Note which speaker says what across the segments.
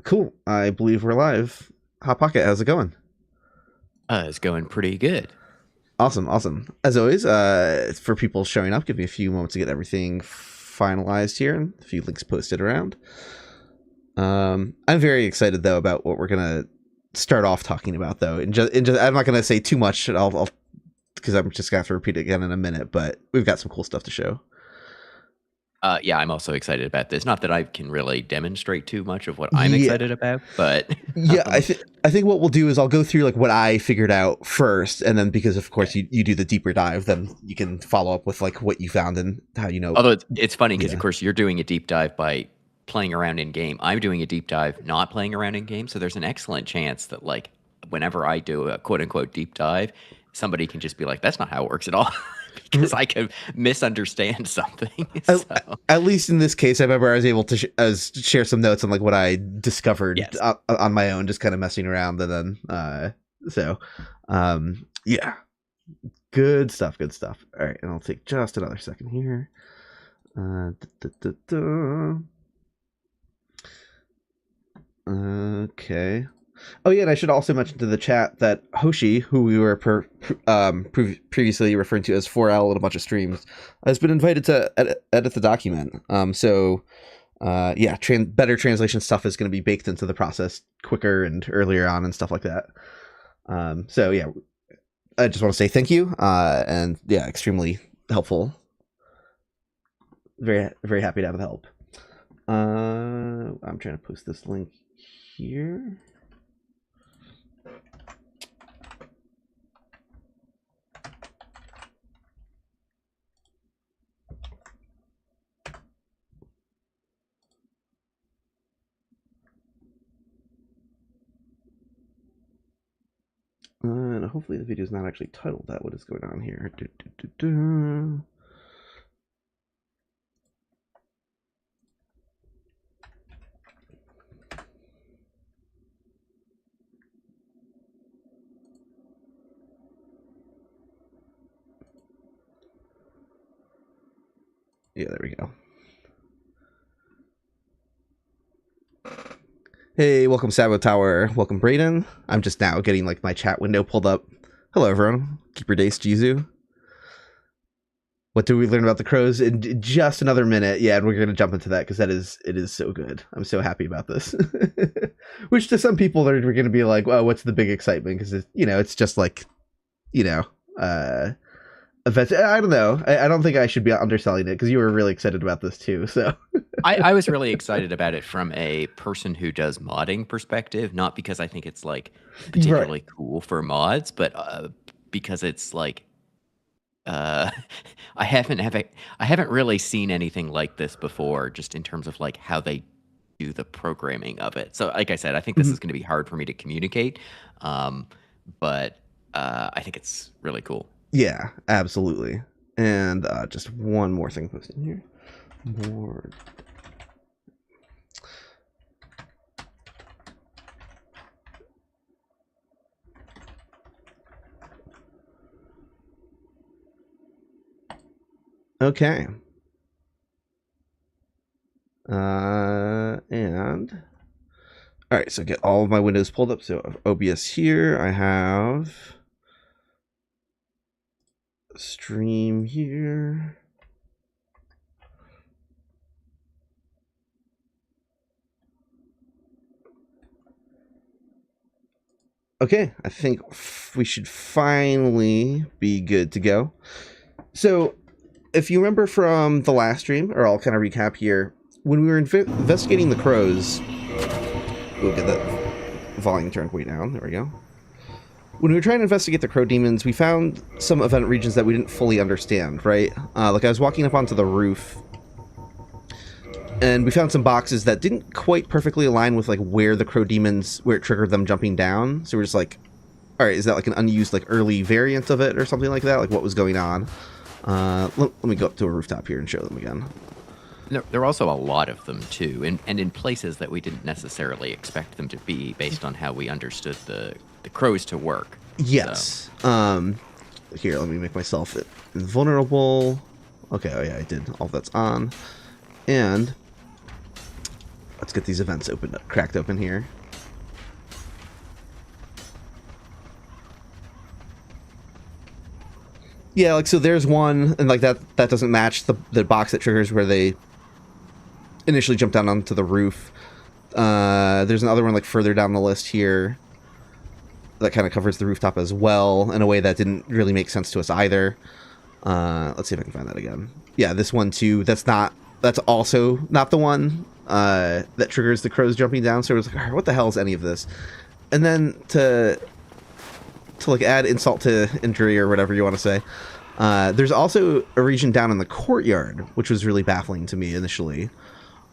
Speaker 1: Cool. I believe we're live. Hot Pocket, how's it going?
Speaker 2: It's going pretty good.
Speaker 1: Awesome, awesome. As always, for people showing up, give me a few moments to get everything finalized here and a few links posted around. I'm very excited though about what we're gonna start off talking about though. I'm not gonna say too much. I'll because I'm just gonna have to repeat it again in a minute. But we've got some cool stuff to show.
Speaker 2: Yeah, I'm also excited about this. Not that I can really demonstrate too much of what I'm
Speaker 1: Yeah,
Speaker 2: excited about, but
Speaker 1: yeah.
Speaker 2: um,
Speaker 1: I think what we'll do is I'll go through like what I figured out first, and then because of
Speaker 2: okay.
Speaker 1: course you do the deeper dive, then you can follow up with like what you found and how you know.
Speaker 2: Although it's funny because, of
Speaker 1: Yeah.
Speaker 2: course, you're doing a deep dive by playing around in game. I'm doing a deep dive not playing around in game. So there's an excellent chance that, like, whenever I do a quote unquote deep dive, somebody can just be like, "That's not how it works at all," because I can misunderstand something.
Speaker 1: At,
Speaker 2: So
Speaker 1: at least in this case, I remember I was able to share some notes on like what I discovered
Speaker 2: yes.
Speaker 1: on my own, just kind of messing around, and then yeah, good stuff, good stuff. All right, and I'll take just another second here. Da, da, da, da. Okay. Oh yeah, and I should also mention to the chat that Hoshi, who we were previously referring to as 4L in a bunch of streams, has been invited to edit the document. Yeah, better translation stuff is going to be baked into the process quicker and earlier on and stuff like that. So yeah, I just want to say thank you, and yeah, extremely helpful. Very, very happy to have the help. I'm trying to post this link here. And hopefully the video is not actually titled that. What is going on here? Yeah, there we go. Hey, welcome Sabo Tower. Welcome Brayden. I'm just now getting like my chat window pulled up. Hello everyone. Keep your days, Jizu. What do we learn about the crows in just another minute? Yeah, and we're gonna jump into that because it is so good. I'm so happy about this. Which to some people they're gonna be like, well, what's the big excitement? Because it's just like, you know, events. I don't know. I don't think I should be underselling it because you were really excited about this too. So
Speaker 2: I was really excited about it from a person who does modding perspective, not because I think it's like
Speaker 1: right.
Speaker 2: particularly cool for mods, but because it's like uh, I haven't really seen anything like this before, just in terms of like how they do the programming of it. So, like I said, I think this
Speaker 1: Mhm.
Speaker 2: is going to be hard for me to communicate, um, but I think it's really cool.
Speaker 1: Yeah, absolutely. And just one more thing posted here. More. Okay. And all right, so get all of my windows pulled up. So OBS here, I have stream here. Okay, I think we should finally be good to go. So, if you remember from the last stream, or I'll kind of recap here, when we were investigating the crows, we'll get that volume turned way down. There we go. When we were trying to investigate the crow demons, we found some event regions that we didn't fully understand, right? Like I was walking up onto the roof, and we found some boxes that didn't quite perfectly align with like where the crow demons, where it triggered them jumping down. So we're just like, all right, is that like an unused like early variant of it or something like that? Like what was going on? Let me go up to a rooftop here and show them again.
Speaker 2: There are also a lot of them too, and in places that we didn't necessarily expect them to be, based on how we understood the crows to work.
Speaker 1: Yes. So. Here, let me make myself invulnerable. Okay, oh yeah, I did. All that's on. And let's get these events cracked open here. Yeah, like, so there's one, and like that doesn't match the box that triggers where they initially jump down onto the roof. There's another one like further down the list here that kind of covers the rooftop as well in a way that didn't really make sense to us either. Let's see if I can find that again. Yeah, this one too. That's also not the one that triggers the crows jumping down. So it was like, all right, what the hell is any of this? And then to like add insult to injury or whatever you want to say, there's also a region down in the courtyard, which was really baffling to me initially.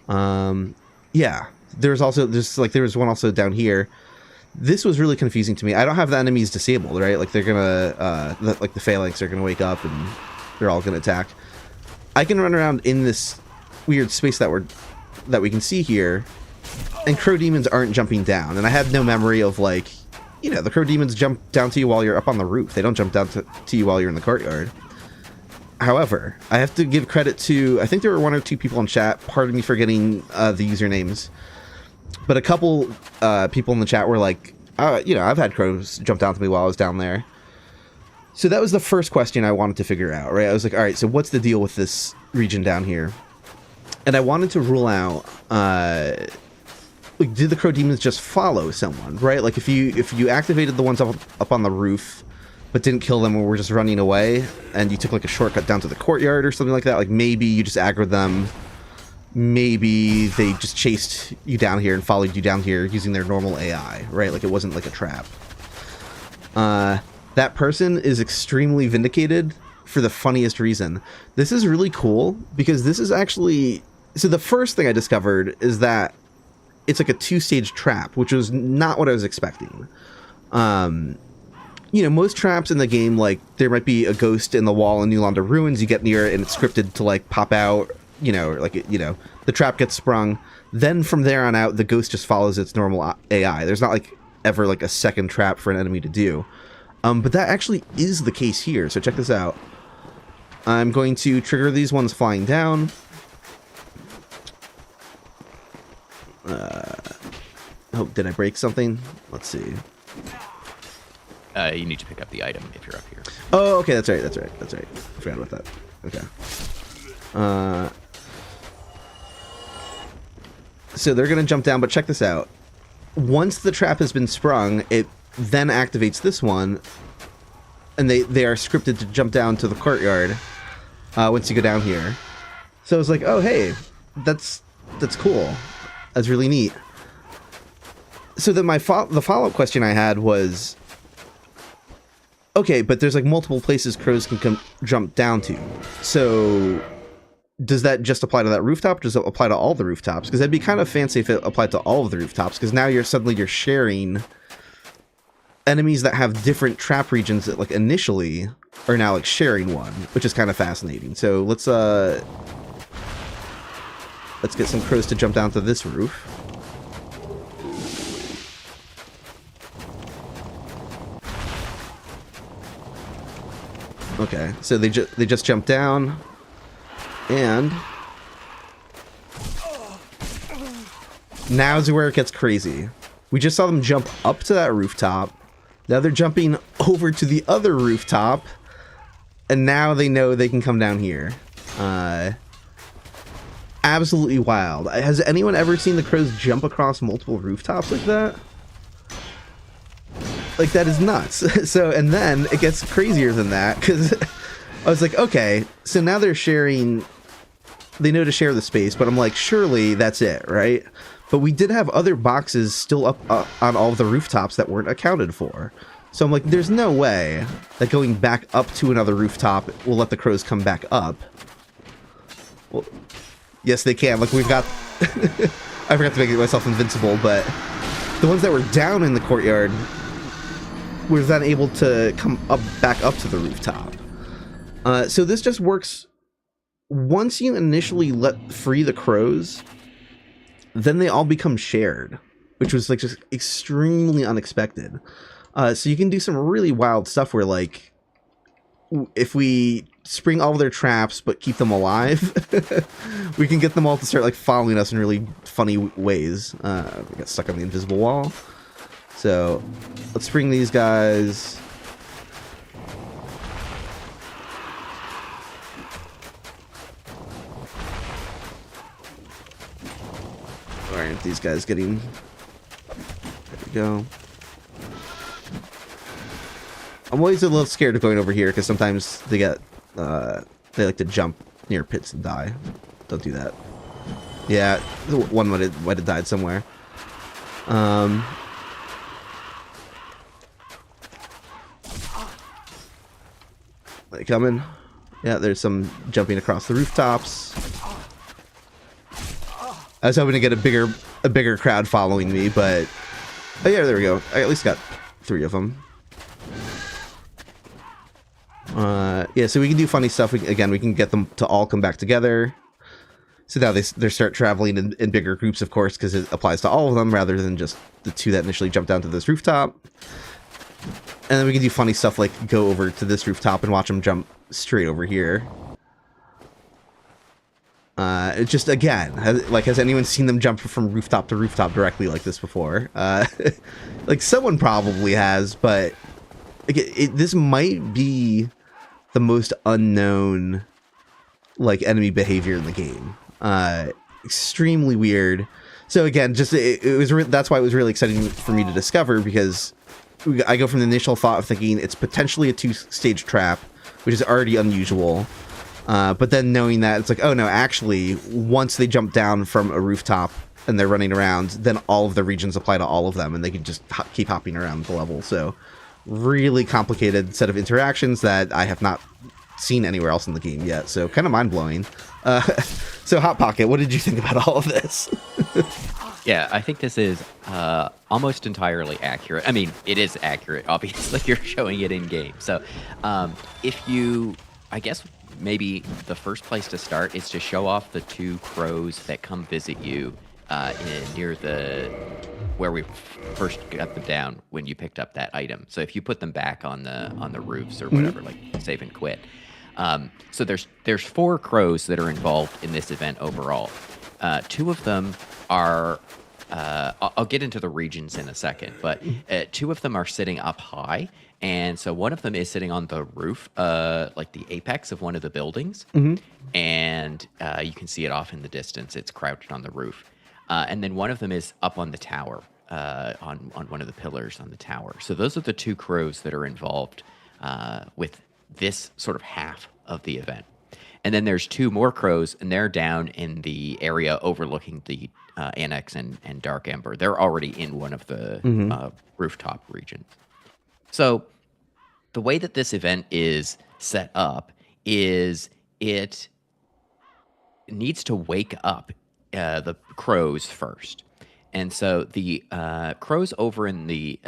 Speaker 1: Yeah, there was one also down here. This was really confusing to me. I don't have the enemies disabled, right? Like they're gonna like the phalanx are gonna wake up and they're all gonna attack. I can run around in this weird space that we can see here, and crow demons aren't jumping down. And I have no memory of, like, you know, the crow demons jump down to you while you're up on the roof. They don't jump down to you while you're in the courtyard. However, I have to give credit to, I think there were 1 or 2 people in chat, pardon me for getting the usernames, but a couple people in the chat were like, you know, I've had crows jump down to me while I was down there. So that was the first question I wanted to figure out, right? I was like, all right, so what's the deal with this region down here? And I wanted to rule out, like, did the crow demons just follow someone, right? Like, if you activated the ones up on the roof, but didn't kill them or were just running away, and you took like a shortcut down to the courtyard or something like that, like maybe you just aggroed them, maybe they just chased you down here and followed you down here using their normal AI, right? Like it wasn't like a trap. That person is extremely vindicated for the funniest reason. This is really cool because this is actually, so the first thing I discovered is that it's like a 2-stage trap, which was not what I was expecting. You know, most traps in the game, like, there might be a ghost in the wall in New Londo Ruins, you get near it and it's scripted to, like, pop out, you know, like, you know, the trap gets sprung. Then from there on out, the ghost just follows its normal AI. There's not, like, ever, like, a second trap for an enemy to do. But that actually is the case here, so check this out. I'm going to trigger these ones flying down. Oh, did I break something? Let's see.
Speaker 2: You need to pick up the item if you're up here.
Speaker 1: Oh, okay, that's right. I forgot about that. Okay. So they're going to jump down, but check this out. Once the trap has been sprung, it then activates this one, and they are scripted to jump down to the courtyard once you go down here. So I was like, oh, hey, that's cool. That's really neat. So then the follow-up question I had was, okay, but there's like multiple places crows can jump down to. So does that just apply to that rooftop? Does it apply to all the rooftops? Because that'd be kind of fancy if it applied to all of the rooftops, because now you're sharing enemies that have different trap regions that, like, initially are now like sharing one, which is kind of fascinating. So let's get some crows to jump down to this roof. Okay, so they just jumped down, and now's where it gets crazy. We just saw them jump up to that rooftop. Now they're jumping over to the other rooftop, and now they know they can come down here. Absolutely wild. Has anyone ever seen the crows jump across multiple rooftops like that? Like, that is nuts. So, and then it gets crazier than that, because I was like, okay, so now they're sharing, they know to share the space, but I'm like, surely that's it, right? But we did have other boxes still up on all of the rooftops that weren't accounted for. So I'm like, there's no way that going back up to another rooftop will let the crows come back up. Well, yes, they can. Like, we've got, I forgot to make myself invincible, but the ones that were down in the courtyard were then able to come up back up to the rooftop. So this just works once you initially let free the crows, then they all become shared, which was like just extremely unexpected. So you can do some really wild stuff where, like, if we spring all of their traps, but keep them alive, we can get them all to start like following us in really funny ways. We got stuck on the invisible wall. So let's spring these guys. All right, these guys getting... There we go. I'm always a little scared of going over here because sometimes they get... they like to jump near pits and die. Don't do that. Yeah, one might have died somewhere. They coming? Yeah, there's some jumping across the rooftops. I was hoping to get a bigger crowd following me, but oh yeah, there we go. I at least got 3 of them. Yeah, so we can do funny stuff. Again, we can get them to all come back together. So now they start traveling in bigger groups, of course, because it applies to all of them rather than just the 2 that initially jumped down to this rooftop. And then we can do funny stuff like go over to this rooftop and watch them jump straight over here. It's just, again, has anyone seen them jump from rooftop to rooftop directly like this before? Like, someone probably has, but this might be the most unknown, like, enemy behavior in the game. Extremely weird. So again, just that's why it was really exciting for me to discover, because I go from the initial thought of thinking it's potentially a 2-stage trap, which is already unusual. But then knowing that it's like, oh no, actually, once they jump down from a rooftop and they're running around, then all of the regions apply to all of them, and they can just keep hopping around the level. So really complicated set of interactions that I have not seen anywhere else in the game yet. So kind of mind-blowing. So Hot Pocket, what did you think about all of this?
Speaker 2: Yeah, I think this is almost entirely accurate. I mean, it is accurate. Obviously, you're showing it in game. So if you, I guess maybe the first place to start is to show off the 2 crows that come visit you near where we first got them down when you picked up that item. So if you put them back on the roofs or whatever, like save and quit. So there's 4 crows that are involved in this event overall. 2 of them are I'll get into the regions in a second, but 2 of them are sitting up high, and so one of them is sitting on the roof, like the apex of one of the buildings, and you can see it off in the distance. It's crouched on the roof, and then one of them is up on the tower, on one of the pillars on the tower. So those are the 2 crows that are involved with this sort of half of the event. And then there's 2 more crows, and they're down in the area overlooking the Annex and Dark Ember. They're already in one of the rooftop regions. So the way that this event is set up is it needs to wake up the crows first. And so the crows over in the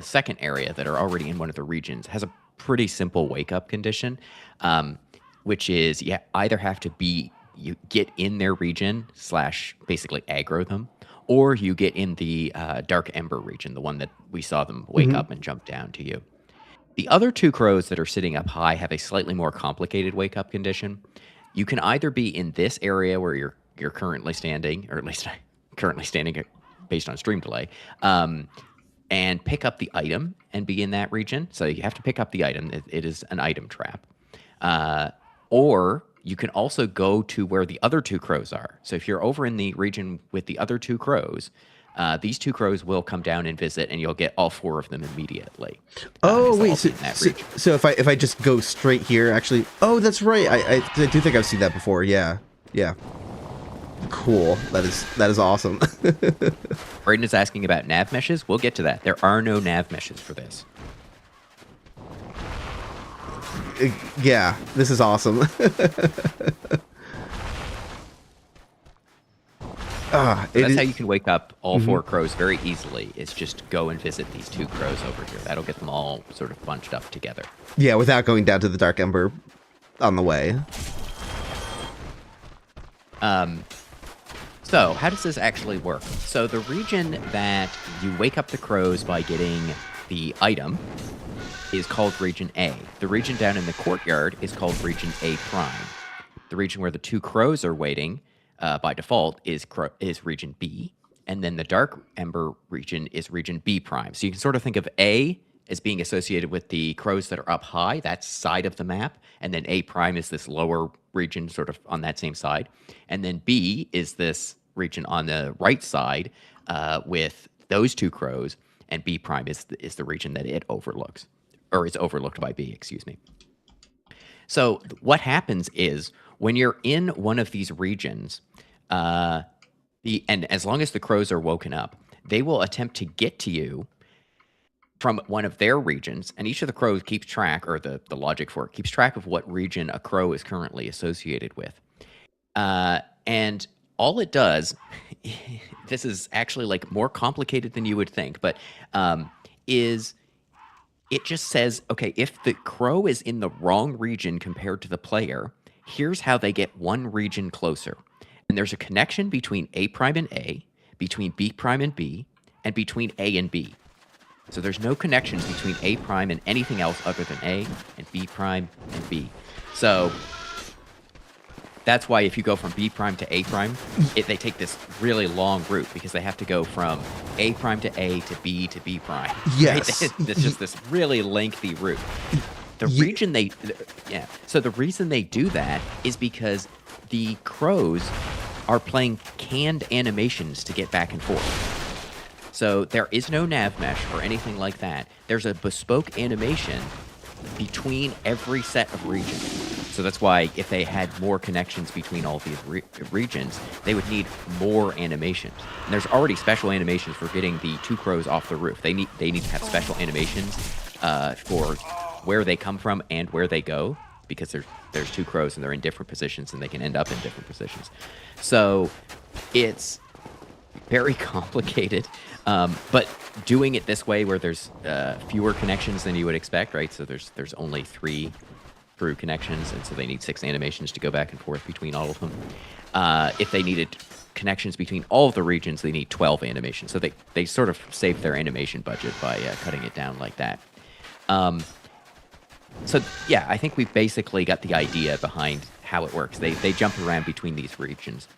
Speaker 2: second area that are already in one of the regions has a pretty simple wake-up condition, which is you either have to you get in their region / basically aggro them, or you get in the Dark Ember region, the one that we saw them wake up and jump down to you. The other 2 crows that are sitting up high have a slightly more complicated wake-up condition. You can either be in this area where you're currently standing, or at least currently standing based on stream delay, and pick up the item and be in that region. So you have to pick up the item. It is an item trap. Or you can also go to where the other 2 crows are. So if you're over in the region with the other 2 crows, these 2 crows will come down and visit, and you'll get all 4 of them immediately.
Speaker 1: Oh, wait. So if I just go straight here, actually... Oh, that's right. I do think I've seen that before. Yeah. Yeah. Cool. That is awesome.
Speaker 2: Braden is asking about nav meshes. We'll get to that. There are no nav meshes for this.
Speaker 1: Yeah, this is awesome.
Speaker 2: That's how you can wake up all 4 crows very easily. It's just go and visit these 2 crows over here. That'll get them all sort of bunched up together.
Speaker 1: Yeah, without going down to the Dark Ember on the way.
Speaker 2: So how does this actually work? So the region that you wake up the crows by getting the item is called region A. The region down in the courtyard is called region A prime. The region where the two crows are waiting by default is region B. And then the dark ember region is region B prime. So you can sort of think of A as being associated with the crows that are up high, that side of the map. And then A prime is this lower region sort of on that same side. And then B is this region on the right side with those two crows. And B prime is the region that it overlooks, or is overlooked by B, excuse me. So what happens is when you're in one of these regions, and as long as the crows are woken up, they will attempt to get to you from one of their regions, and each of the crows keeps track, or the logic for it keeps track of what region a crow is currently associated with. And all it does, this is actually like more complicated than you would think, but is it just says, okay, if the crow is in the wrong region compared to the player, here's how they get one region closer. And there's a connection between A prime and A, between B prime and B, and between A and B. So there's no connections between A prime and anything else other than A, and B prime and B. So that's why if you go from B prime to A prime, they take this really long route because they have to go from A prime to A to B prime.
Speaker 1: Yes.
Speaker 2: Right? It's just this really lengthy route. The region so the reason they do that is because the crows are playing canned animations to get back and forth. So there is no nav mesh or anything like that. There's a bespoke animation between every set of regions. So that's why if they had more connections between all these regions, they would need more animations. And there's already special animations for getting the two crows off the roof. They need to have special animations for where they come from and where they go, because there's two crows and they're in different positions and they can end up in different positions. So it's very complicated, but doing it this way where there's fewer connections than you would expect, right? So there's only 3 through connections, and so they need 6 animations to go back and forth between all of them. If they needed connections between all of the regions, they need 12 animations. So they sort of saved their animation budget by cutting it down like that. So yeah, I think we've basically got the idea behind how it works. They jump around between these regions.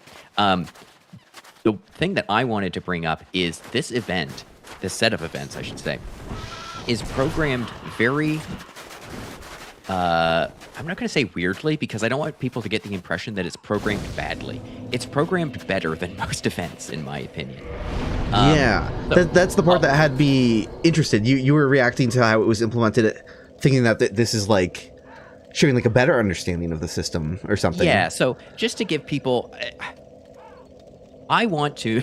Speaker 2: The thing that I wanted to bring up is this set of events, I should say, is programmed very, I'm not going to say weirdly, because I don't want people to get the impression that it's programmed badly. It's programmed better than most events, in my opinion.
Speaker 1: That's the part that had me interested. You were reacting to how it was implemented, thinking that this is like showing like a better understanding of the system or something.
Speaker 2: Yeah, so just to give people... I want to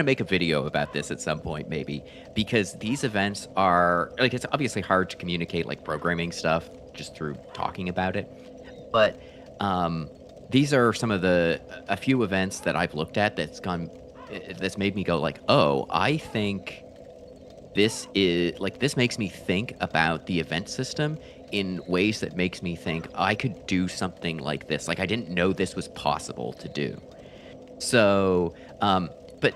Speaker 2: make a video about this at some point, maybe, because these events are, like, it's obviously hard to communicate, like, programming stuff just through talking about it. But these are some of a few events that I've looked at that's made me go, like, oh, I think this makes me think about the event system in ways that makes me think I could do something like this. Like, I didn't know this was possible to do. So, but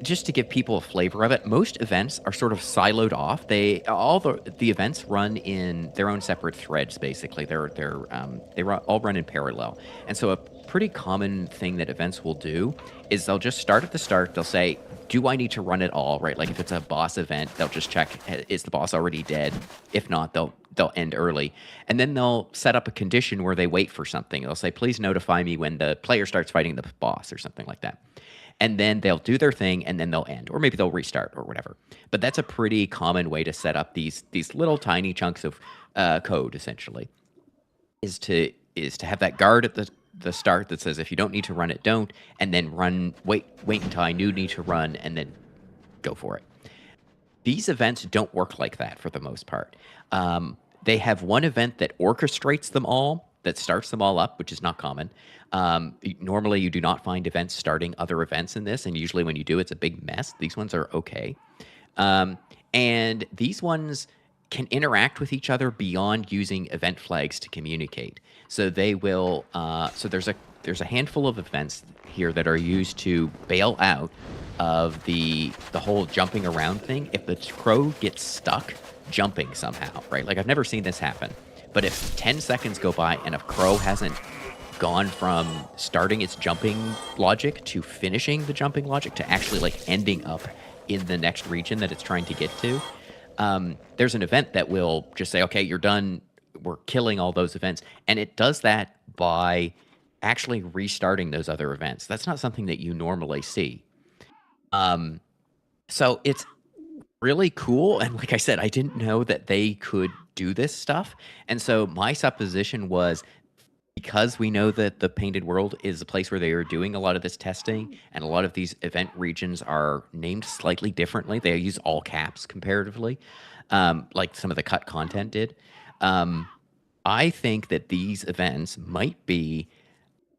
Speaker 2: just to give people a flavor of it, most events are sort of siloed off. All the events run in their own separate threads. Basically, they all run in parallel. And so, a pretty common thing that events will do is they'll just start at the start. They'll say, "Do I need to run it all?" Right? Like if it's a boss event, they'll just check: is the boss already dead? If not, they'll end early. And then they'll set up a condition where they wait for something. They'll say, please notify me when the player starts fighting the boss or something like that. And then they'll do their thing and then they'll end, or maybe they'll restart or whatever. But that's a pretty common way to set up these little tiny chunks of code, essentially, is to have that guard at the start that says, if you don't need to run it, don't, and then wait until I need to run, and then go for it. These events don't work like that for the most part. They have one event that orchestrates them all, that starts them all up, which is not common. Normally, you do not find events starting other events in this, and usually when you do, it's a big mess. These ones are okay. And these ones can interact with each other beyond using event flags to communicate. So they will. So there's a handful of events here that are used to bail out of the whole jumping around thing. If the crow gets stuck jumping somehow, right? Like I've never seen this happen, but if 10 seconds go by and a crow hasn't gone from starting its jumping logic to finishing the jumping logic to actually like ending up in the next region that it's trying to get to, there's an event that will just say, okay, you're done. We're killing all those events. And it does that by actually restarting those other events. That's not something that you normally see. So it's really cool. And like I said, I didn't know that they could do this stuff. And so my supposition was, because we know that the Painted World is a place where they are doing a lot of this testing, and a lot of these event regions are named slightly differently. They use all caps comparatively, like some of the cut content did. I think that these events might be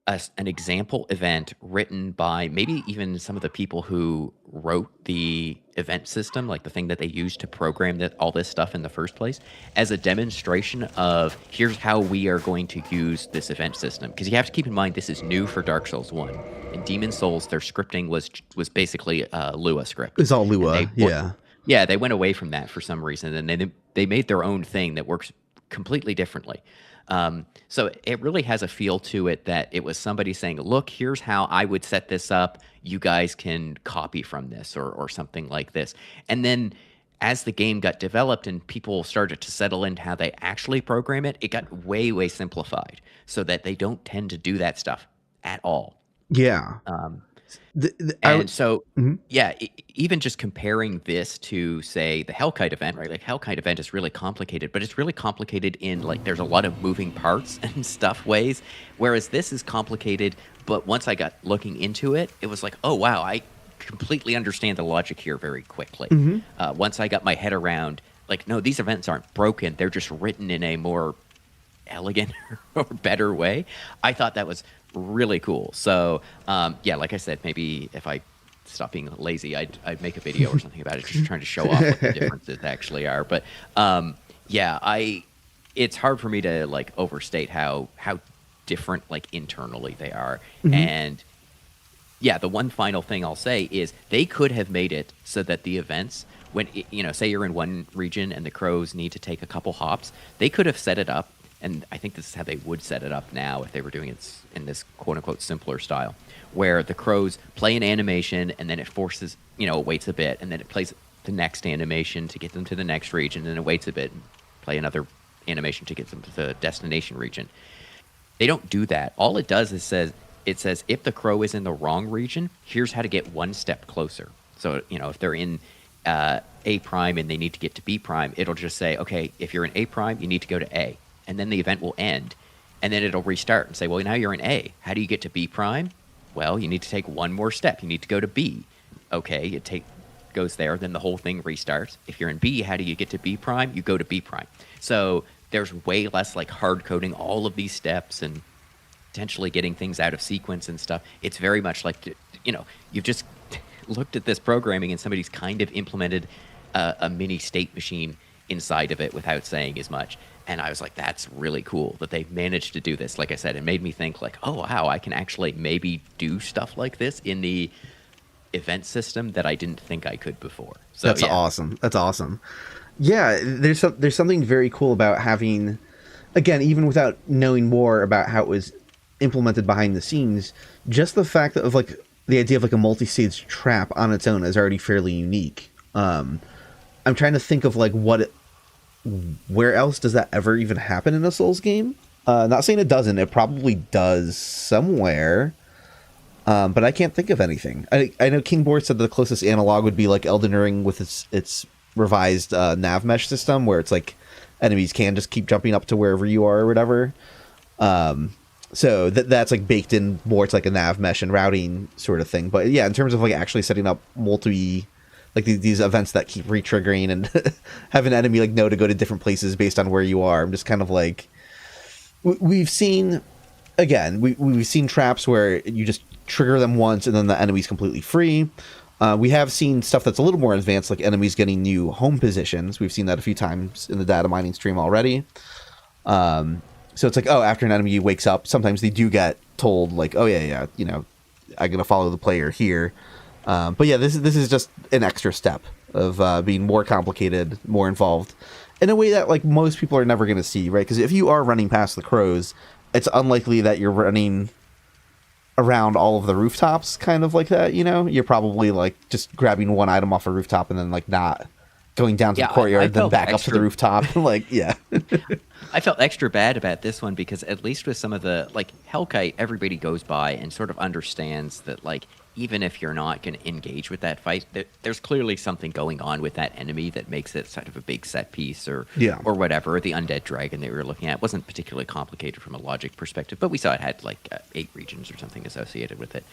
Speaker 2: an example event written by maybe even some of the people who wrote the event system, like the thing that they used to program all this stuff in the first place, as a demonstration of here's how we are going to use this event system. Because you have to keep in mind this is new for Dark Souls 1. In Demon Souls, their scripting was basically Lua script.
Speaker 1: It's all Lua, yeah.
Speaker 2: Yeah, they went away from that for some reason, and they made their own thing that works completely differently. So it really has a feel to it that it was somebody saying, look, here's how I would set this up. You guys can copy from this or something like this. And then as the game got developed and people started to settle into how they actually program it, it got way, way simplified so that they don't tend to do that stuff at all.
Speaker 1: Yeah.
Speaker 2: Even just comparing this to, say, the Hellkite event, right? Like Hellkite event is really complicated, but it's really complicated in like there's a lot of moving parts and stuff ways, whereas this is complicated. But once I got looking into it, it was like, oh wow, I completely understand the logic here very quickly. Once I got my head around, like, no, these events aren't broken; they're just written in a more elegant or better way. I thought that was really cool. So like I said, maybe if I stop being lazy, I'd make a video or something about it, just trying to show off what the differences actually are. But it's hard for me to like overstate how different like internally they are. And the one final thing I'll say is they could have made it so that the events, when say you're in one region and the crows need to take a couple hops, they could have set it up. And I think this is how they would set it up now if they were doing it in this quote-unquote simpler style, where the crows play an animation and then it forces, it waits a bit, and then it plays the next animation to get them to the next region, and then it waits a bit and play another animation to get them to the destination region. They don't do that. All it does is it says if the crow is in the wrong region, here's how to get one step closer. So, if they're in A prime and they need to get to B prime, it'll just say, okay, if you're in A prime, you need to go to A. And then the event will end, and then it'll restart and say, well, now you're in A. How do you get to B prime? Well, you need to take one more step. You need to go to B. Okay, it goes there, then the whole thing restarts. If you're in B, how do you get to B prime? You go to B prime. So there's way less like hard coding all of these steps and potentially getting things out of sequence and stuff. It's very much like, you've just looked at this programming and somebody's kind of implemented a mini state machine inside of it without saying as much. And I was like, that's really cool that they managed to do this. Like I said, it made me think like, oh, wow, I can actually maybe do stuff like this in the event system that I didn't think I could before. So
Speaker 1: that's awesome. That's awesome. Yeah, there's something very cool about having, again, even without knowing more about how it was implemented behind the scenes, just the fact of like the idea of like a multi-stage trap on its own is already fairly unique. I'm trying to think of like where else does that ever even happen in a Souls game? Not saying it doesn't. It probably does somewhere. But I can't think of anything. I know King Board said the closest analog would be like Elden Ring with its revised nav mesh system, where it's like enemies can just keep jumping up to wherever you are or whatever. So that's like baked in more to like a nav mesh and routing sort of thing. But yeah, in terms of like actually setting up like these events that keep re-triggering and have an enemy like know to go to different places based on where you are. I'm just kind of like, we've seen traps where you just trigger them once and then the enemy's completely free. We have seen stuff that's a little more advanced, like enemies getting new home positions. We've seen that a few times in the data mining stream already. So it's like, oh, after an enemy wakes up, sometimes they do get told like, oh yeah, I'm going to follow the player here. But yeah, this is just an extra step of being more complicated, more involved, in a way that like most people are never going to see, right? Because if you are running past the crows, it's unlikely that you're running around all of the rooftops, kind of like that. You're probably like just grabbing one item off a rooftop and then like not going down to the courtyard, then back up to the rooftop. Like, yeah.
Speaker 2: I felt extra bad about this one because at least with some of the, like, Hellkite, everybody goes by and sort of understands that, like, even if you're not going to engage with that fight, there's clearly something going on with that enemy that makes it sort of a big set piece or whatever. The undead dragon that we were looking at wasn't particularly complicated from a logic perspective, but we saw it had, like, 8 regions or something associated with it.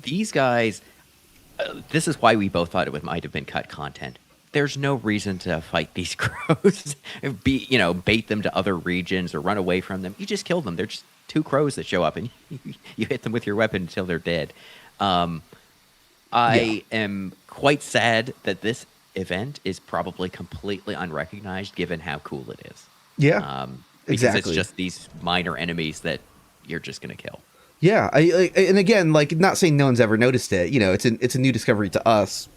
Speaker 2: These guys, this is why we both thought it might have been cut content. There's no reason to fight these crows, bait them to other regions or run away from them. You just kill them. They're just 2 crows that show up and you hit them with your weapon until they're dead. I am quite sad that this event is probably completely unrecognized given how cool it is.
Speaker 1: Yeah,
Speaker 2: because it's just these minor enemies that you're just going to kill.
Speaker 1: Yeah, and again, like, not saying no one's ever noticed it. It's a new discovery to us.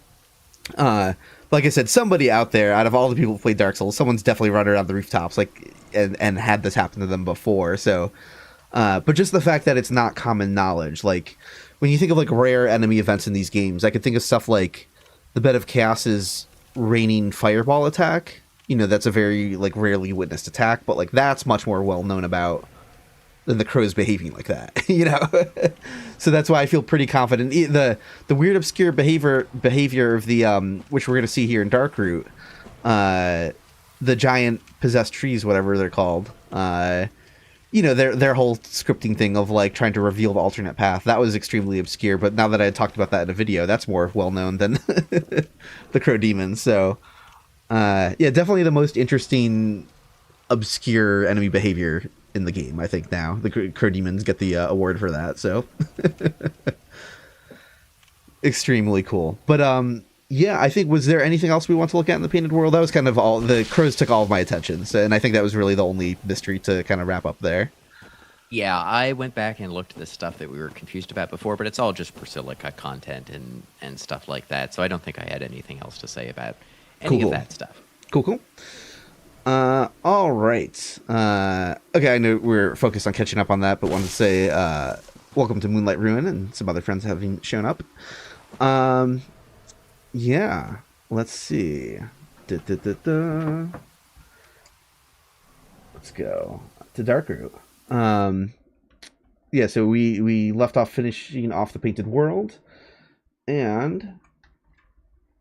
Speaker 1: Like I said, somebody out there, out of all the people who play Dark Souls, someone's definitely run around the rooftops, like, and had this happen to them before. So, but just the fact that it's not common knowledge, like, when you think of like rare enemy events in these games, I could think of stuff like the Bed of Chaos's raining fireball attack. That's a very like rarely witnessed attack, but like that's much more well known about than the crows behaving like that. So that's why I feel pretty confident. The weird obscure behavior of the which we're gonna see here in Darkroot, the giant possessed trees, whatever they're called. Their whole scripting thing of like trying to reveal the alternate path, that was extremely obscure. But now that I had talked about that in a video, that's more well known than the crow demons. So definitely the most interesting obscure enemy behavior in the game, I think. Now the crow demons get the award for that, so extremely cool. But I think, was there anything else we want to look at in the Painted World? That was kind of all. The crows took all of my attention, and I think that was really the only mystery to kind of wrap up there.
Speaker 2: Yeah, I went back and looked at the stuff that we were confused about before, but it's all just Priscilla content and stuff like that, so I don't think I had anything else to say about any of that stuff.
Speaker 1: Cool. All right. Okay, I know we're focused on catching up on that, but wanted to say welcome to Moonlight Ruin and some other friends having shown up. Yeah, let's see. Let's go to Darkroot. So we left off finishing off the Painted World, and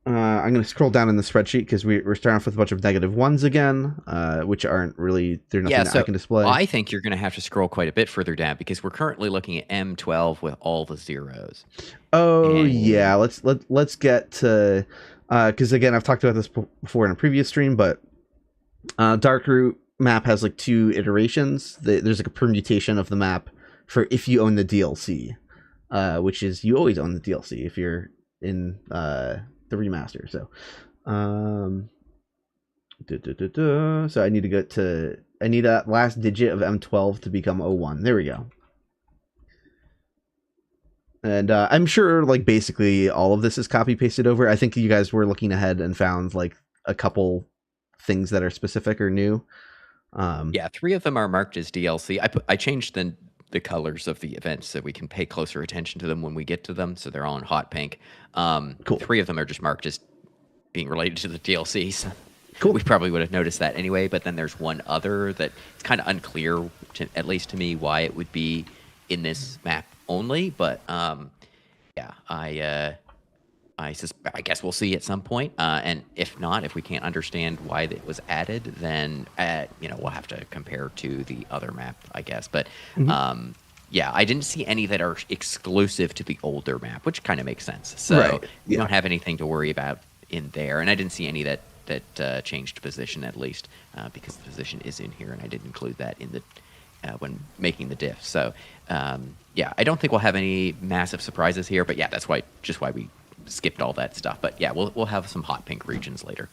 Speaker 1: I'm going to scroll down in the spreadsheet because we're starting off with a bunch of -1s again, which aren't really, they're nothing that I can display.
Speaker 2: I think you're going to have to scroll quite a bit further down because we're currently looking at M12 with all the zeros.
Speaker 1: Oh, yeah. Let's get to, because again, I've talked about this before in a previous stream, but Darkroot map has like 2 iterations. There's like a permutation of the map for if you own the DLC, which is you always own the DLC if you're in the remaster. So so I need to go to, I need that last digit of M12 to become 01. There we go. And I'm sure like basically all of this is copy pasted over. I think you guys were looking ahead and found like a couple things that are specific or new.
Speaker 2: 3 of them are marked as DLC. I changed the colors of the events so we can pay closer attention to them when we get to them, so they're all in hot pink. Cool. 3 of them are just marked as being related to the DLC, so cool. We probably would have noticed that anyway, but then there's one other that it's kind of unclear, at least to me, why it would be in this map only, but I guess we'll see at some point, and if not, if we can't understand why it was added, then we'll have to compare to the other map, I guess. But I didn't see any that are exclusive to the older map, which kind of makes sense. So we don't have anything to worry about in there, and I didn't see any that changed position, at least because the position is in here, and I didn't include that in the when making the diff. So I don't think we'll have any massive surprises here, but that's why we skipped all that stuff. But we'll have some hot pink regions later.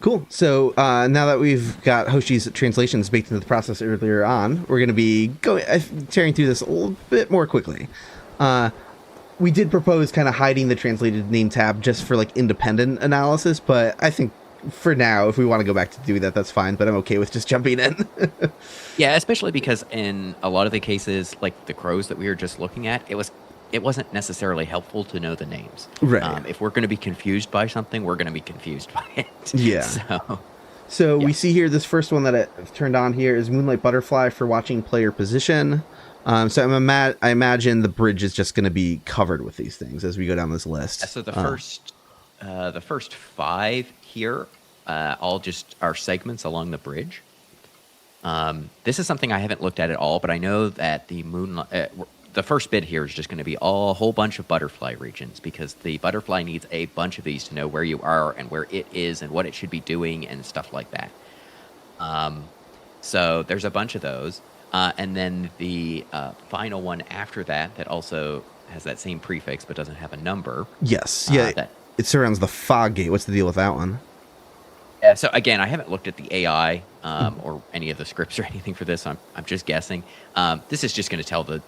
Speaker 1: Cool. So now that we've got Hoshi's translations baked into the process earlier on, we're going to be tearing through this a little bit more quickly. we did propose kind of hiding the translated name tab just for like independent analysis, but I think for now, if we want to go back to doing that, that's fine. But I'm okay with just jumping in.
Speaker 2: Yeah, especially because in a lot of the cases, like the crows that we were just looking at, it wasn't necessarily helpful to know the names.
Speaker 1: Right.
Speaker 2: If we're going to be confused by something, we're going to be confused by it.
Speaker 1: Yeah. So
Speaker 2: yeah.
Speaker 1: we see here, this first one that I've turned on here is Moonlight Butterfly for watching player position. So I imagine the bridge is just going to be covered with these things as we go down this list.
Speaker 2: So the first 5 here all just are segments along the bridge. This is something I haven't looked at all, but I know that the Moonlight, the first bit here is just going to be a whole bunch of butterfly regions, because the butterfly needs a bunch of these to know where you are and where it is and what it should be doing and stuff like that. So there's a bunch of those. And then the final one after that also has that same prefix but doesn't have a number.
Speaker 1: Yes. Yeah. It surrounds the fog gate. What's the deal with that one?
Speaker 2: Yeah. So again, I haven't looked at the AI or any of the scripts or anything for this. I'm just guessing. This is just going to tell the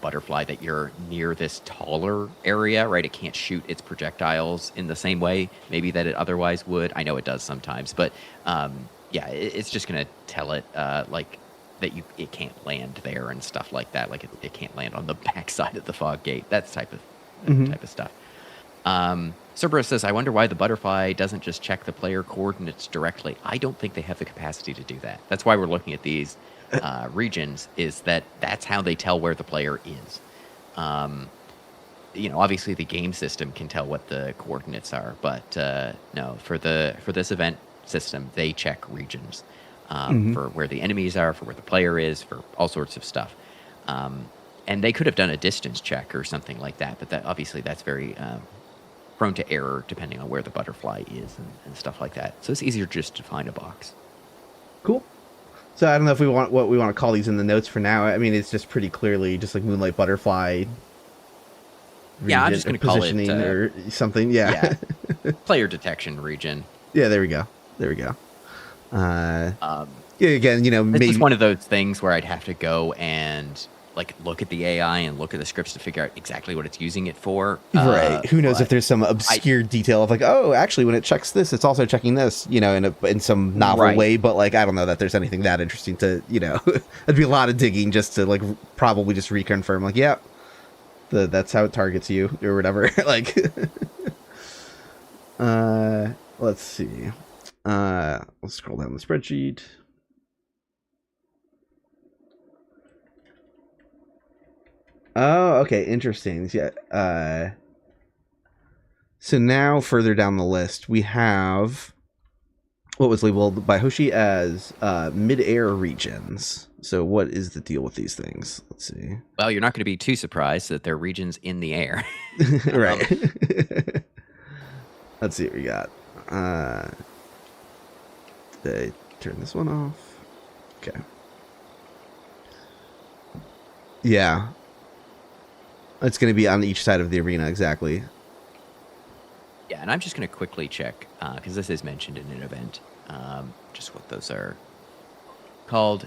Speaker 2: butterfly that you're near this taller area, right? It can't shoot its projectiles in the same way maybe that it otherwise would. I know it does sometimes, but yeah, it's just going to tell it like that it can't land there and stuff like that. Like it can't land on the backside of the fog gate. That type of stuff. Cerberus says, I wonder why the butterfly doesn't just check the player coordinates directly. I don't think they have the capacity to do that. That's why we're looking at these regions, is that's how they tell where the player is. Obviously the game system can tell what the coordinates are, but no, for this event system, they check regions for where the enemies are, for where the player is, for all sorts of stuff. And they could have done a distance check or something like that, but that's very prone to error depending on where the butterfly is and stuff like that. So it's easier just to find a box.
Speaker 1: Cool. So I don't know if we want to call these in the notes for now. I mean, it's just pretty clearly just like Moonlight Butterfly.
Speaker 2: Yeah, I'm just going to call it
Speaker 1: or something. Yeah.
Speaker 2: Player detection region.
Speaker 1: Yeah, there we go. Yeah, again,
Speaker 2: maybe it's one of those things where I'd have to go and like look at the AI and look at the scripts to figure out exactly what it's using it for.
Speaker 1: Right. Who knows if there's some obscure detail of like, oh, actually, when it checks this, it's also checking this, in some novel way. But like, I don't know that there's anything that interesting to, it'd be a lot of digging just to like probably just reconfirm like, yeah, that's how it targets you or whatever. Like, let's see. Let's scroll down the spreadsheet. Oh, okay, interesting. Yeah. So now further down the list, we have what was labeled by Hoshi as mid-air regions. So what is the deal with these things? Let's see.
Speaker 2: Well, you're not going to be too surprised that they're regions in the air.
Speaker 1: Right. Let's see what we got. Did I turn this one off? Okay. Yeah. It's going to be on each side of the arena, exactly.
Speaker 2: Yeah, and I'm just going to quickly check, because this is mentioned in an event, just what those are called.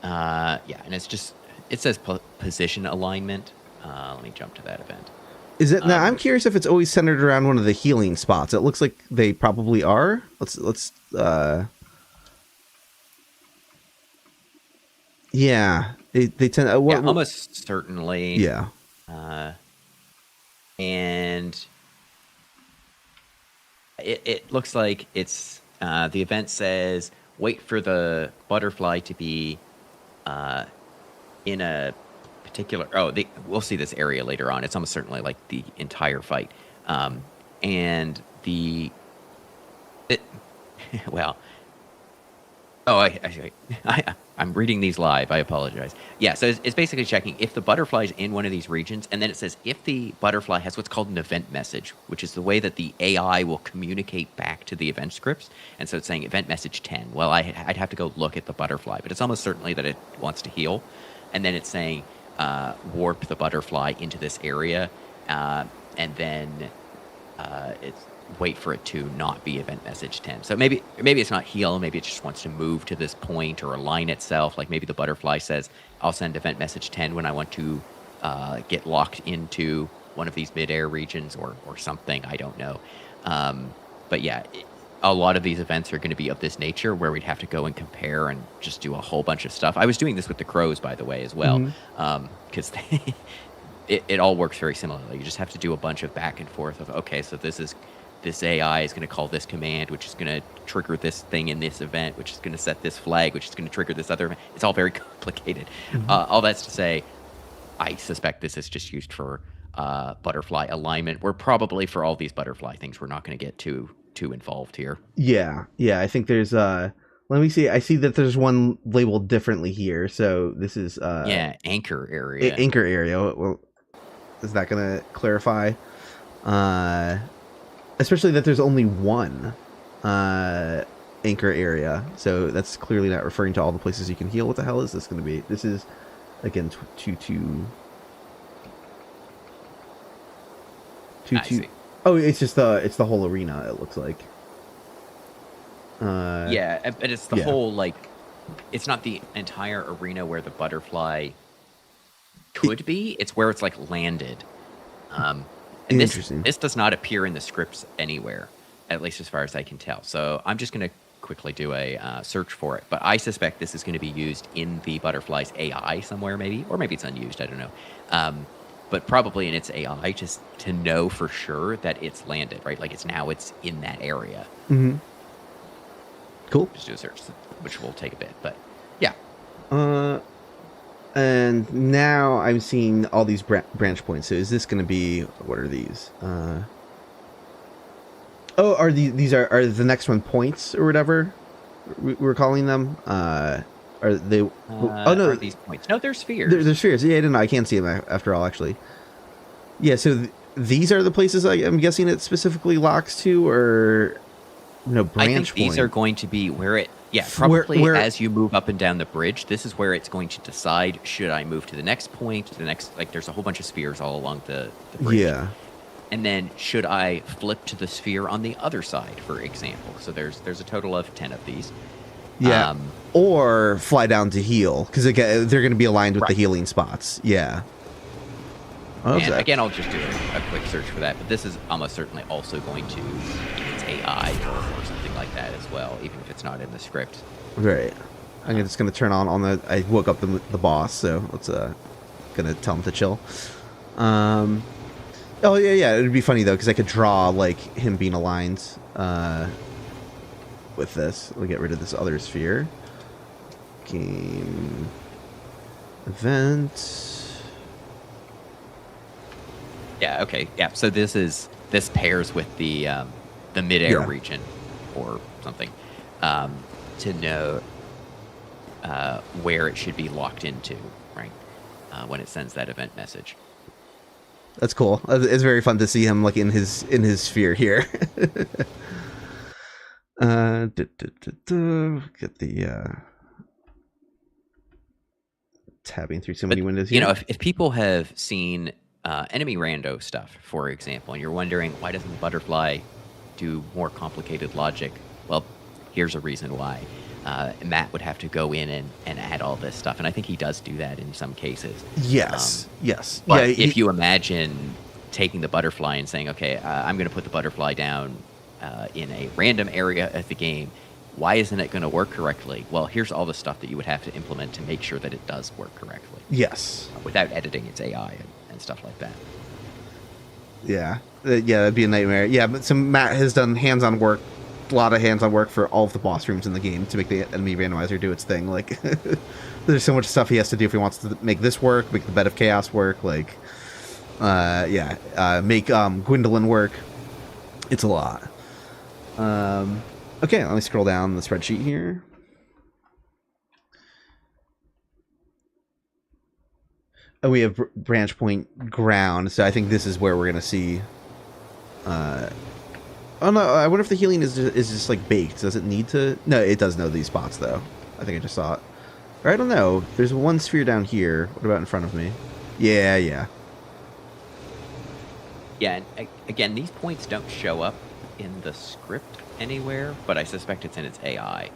Speaker 2: Yeah, and it says position alignment. Let me jump to that event.
Speaker 1: Is it now? I'm curious if it's always centered around one of the healing spots. It looks like they probably are. Let's. Yeah, they tend.
Speaker 2: Almost certainly.
Speaker 1: Yeah.
Speaker 2: And it looks like it's the event says wait for the butterfly to be in a particular. We'll see this area later on. It's almost certainly like the entire fight, and well. Oh, I'm reading these live. I apologize. Yeah, so it's basically checking if the butterfly's in one of these regions, and then it says if the butterfly has what's called an event message, which is the way that the AI will communicate back to the event scripts. And so it's saying event message 10. Well, I'd have to go look at the butterfly, but it's almost certainly that it wants to heal. And then it's saying warp the butterfly into this area, and then it's wait for it to not be event message 10. So maybe it's not heal, maybe it just wants to move to this point or align itself. Like maybe the butterfly says, I'll send event message 10 when I want to get locked into one of these mid-air regions or something. I don't know. But yeah, a lot of these events are going to be of this nature where we'd have to go and compare and just do a whole bunch of stuff. I was doing this with the crows, by the way, as well, because it all works very similarly. You just have to do a bunch of back and forth of, okay, so this AI is going to call this command, which is going to trigger this thing in this event, which is going to set this flag, which is going to trigger this other event. It's all very complicated. All that's to say, I suspect this is just used for butterfly alignment. We're probably, for all these butterfly things, we're not going to get too involved here.
Speaker 1: Yeah. I think there's let me see. I see that there's one labeled differently here. So this is
Speaker 2: anchor area.
Speaker 1: Anchor area. Well, is that going to clarify? Especially that there's only one anchor area. So that's clearly not referring to all the places you can heal. What the hell is this going to be? This is, again, 2-2. Oh, it's just it's the whole arena, it looks like.
Speaker 2: Yeah, but it's the whole, like, it's not the entire arena where the butterfly could be. It's where it's, like, landed. And this does not appear in the scripts anywhere, at least as far as I can tell. So I'm just going to quickly do a search for it. But I suspect this is going to be used in the butterfly's AI somewhere, maybe. Or maybe it's unused, I don't know. But probably in its AI, just to know for sure that it's landed, right? Like, it's in that area.
Speaker 1: Mm-hmm. Cool.
Speaker 2: Just do a search, which will take a bit. But, yeah.
Speaker 1: And now I'm seeing all these branch points. So is this going to be, what are these? Are these are the next one points or whatever we're calling them? Are they?
Speaker 2: Are these points? No, they're spheres.
Speaker 1: They're spheres. Yeah, I didn't know. I can't see them after all, actually. Yeah, so these are the places I'm guessing it specifically locks to, or no branch
Speaker 2: I think
Speaker 1: point.
Speaker 2: These are going to be where it. Yeah, probably as you move up and down the bridge, this is where it's going to decide, should I move to the next point, to the next, like, there's a whole bunch of spheres all along the bridge.
Speaker 1: Yeah.
Speaker 2: And then should I flip to the sphere on the other side, for example? So there's a total of 10 of these.
Speaker 1: Yeah. Or fly down to heal, because they're going to be aligned with the healing spots. Yeah.
Speaker 2: And again, I'll just do a quick search for that, but this is almost certainly also going to its AI or something like that as well, even if it's not in the script.
Speaker 1: Right. I'm just going to turn on the... I woke up the boss, so let's going to tell him to chill. Oh, yeah, it'd be funny, though, because I could draw, like, him being aligned with this. We'll get rid of this other sphere. Game... Event...
Speaker 2: Yeah, okay. Yeah, so this pairs with the mid-air region or something to know where it should be locked into, right? When it sends that event message.
Speaker 1: That's cool. It's very fun to see him like in his sphere here. Get the tabbing through so many windows here.
Speaker 2: You know, if people have seen enemy rando stuff, for example, and you're wondering why doesn't the butterfly do more complicated logic? Well, here's a reason why. Matt would have to go in and add all this stuff, and I think he does do that in some cases.
Speaker 1: Yes.
Speaker 2: But if you imagine taking the butterfly and saying, okay, I'm going to put the butterfly down in a random area of the game, why isn't it going to work correctly? Well, here's all the stuff that you would have to implement to make sure that it does work correctly.
Speaker 1: Yes.
Speaker 2: Without editing its AI and stuff like that.
Speaker 1: Yeah. That'd be a nightmare. Yeah, but Matt has done hands-on work, a lot of hands-on work for all of the boss rooms in the game to make the enemy randomizer do its thing. Like, there's so much stuff he has to do if he wants to make this work, make the Bed of Chaos work, like, make Gwendolyn work. It's a lot. Okay, let me scroll down the spreadsheet here. Oh, we have branch point ground, so I think this is where we're gonna see. Oh no, I wonder if the healing is just like baked. Does it need to? No, it does know these spots though. I think I just saw it. Or I don't know. There's one sphere down here. What about in front of me? Yeah.
Speaker 2: Yeah, and again, these points don't show up in the script anywhere, but I suspect it's in its AI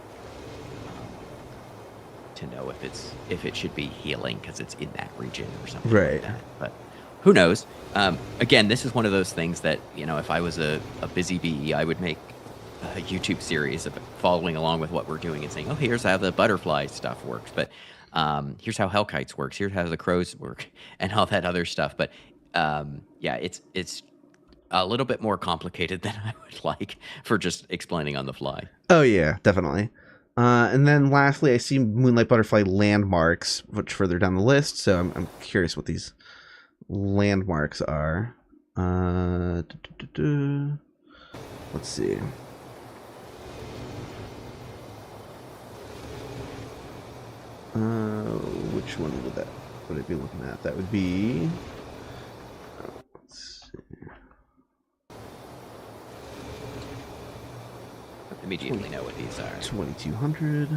Speaker 2: to know if it should be healing because it's in that region or something like that. But who knows? Again, this is one of those things that, if I was a busy bee, I would make a YouTube series of following along with what we're doing and saying, oh, here's how the butterfly stuff works. But here's how Hellkites works. Here's how the crows work and all that other stuff. But yeah, it's a little bit more complicated than I would like for just explaining on the fly.
Speaker 1: Oh, yeah, definitely. And then lastly, I see Moonlight Butterfly landmarks much further down the list. So I'm curious what these landmarks are. Let's see. Which one would it be looking at? That would be... let's see.
Speaker 2: Immediately know what these are.
Speaker 1: 2200.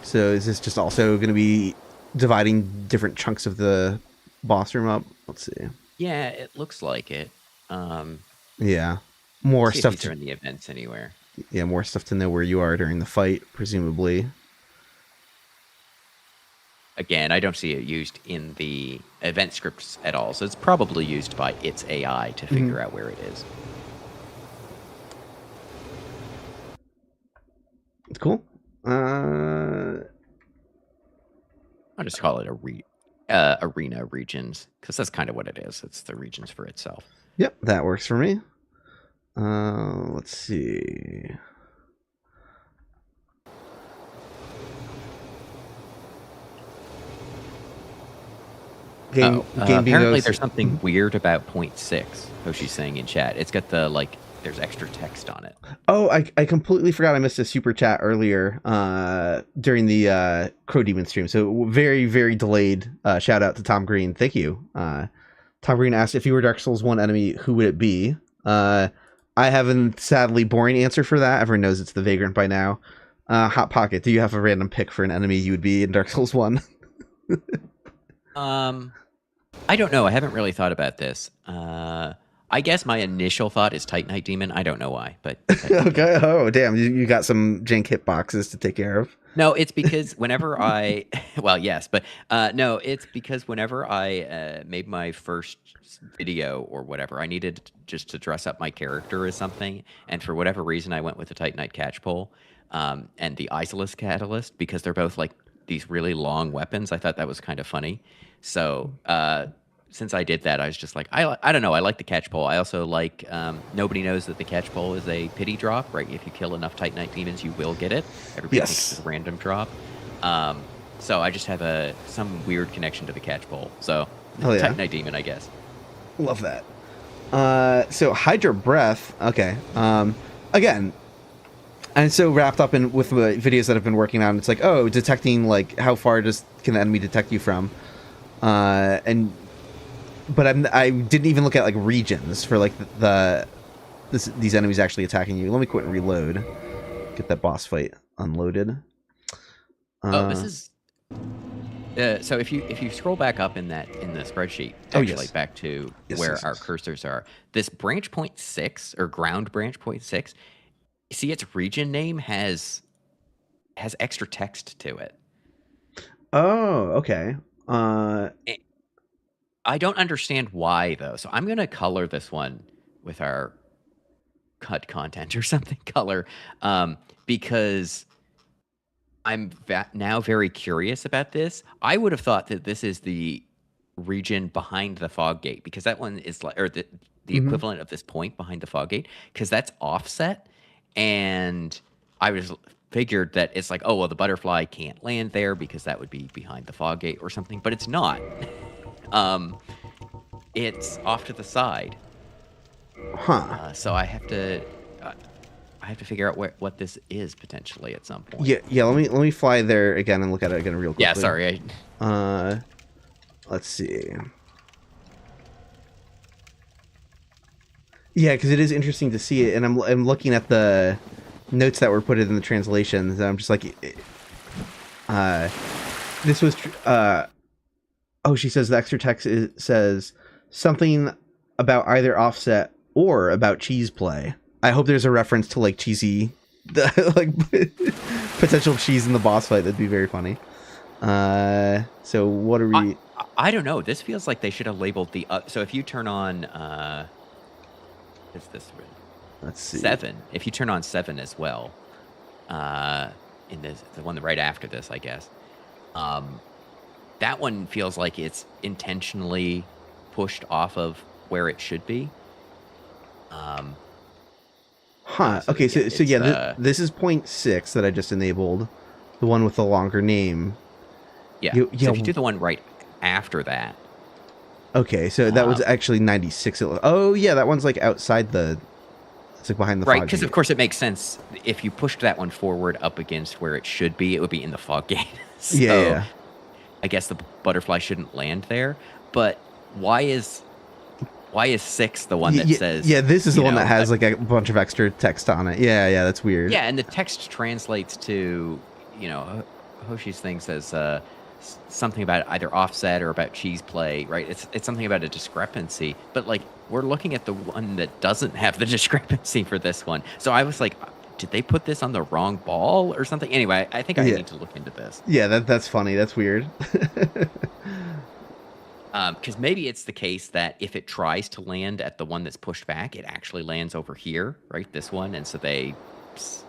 Speaker 1: So is this just also going to be dividing different chunks of the boss room up? Let's see.
Speaker 2: Yeah, it looks like it.
Speaker 1: Yeah, more
Speaker 2: see
Speaker 1: stuff
Speaker 2: if these are in the events anywhere.
Speaker 1: Yeah, more stuff to know where you are during the fight, presumably.
Speaker 2: Again, I don't see it used in the event scripts at all, so it's probably used by its AI to figure out where it is.
Speaker 1: It's cool.
Speaker 2: I'll just call it arena regions, because that's kind of what it is. It's the regions for itself.
Speaker 1: Yep, that works for me. Let's see.
Speaker 2: Apparently there's something weird about 0.6. Hoshi's saying in chat. It's got the there's extra text on it.
Speaker 1: Oh, I completely forgot I missed a super chat earlier during the Crow Demon stream. So very, very delayed shout out to Tom Green. Thank you. Tom Green asked, if you were Dark Souls 1 enemy, who would it be? I have a sadly boring answer for that. Everyone knows it's the Vagrant by now. Hot Pocket, do you have a random pick for an enemy you would be in Dark Souls 1?
Speaker 2: I don't know. I haven't really thought about this. I guess my initial thought is Titanite Demon. I don't know why, but
Speaker 1: okay. Oh, damn! You got some jank hitboxes to take care of.
Speaker 2: No, it's because whenever I, well, yes, but no, it's because whenever I made my first video or whatever, I needed just to dress up my character as something, and for whatever reason, I went with the Titanite Catchpole and the Isolus Catalyst because they're both these really long weapons. I thought that was kind of funny. So since I did that, I was just like, I don't know. I like the Catchpole. I also like, nobody knows that the Catchpole is a pity drop, right? If you kill enough Titanite demons, you will get it. Everybody thinks it's a random drop. So I just have some weird connection to the Catchpole. So Titanite demon, I guess.
Speaker 1: Love that. So Hydra breath. Okay. Again, I'm so wrapped up with the videos that I've been working on. It's like, oh, detecting how far can the enemy detect you from, but I didn't even look at regions for these enemies actually attacking you. Let me quit and reload. Get that boss fight unloaded.
Speaker 2: This is so if you scroll back up in the spreadsheet, actually back to where our cursors are, this branch 0.6 or ground branch 0.6. See, its region name has extra text to it.
Speaker 1: Oh, okay.
Speaker 2: I don't understand why though. So I'm gonna color this one with our cut content or something color, because I'm now very curious about this. I would have thought that this is the region behind the fog gate, because that one is the equivalent of this point behind the fog gate, because that's offset. And I was figured that it's like, oh, well, the butterfly can't land there because that would be behind the fog gate or something, but it's not. It's off to the side. So I have to figure out what this is potentially at some point.
Speaker 1: Yeah. Let me fly there again and look at it again real quickly.
Speaker 2: Yeah, sorry.
Speaker 1: Let's see. Yeah, because it is interesting to see it, and I'm looking at the notes that were put in the translations, and I'm just like, this was. She says the extra text says something about either offset or about cheese play. I hope there's a reference to cheesy like potential cheese in the boss fight. That'd be very funny. So what are we?
Speaker 2: I don't know. This feels like they should have labeled the. So if you turn on, is this?
Speaker 1: Let's see.
Speaker 2: 7. If you turn on 7 as well, in the one right after this, I guess, that one feels like it's intentionally pushed off of where it should be.
Speaker 1: Okay. So yeah, this is 0.6 that I just enabled, the one with the longer name.
Speaker 2: Yeah. So if you do the one right after that.
Speaker 1: Okay, so that was actually 96. Oh yeah, that one's like outside the. It's like behind the
Speaker 2: right,
Speaker 1: fog
Speaker 2: because
Speaker 1: gate.
Speaker 2: of course it makes sense if you pushed that one forward up against where it should be. It would be in the fog gate. So
Speaker 1: yeah.
Speaker 2: I guess the butterfly shouldn't land there. But why is 6 the one that says?
Speaker 1: Yeah, this is the one that has like a bunch of extra text on it. Yeah, that's weird.
Speaker 2: Yeah, and the text translates to, Hoshi's thing says something about either offset or about cheese play, right? It's something about a discrepancy. But like we're looking at the one that doesn't have the discrepancy for this one. So I was like, did they put this on the wrong ball or something? Anyway, I think I need to look into this.
Speaker 1: Yeah, that's funny. That's weird.
Speaker 2: Because maybe it's the case that if it tries to land at the one that's pushed back, it actually lands over here, right? This one. And so they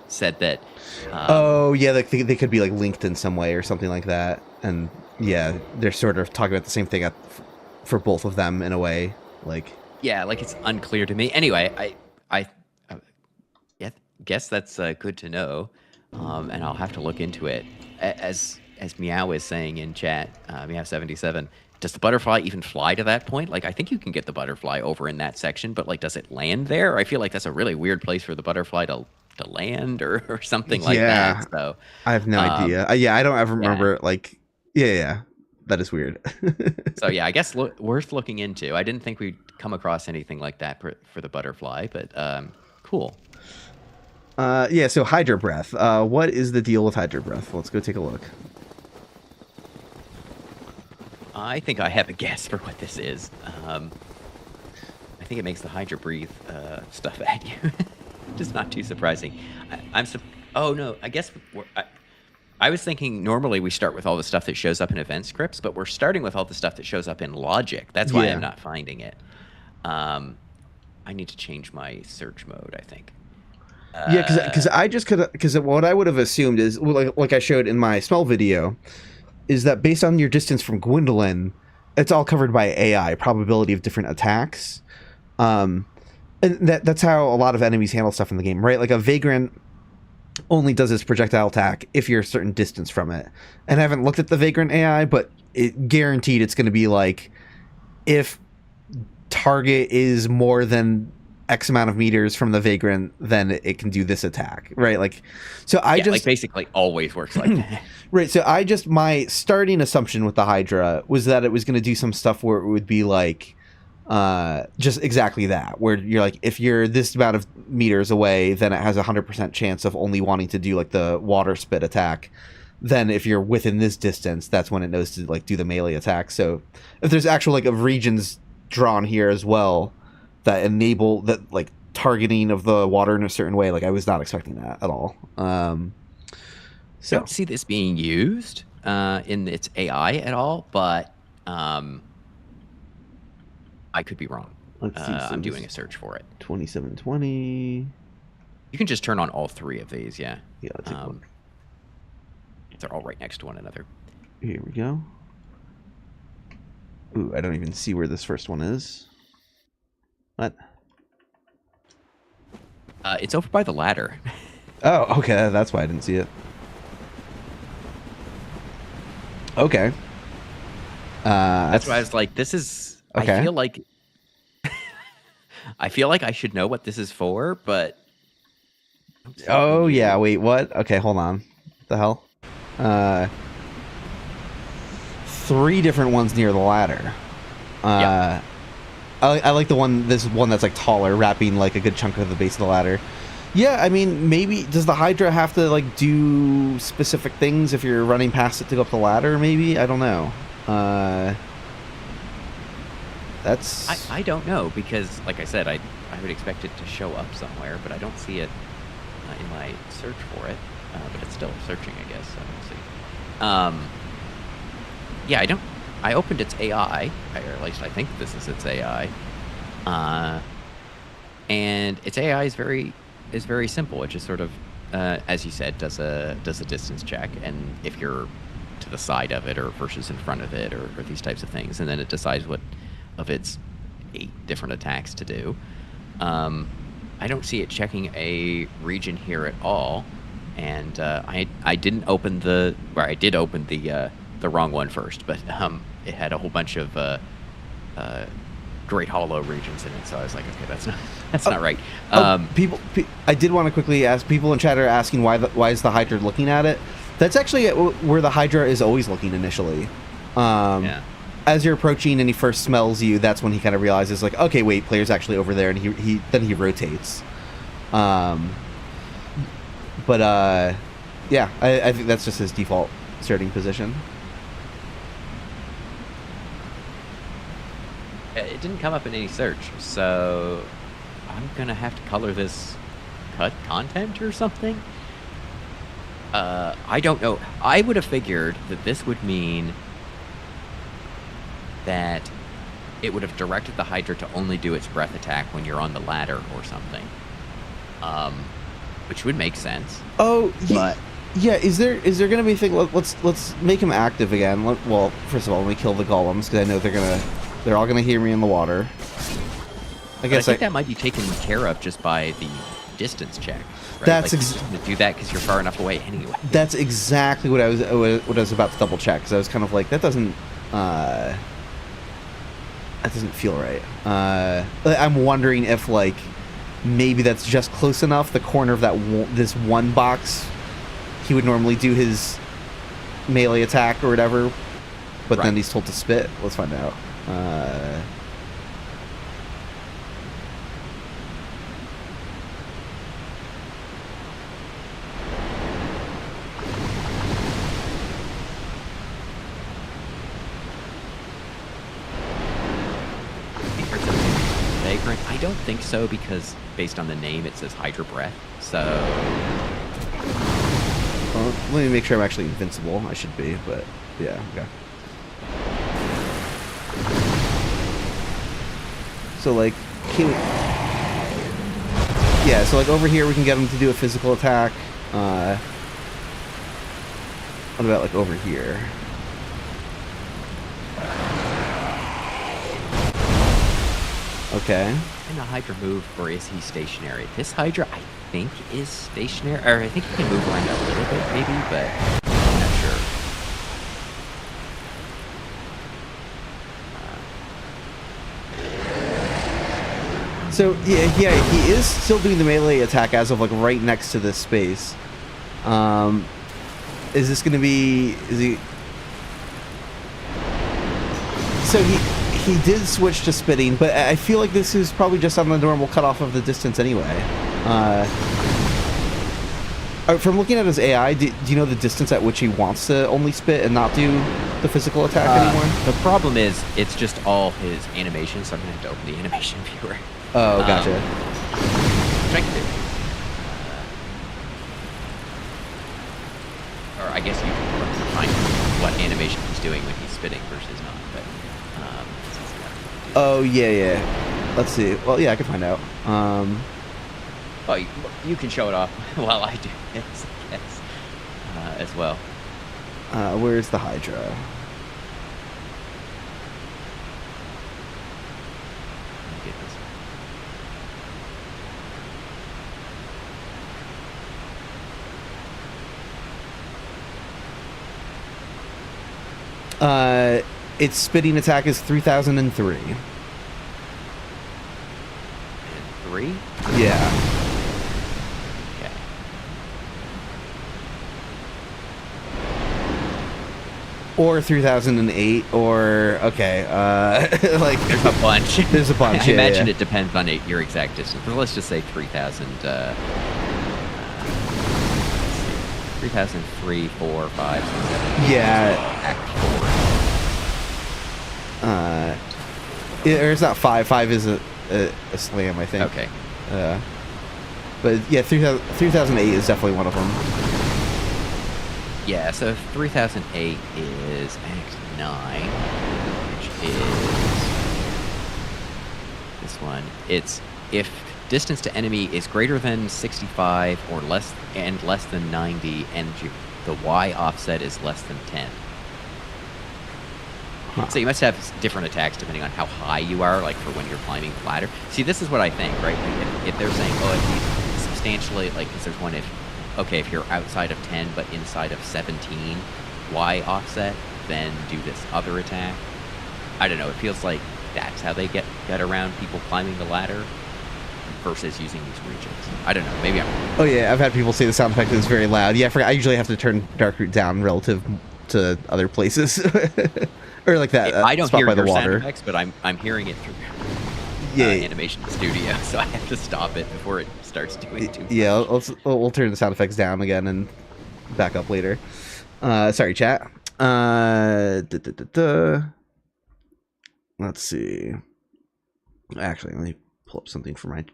Speaker 2: said that.
Speaker 1: They could be like linked in some way or something like that. And yeah, they're sort of talking about the same thing for both of them in a way. Like.
Speaker 2: Yeah, like it's unclear to me. Anyway, I guess that's good to know, and I'll have to look into it. As Meow is saying in chat, Meow77, does the butterfly even fly to that point? Like, I think you can get the butterfly over in that section, but like, does it land there? I feel like that's a really weird place for the butterfly to land or something like that. So
Speaker 1: I have no idea. I don't ever remember. Like, yeah, that is weird.
Speaker 2: So yeah, I guess worth looking into. I didn't think we'd come across anything like that for the butterfly, but cool.
Speaker 1: So Hydra breath. What is the deal with Hydra breath? Let's go take a look.
Speaker 2: I think I have a guess for what this is. I think it makes the Hydra breathe stuff at you. Just not too surprising. Oh no, I guess I was thinking normally we start with all the stuff that shows up in event scripts, but we're starting with all the stuff that shows up in logic. That's why I'm not finding it. I need to change my search mode, I think. Because
Speaker 1: what I would have assumed is, like I showed in my smell video, is that based on your distance from Gwendolyn, it's all covered by AI, probability of different attacks. And that's how a lot of enemies handle stuff in the game, right? Like a Vagrant only does its projectile attack if you're a certain distance from it. And I haven't looked at the Vagrant AI, but it guaranteed it's going to be like, if target is more than X amount of meters from the Vagrant, then it can do this attack, right? Like, so like
Speaker 2: basically always works like that.
Speaker 1: Right. So my starting assumption with the Hydra was that it was going to do some stuff where it would be like, just exactly that, where you're like, if you're this amount of meters away, then it has 100% chance of only wanting to do like the water spit attack. Then if you're within this distance, that's when it knows to like do the melee attack. So if there's actual like regions drawn here as well that enable that like targeting of the water in a certain way, like I was not expecting that at all.
Speaker 2: So I don't see this being used in its AI at all, but I could be wrong.
Speaker 1: Let's see.
Speaker 2: I'm doing a search for it.
Speaker 1: 2720.
Speaker 2: You can just turn on all 3 of these, yeah.
Speaker 1: Yeah, let's take a look.
Speaker 2: They're all right next to one another.
Speaker 1: Here we go. Ooh, I don't even see where this first one is. What?
Speaker 2: It's over by the ladder.
Speaker 1: Oh, okay. That's why I didn't see it. Okay.
Speaker 2: That's why I was like, this is... Okay. I feel like I should know what this is for, but...
Speaker 1: Oh, yeah. Wait, what? Okay, hold on. What the hell? 3 different ones near the ladder. I like this one that's like taller, wrapping like a good chunk of the base of the ladder. Yeah, I mean, maybe does the Hydra have to like do specific things if you're running past it to go up the ladder? Maybe, I don't know.
Speaker 2: I don't know, because like I said, I would expect it to show up somewhere, but I don't see it in my search for it, but it's still searching, I guess. So we'll see. Yeah, I opened its AI, or at least I think this is its AI. And its AI is very simple. It just sort of, as you said, does a distance check, and if you're to the side of it or versus in front of it, or these types of things, and then it decides what of its 8 different attacks to do. I don't see it checking a region here at all, and I didn't open I did open the wrong one first, but it had a whole bunch of Great Hollow regions in it, so I was like, okay, that's not right.
Speaker 1: I did want to quickly ask, people in chat are asking why is the Hydra looking at it? That's actually where the Hydra is always looking initially.
Speaker 2: Yeah.
Speaker 1: As you're approaching and he first smells you, that's when he kind of realizes, like, okay, wait, player's actually over there, and then he rotates. Yeah, I think that's just his default starting position.
Speaker 2: It didn't come up in any search, so I'm gonna have to color this cut content or something. I don't know. I would have figured that this would mean that it would have directed the Hydra to only do its breath attack when you're on the ladder or something, which would make sense.
Speaker 1: Oh,
Speaker 2: but
Speaker 1: yeah. Is there gonna be a thing? Let's make him active again. Well, first of all, let me kill the golems, because I know they're all gonna hear me in the water.
Speaker 2: I think that might be taken care of just by the distance check. Right?
Speaker 1: That's
Speaker 2: going to do that because you're far enough away anyway.
Speaker 1: That's exactly what I was about to double check, because I was kind of like, that doesn't feel right. I'm wondering if, like, maybe that's just close enough. The corner of this one box, he would normally do his melee attack or whatever, but then he's told to spit. Let's find out.
Speaker 2: I don't think so, because based on the name it says Hydra Breath, so...
Speaker 1: Well, let me make sure I'm actually invincible. I should be, but yeah, okay. So, like, yeah, so, like, over here we can get him to do a physical attack. What about, like, over here? Okay.
Speaker 2: Can the Hydra move, or is he stationary? This Hydra, I think, is stationary, or I think he can move around a little bit, maybe, but I'm not sure.
Speaker 1: So, yeah, he is still doing the melee attack as of, like, right next to this space. Is this going to be... Is he... So, he did switch to spitting, but I feel like this is probably just on the normal cutoff of the distance anyway. From looking at his AI, do you know the distance at which he wants to only spit and not do the physical attack anymore?
Speaker 2: The problem is, it's just all his animation, so I'm going to have to open the animation viewer.
Speaker 1: Oh, gotcha.
Speaker 2: Which I can do. Or I guess you can find what animation he's doing when he's spitting versus not, but...
Speaker 1: Oh, yeah. Let's see. Well, yeah, I can find out.
Speaker 2: Oh, you can show it off while I do this, I guess, as well.
Speaker 1: Where's the Hydra?
Speaker 2: Let me get
Speaker 1: this. Its spitting attack is 3003.
Speaker 2: And 3?
Speaker 1: Yeah.
Speaker 2: Okay.
Speaker 1: Or 3008, or... Okay, like...
Speaker 2: There's a bunch.
Speaker 1: There's a bunch,
Speaker 2: I imagine it depends on your exact distance. But let's just say 3000... 3003, 4, 5, 6, 7...
Speaker 1: Yeah.
Speaker 2: Act 4.
Speaker 1: Or it's not 5. 5 is a slam, I think.
Speaker 2: Okay.
Speaker 1: But yeah, 3008 is definitely one of them.
Speaker 2: Yeah, so 3008 is X9, which is this one. It's if distance to enemy is greater than 65 or less than 90, and the Y offset is less than 10.
Speaker 1: Huh.
Speaker 2: So you must have different attacks depending on how high you are, like for when you're climbing the ladder. See, this is what I think, right? If they're saying, oh, if he's substantially, like, because there's one if you're outside of 10 but inside of 17 Y offset, then do this other attack. I don't know. It feels like that's how they get around people climbing the ladder versus using these regions. I don't know. Maybe I'm wrong.
Speaker 1: Oh yeah, I've had people say the sound effect is very loud. Yeah, I usually have to turn Darkroot down relative to other places. Or like that
Speaker 2: I don't
Speaker 1: spot
Speaker 2: hear
Speaker 1: by the
Speaker 2: your
Speaker 1: water.
Speaker 2: sound effects, but I'm hearing it through Animation Studio, so I have to stop it before it starts doing too much.
Speaker 1: Yeah, we'll turn the sound effects down again and back up later. Sorry, chat. Let's see. Actually, let me pull up something for my.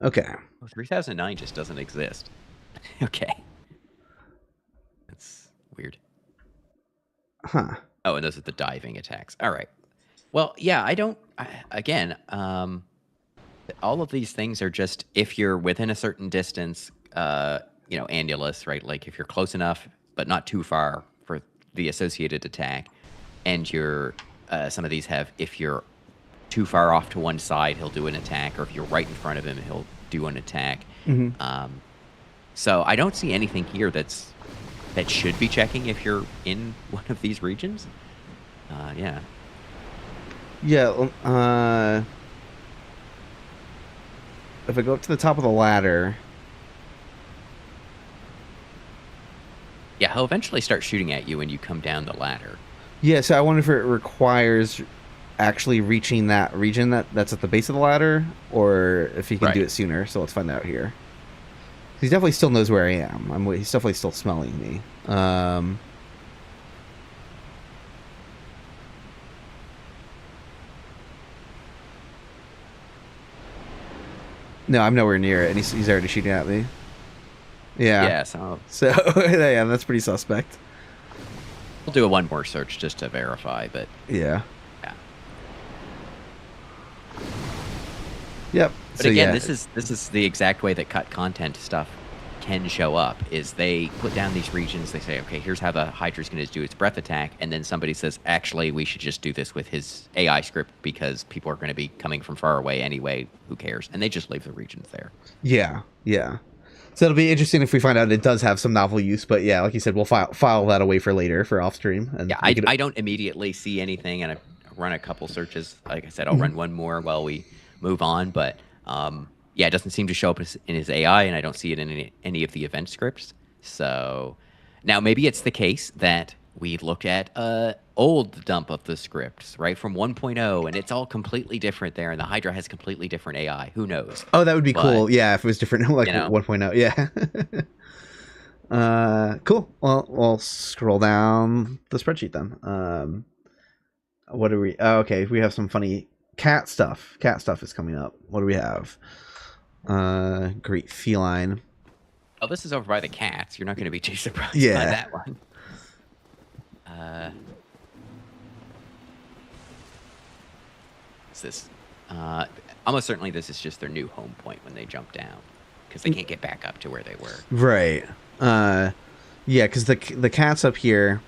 Speaker 1: Okay.
Speaker 2: Oh, 3009 just doesn't exist. Okay. That's weird.
Speaker 1: Huh.
Speaker 2: Oh, and those are the diving attacks. All right. Well, yeah, again, all of these things are just if you're within a certain distance, annulus, right? Like if you're close enough, but not too far for the associated attack. And some of these have, if you're too far off to one side, he'll do an attack, or if you're right in front of him, he'll do an attack.
Speaker 1: Mm-hmm.
Speaker 2: So I don't see anything here that should be checking if you're in one of these regions. Yeah.
Speaker 1: Yeah. If I go up to the top of the ladder.
Speaker 2: Yeah, he'll eventually start shooting at you when you come down the ladder.
Speaker 1: Yeah, so I wonder if it requires actually reaching that region that's at the base of the ladder, or if he can do it sooner. So let's find out here. He definitely still knows where I am. He's definitely still smelling me. No, I'm nowhere near it, and he's already shooting at me. Yeah.
Speaker 2: Yeah,
Speaker 1: so yeah, that's pretty suspect.
Speaker 2: We'll do one more search just to verify, but
Speaker 1: yeah.
Speaker 2: Yeah.
Speaker 1: Yep.
Speaker 2: But so, again, this is the exact way that cut content stuff can show up, is they put down these regions, they say, okay, here's how the Hydra's going to do its breath attack, and then somebody says, actually, we should just do this with his AI script because people are going to be coming from far away anyway, who cares? And they just leave the regions there.
Speaker 1: Yeah, yeah. So it'll be interesting if we find out it does have some novel use, but yeah, like you said, we'll file that away for later for off stream. And
Speaker 2: yeah, I don't immediately see anything, and I run a couple searches. Like I said, I'll run one more while we move on, but yeah, it doesn't seem to show up in his AI, and I don't see it in any of the event scripts. So now maybe it's the case that we look at old dump of the scripts, right, from 1.0, and it's all completely different there, and the Hydra has completely different AI. Who knows?
Speaker 1: Oh, that would be cool. Yeah, if it was different, like 1.0. Yeah. Cool. Well, we'll scroll down the spreadsheet then. What do we? Oh, okay, we have some funny cat stuff. Cat stuff is coming up. What do we have? Great feline.
Speaker 2: Oh, this is over by the cats. You're not going to be too surprised by that one. What's this? Almost certainly this is just their new home point when they jump down, because they can't get back up to where they were.
Speaker 1: Right. Yeah, because the cat's up here.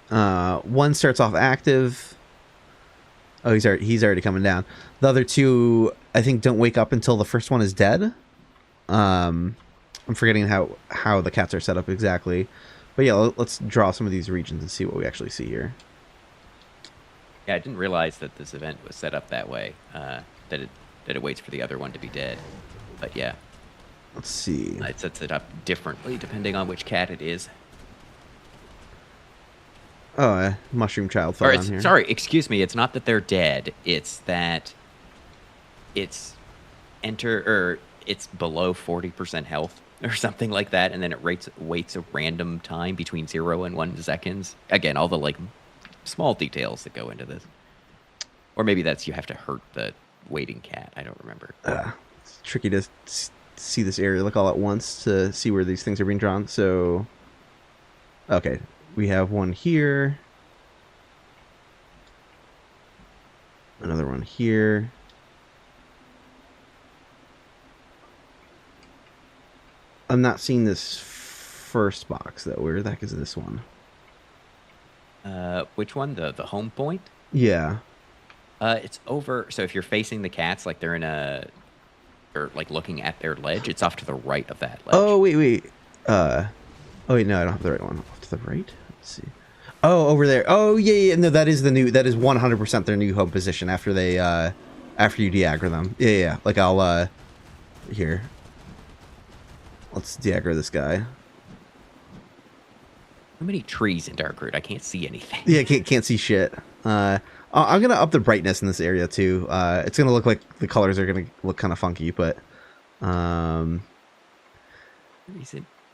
Speaker 1: One starts off active. Oh, he's already coming down. The other two, I think, don't wake up until the first one is dead. I'm forgetting how the cats are set up exactly. But yeah, let's draw some of these regions and see what we actually see here.
Speaker 2: Yeah, I didn't realize that this event was set up that way. That it waits for the other one to be dead. But yeah.
Speaker 1: Let's see.
Speaker 2: It sets it up differently depending on which cat it is.
Speaker 1: Oh, mushroom child fell down here.
Speaker 2: Sorry, excuse me. It's not that they're dead. It's that it's below 40% health or something like that, and then it waits a random time between 0 and 1 seconds. Again, all the like small details that go into this. Or maybe that's you have to hurt the waiting cat. I don't remember.
Speaker 1: It's tricky to see this area like all at once to see where these things are being drawn. So, okay, we have one here, another one here. I'm not seeing this first box though. Where the heck is this one?
Speaker 2: Which one? The home point?
Speaker 1: Yeah.
Speaker 2: It's over. So if you're facing the cats, like they're in a, or like looking at their ledge, it's off to the right of that ledge.
Speaker 1: Oh wait. Oh wait, no, I don't have the right one. Off to the right. Let's see. Oh, over there. Oh yeah. No, that is the new. That is 100% their new home position after they after you de-aggro them. Yeah. Like I'll here. Let's de-aggro this guy.
Speaker 2: How many trees in Darkroot? I can't see anything.
Speaker 1: Yeah, can't see shit. I'm gonna up the brightness in this area too. It's gonna look like the colors are gonna look kind of funky, but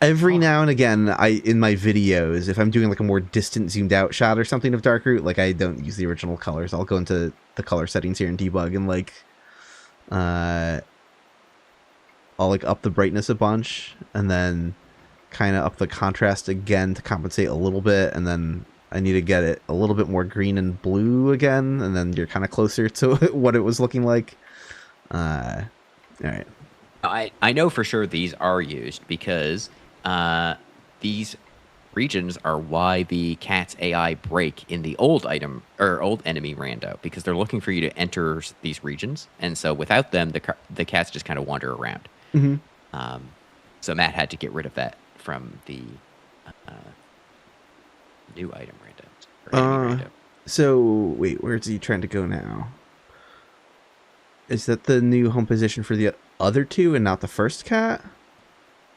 Speaker 1: every now and again, in my videos, if I'm doing like a more distant zoomed out shot or something of Darkroot, like I don't use the original colors. I'll go into the color settings here and debug and like I'll like up the brightness a bunch and then kind of up the contrast again to compensate a little bit, and then I need to get it a little bit more green and blue again, and then you're kind of closer to what it was looking like. All right.
Speaker 2: I know for sure these are used because these regions are why the cat's AI break in the old item or old enemy rando, because they're looking for you to enter these regions, and so without them, the cats just kind of wander around.
Speaker 1: Mm-hmm.
Speaker 2: So Matt had to get rid of that from the new item rando. Or enemy rando.
Speaker 1: So wait, where's he trying to go now? Is that the new home position for the other two and not the first cat?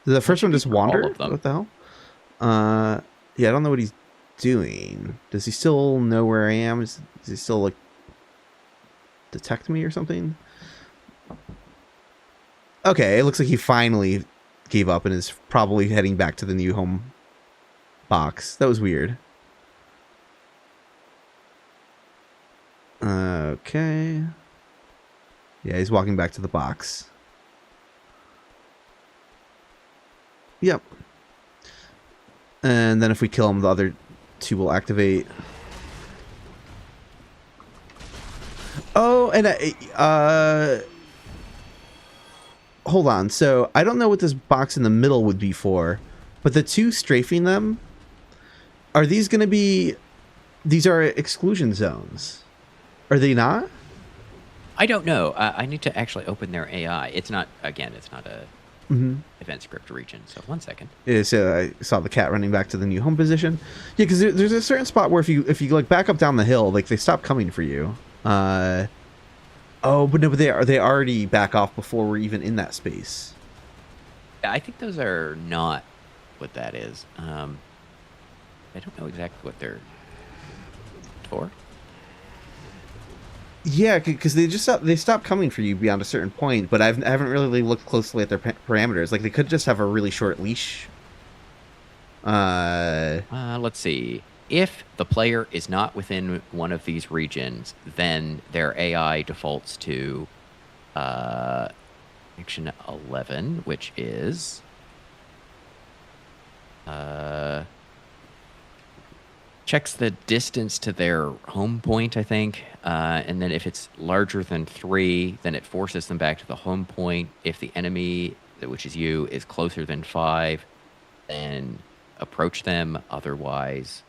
Speaker 1: Did the first one just wander? What the hell? Yeah, I don't know what he's doing. Does he still know where I am? Does he still like detect me or something? Okay, it looks like he finally gave up and is probably heading back to the new home box. That was weird. Okay. Yeah, he's walking back to the box. Yep. And then if we kill him, the other two will activate. Oh, and hold on. So I don't know what this box in the middle would be for, but the two strafing them, are these going to be? These are exclusion zones. Are they not?
Speaker 2: I don't know. I need to actually open their AI. It's not, again, it's not a event script region. So 1 second.
Speaker 1: Yeah, so I saw the cat running back to the new home position. Yeah, because there's a certain spot where if you like back up down the hill, like they stop coming for you. Oh, but no, but they already back off before we're even in that space.
Speaker 2: Yeah, I think those are not what that is. I don't know exactly what they're for.
Speaker 1: Yeah, because they stop coming for you beyond a certain point, but I haven't really looked closely at their parameters. Like they could just have a really short leash.
Speaker 2: Let's see. If the player is not within one of these regions, then their AI defaults to action 11, which is checks the distance to their home point, I think. And then if it's larger than 3, then it forces them back to the home point. If the enemy, which is you, is closer than 5, then approach them. Otherwise,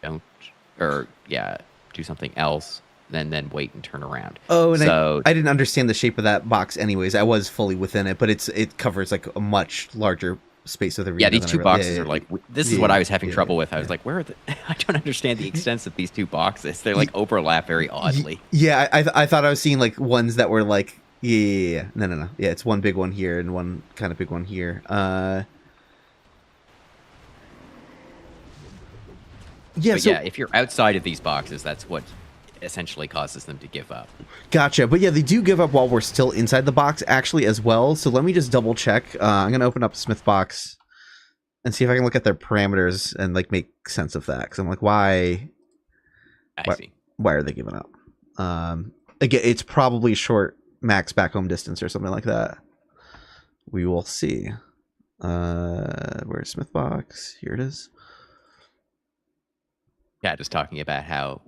Speaker 2: don't, or yeah, do something else. Then wait and turn around.
Speaker 1: Oh, and so, I didn't understand the shape of that box anyways. I was fully within it, but it covers like a much larger space of the region.
Speaker 2: Yeah, these two boxes are like, this is what I was having trouble with. I was like, where are the, I don't understand the extents of these two boxes. They like overlap very oddly.
Speaker 1: Yeah, I thought I was seeing like ones that were like, yeah. No. Yeah, it's one big one here and one kind of big one here. Yeah,
Speaker 2: but yeah, if you're outside of these boxes, that's what essentially causes them to give up.
Speaker 1: Gotcha. But yeah, they do give up while we're still inside the box actually as well. So let me just double check. I'm going to open up Smith box and see if I can look at their parameters and like make sense of that. Cause I'm like, why are they giving up? again, it's probably short max back home distance or something like that. We will see. Where's Smithbox? Here it is.
Speaker 2: Yeah, just talking about how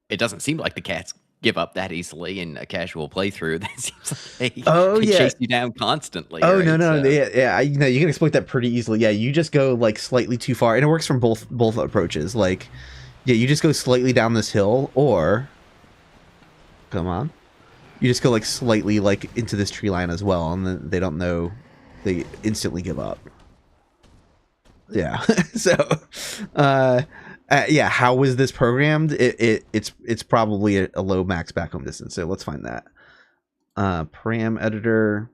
Speaker 2: it doesn't seem like the cats give up that easily in a casual playthrough. That seems like they chase you down constantly.
Speaker 1: Oh,
Speaker 2: right?
Speaker 1: no. Yeah. You know, you can exploit that pretty easily. Yeah, you just go like slightly too far, and it works from both approaches. Like, yeah, you just go slightly down this hill, or come on, you just go like slightly like into this tree line as well, and then they don't know, they instantly give up. Yeah. So, yeah, how was this programmed? It's probably a low max back home distance. So let's find that. Param editor.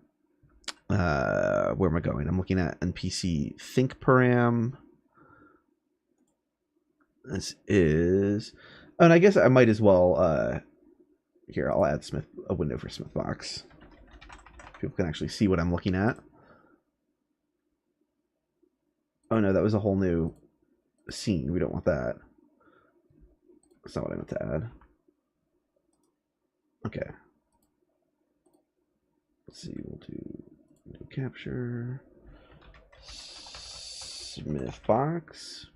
Speaker 1: Where am I going? I'm looking at NPC think param. This is, oh, and I guess I might as well. Here, I'll add a window for Smithbox. People can actually see what I'm looking at. Oh no, that was a whole new scene. We don't want that. That's not what I meant to add. Okay. Let's see, we'll do no capture. Smithbox.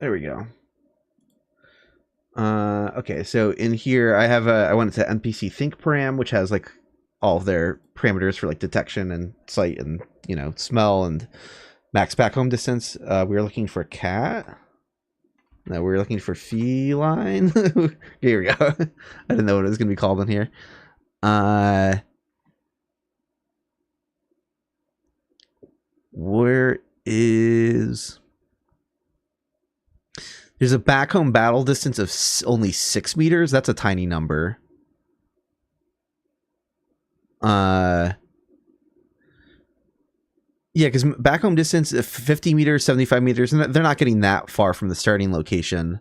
Speaker 1: There we go. Okay, so in here I have I went to NPC think param, which has like all of their parameters for like detection and sight and, you know, smell and max back home distance. We were looking for cat. No, we were looking for feline. Here we go. I didn't know what it was going to be called in here. Where is... There's a back home battle distance of only 6 meters. That's a tiny number. Yeah, because back home distance, 50 meters, 75 meters, and they're not getting that far from the starting location.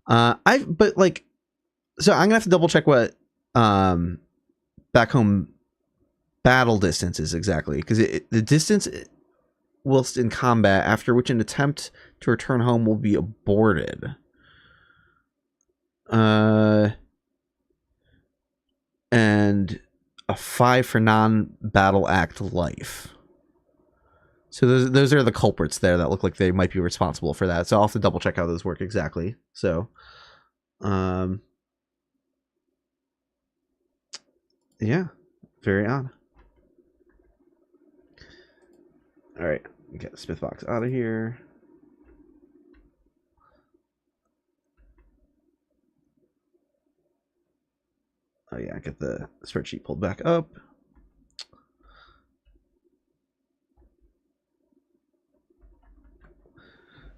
Speaker 1: But like, so I'm gonna have to double check what back home battle distance is exactly, because the distance whilst in combat, after which an attempt to return home will be aborted. And a 5 for non-battle act life. So those are the culprits there that look like they might be responsible for that. So I'll have to double check how those work exactly. So, yeah, very odd. All right, get the Smithbox out of here. Oh yeah, get the spreadsheet pulled back up.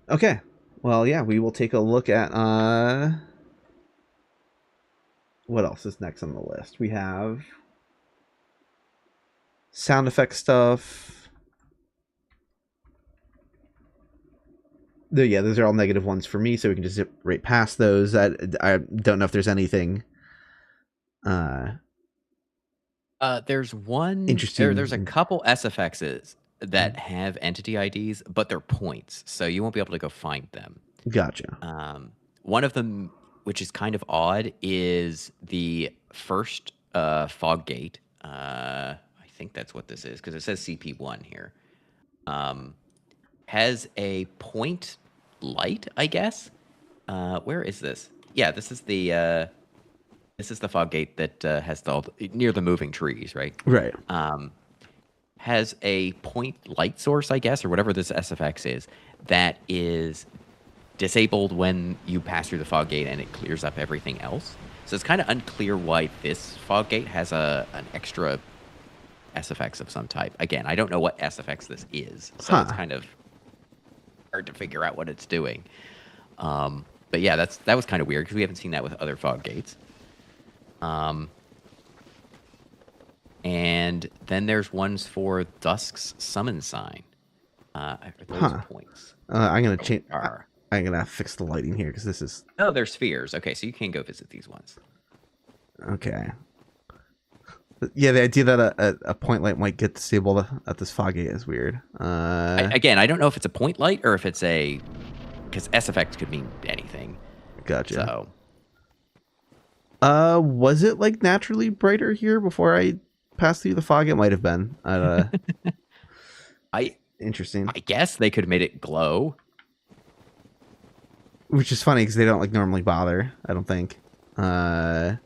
Speaker 1: Okay, well, yeah, we will take a look at what else is next on the list. We have sound effect stuff. Yeah, those are all negative ones for me, so we can just zip right past those. I don't know if there's anything
Speaker 2: there's one
Speaker 1: interesting.
Speaker 2: there's a couple SFXs that have entity IDs, but they're points, so you won't be able to go find them.
Speaker 1: Gotcha.
Speaker 2: One of them, which is kind of odd, is the first fog gate. I think that's what this is, because it says CP1 here. Has a point light, I guess. Where is this? Yeah, this is the fog gate that has near the moving trees, right?
Speaker 1: Right.
Speaker 2: Has a point light source, I guess, or whatever this SFX is, that is disabled when you pass through the fog gate, and it clears up everything else. So it's kind of unclear why this fog gate has an extra SFX of some type. Again, I don't know what SFX this is, so it's kind of hard to figure out what it's doing. But yeah, that was kind of weird, because we haven't seen that with other fog gates. And then there's ones for Dusk's summon sign. Are those points?
Speaker 1: I'm gonna change. I'm gonna fix the lighting here, because this is.
Speaker 2: Oh, they're spheres. Okay, so you can go visit these ones.
Speaker 1: Okay. Yeah, the idea that a point light might get disabled at this fog gate is weird.
Speaker 2: Again, I don't know if it's a point light or if it's because SFX could mean anything.
Speaker 1: Gotcha.
Speaker 2: So,
Speaker 1: was it like naturally brighter here before I passed through the fog? It might have been.
Speaker 2: I
Speaker 1: Interesting.
Speaker 2: guess they could have made it glow.
Speaker 1: Which is funny because they don't like normally bother. I don't think.
Speaker 2: Yeah,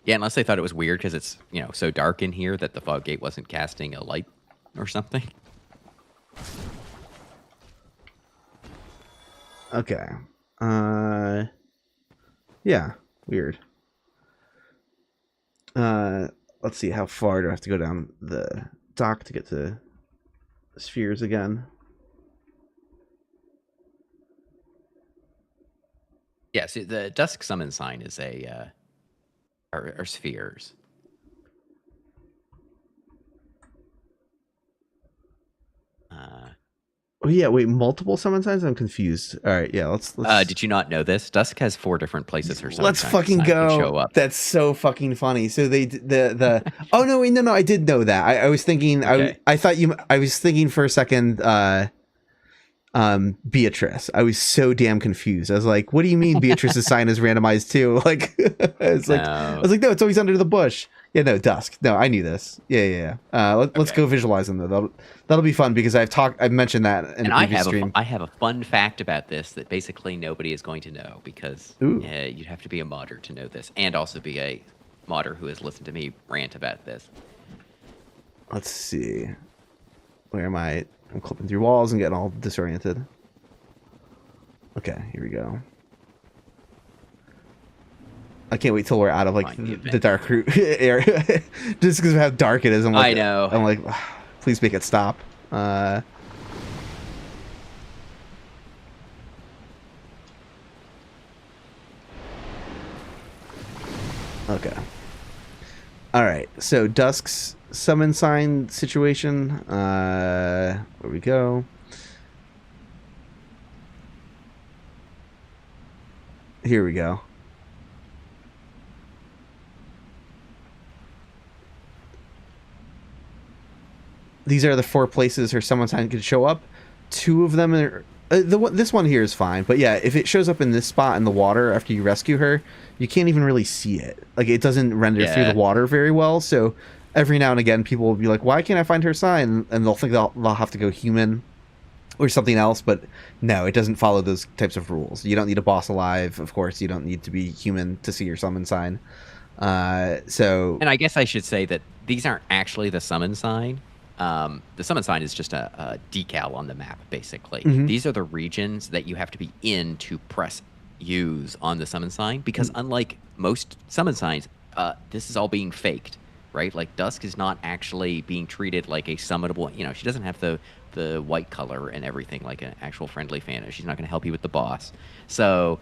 Speaker 2: unless they thought it was weird because it's so dark in here that the fog gate wasn't casting a light or something.
Speaker 1: Okay. Yeah. Weird. Let's see. How far do I have to go down the dock to get to spheres again?
Speaker 2: Yeah, see, the Dusk summon sign is are spheres.
Speaker 1: Oh yeah, wait, multiple summon signs? I'm confused. All right, yeah, let's
Speaker 2: Did you not know this? Dusk has 4 different places her summon
Speaker 1: let's
Speaker 2: sign
Speaker 1: fucking
Speaker 2: can
Speaker 1: go.
Speaker 2: show up.
Speaker 1: That's so fucking funny. So they the oh no, wait, no, I did know that. I was thinking
Speaker 2: Okay.
Speaker 1: I was thinking for a second Beatrice. I was so damn confused. I was like, what do you mean Beatrice's sign is randomized too? Like it's like I was like, no, it's always under the bush. Yeah, no, Dusk. No, I knew this. Yeah. Let's go visualize them though. That'll be fun because I've mentioned that in a previous stream.
Speaker 2: I have a fun fact about this that basically nobody is going to know because you'd have to be a modder to know this, and also be a modder who has listened to me rant about this.
Speaker 1: Let's see. Where am I? I'm clipping through walls and getting all disoriented. Okay, here we go. I can't wait till we're out of like the dark route area, just because of how dark it is. I'm like,
Speaker 2: I know.
Speaker 1: I'm like, please make it stop. Okay. All right. So Dusk's summon sign situation. Where we go? Here we go. These are the 4 places her summon sign could show up. 2 of them are this one here is fine, but yeah, if it shows up in this spot in the water after you rescue her, you can't even really see it. Like it doesn't render through the water very well. So every now and again, people will be like, "Why can't I find her sign?" And they'll think they'll have to go human or something else. But no, it doesn't follow those types of rules. You don't need a boss alive, of course. You don't need to be human to see your summon sign. So,
Speaker 2: and I guess I should say that these aren't actually the summon sign. The summon sign is just a decal on the map, basically. These are the regions that you have to be in to press use on the summon sign, because unlike most summon signs, this is all being faked, right? Like Dusk is not actually being treated like a summonable. She doesn't have the white color and everything like an actual friendly fan. She's not going to help you with the boss. So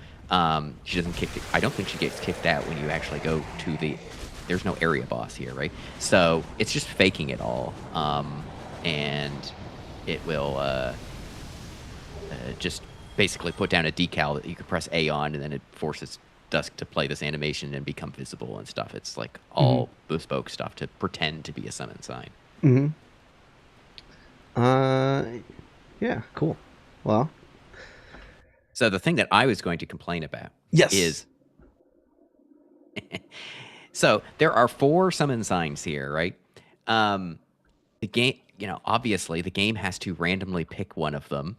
Speaker 2: she doesn't kick. I don't think she gets kicked out when you actually go to the. There's no area boss here, right? So it's just faking it all, and it will just basically put down a decal that you can press A on, and then it forces Dusk to play this animation and become visible and stuff. It's like all bespoke stuff to pretend to be a summon sign.
Speaker 1: Yeah, cool. Well,
Speaker 2: so the thing that I was going to complain about is... So there are 4 summon signs here, right? The game, obviously the game has to randomly pick one of them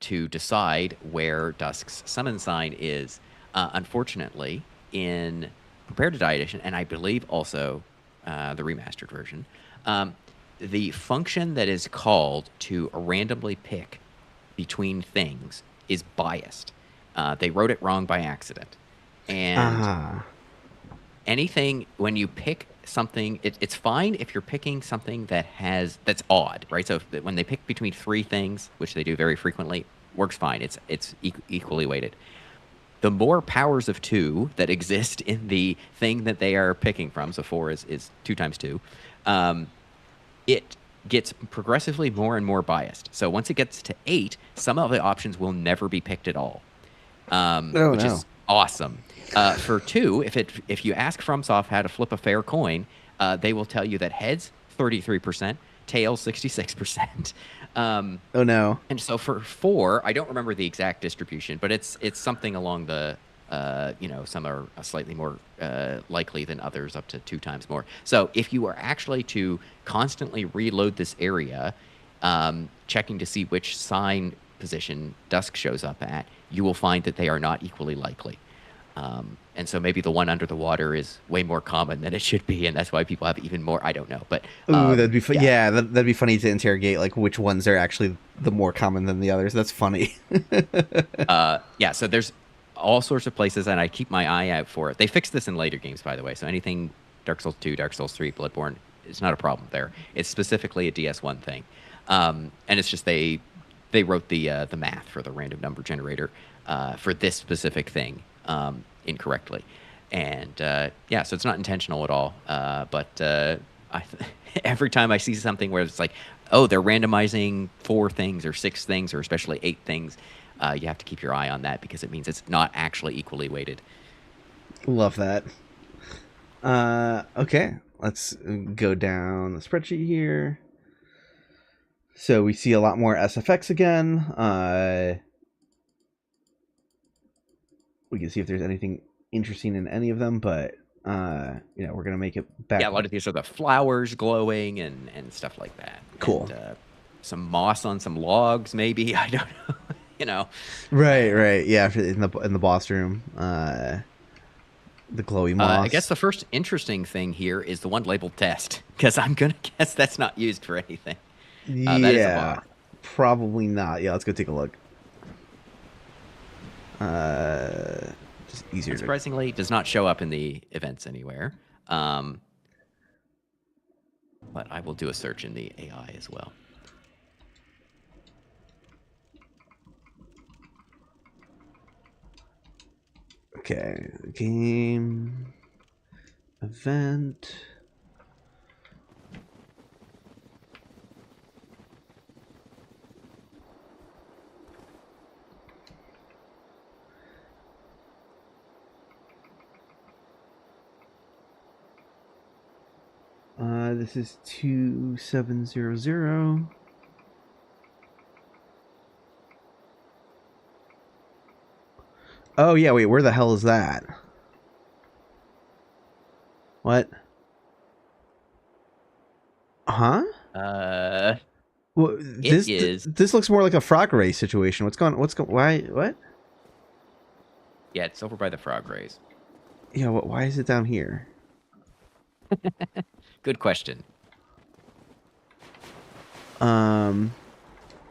Speaker 2: to decide where Dusk's summon sign is. Unfortunately, in Prepare to Die Edition, and I believe also the remastered version, the function that is called to randomly pick between things is biased. They wrote it wrong by accident. And... anything, when you pick something, it's fine if you're picking something that's odd, right? So when they pick between 3 things, which they do very frequently, works fine. It's equally weighted. The more powers of 2 that exist in the thing that they are picking from, so 4 is 2 times 2, it gets progressively more and more biased. So once it gets to 8, some of the options will never be picked at all, which is awesome. For 2, if you ask FromSoft how to flip a fair coin, they will tell you that heads 33%, tails 66%.
Speaker 1: Oh no!
Speaker 2: And so for 4, I don't remember the exact distribution, but it's something along the Some are slightly more likely than others, up to 2 times more. So if you are actually to constantly reload this area, checking to see which sign position Dusk shows up at, you will find that they are not equally likely. And so maybe the one under the water is way more common than it should be, and that's why people have even more. I don't know, but
Speaker 1: Ooh, that'd be fun. Yeah, that'd be funny to interrogate, like which ones are actually the more common than the others. That's funny.
Speaker 2: So there's all sorts of places, and I keep my eye out for it. They fixed this in later games, by the way. So anything Dark Souls 2, Dark Souls 3, Bloodborne, it's not a problem there. It's specifically a DS1 thing, and it's just they wrote the math for the random number generator for this specific thing incorrectly, and so it's not intentional at all. But every time I see something where it's like, oh, they're randomizing 4 things or 6 things or especially 8 things, you have to keep your eye on that because it means it's not actually equally weighted.
Speaker 1: Love that. Okay, let's go down the spreadsheet here. So we see a lot more SFX again. We can see if there's anything interesting in any of them, but we're gonna make it back.
Speaker 2: Yeah, a lot of these are the flowers glowing and stuff like that.
Speaker 1: Cool.
Speaker 2: And, some moss on some logs, maybe. I don't know.
Speaker 1: Right. Yeah, in the boss room, the glowy moss.
Speaker 2: I guess the first interesting thing here is the one labeled test, because I'm gonna guess that's not used for anything. That is a boss.
Speaker 1: Probably not. Yeah, let's go take a look. Just easier.
Speaker 2: Surprisingly, does not show up in the events anywhere. But I will do a search in the AI as well.
Speaker 1: Okay, game event. This is 2700. Oh yeah, wait, where the hell is that? What? Huh? Well, this looks more like a frog race situation. Why? What?
Speaker 2: Yeah, it's over by the frog race.
Speaker 1: Yeah, why is it down here?
Speaker 2: Good question. I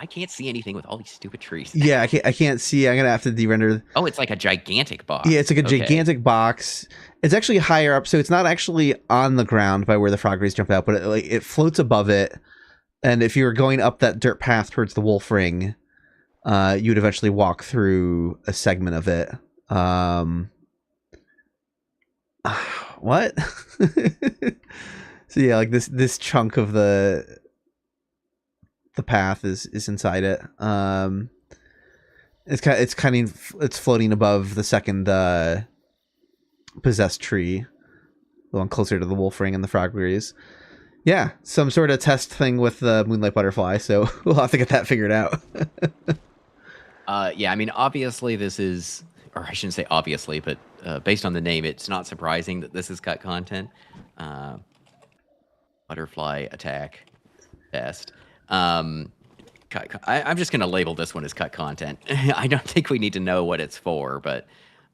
Speaker 2: can't see anything with all these stupid trees.
Speaker 1: Yeah, I can't see. I'm gonna have to de-render.
Speaker 2: Oh, it's like a gigantic box.
Speaker 1: Yeah, it's like a gigantic box. It's actually higher up, so it's not actually on the ground by where the frog rays jump out, but it floats above it. And if you were going up that dirt path towards the wolf ring, you would eventually walk through a segment of it. What? So yeah, like this chunk of the path is inside it. It's floating above the second possessed tree, the one closer to the wolf ring and the frog rays. Yeah, some sort of test thing with the moonlight butterfly, so we'll have to get that figured out.
Speaker 2: Yeah, I mean, obviously this is, or I shouldn't say obviously, but based on the name, it's not surprising that this is cut content. Butterfly attack test. I'm just going to label this one as cut content. I don't think we need to know what it's for, but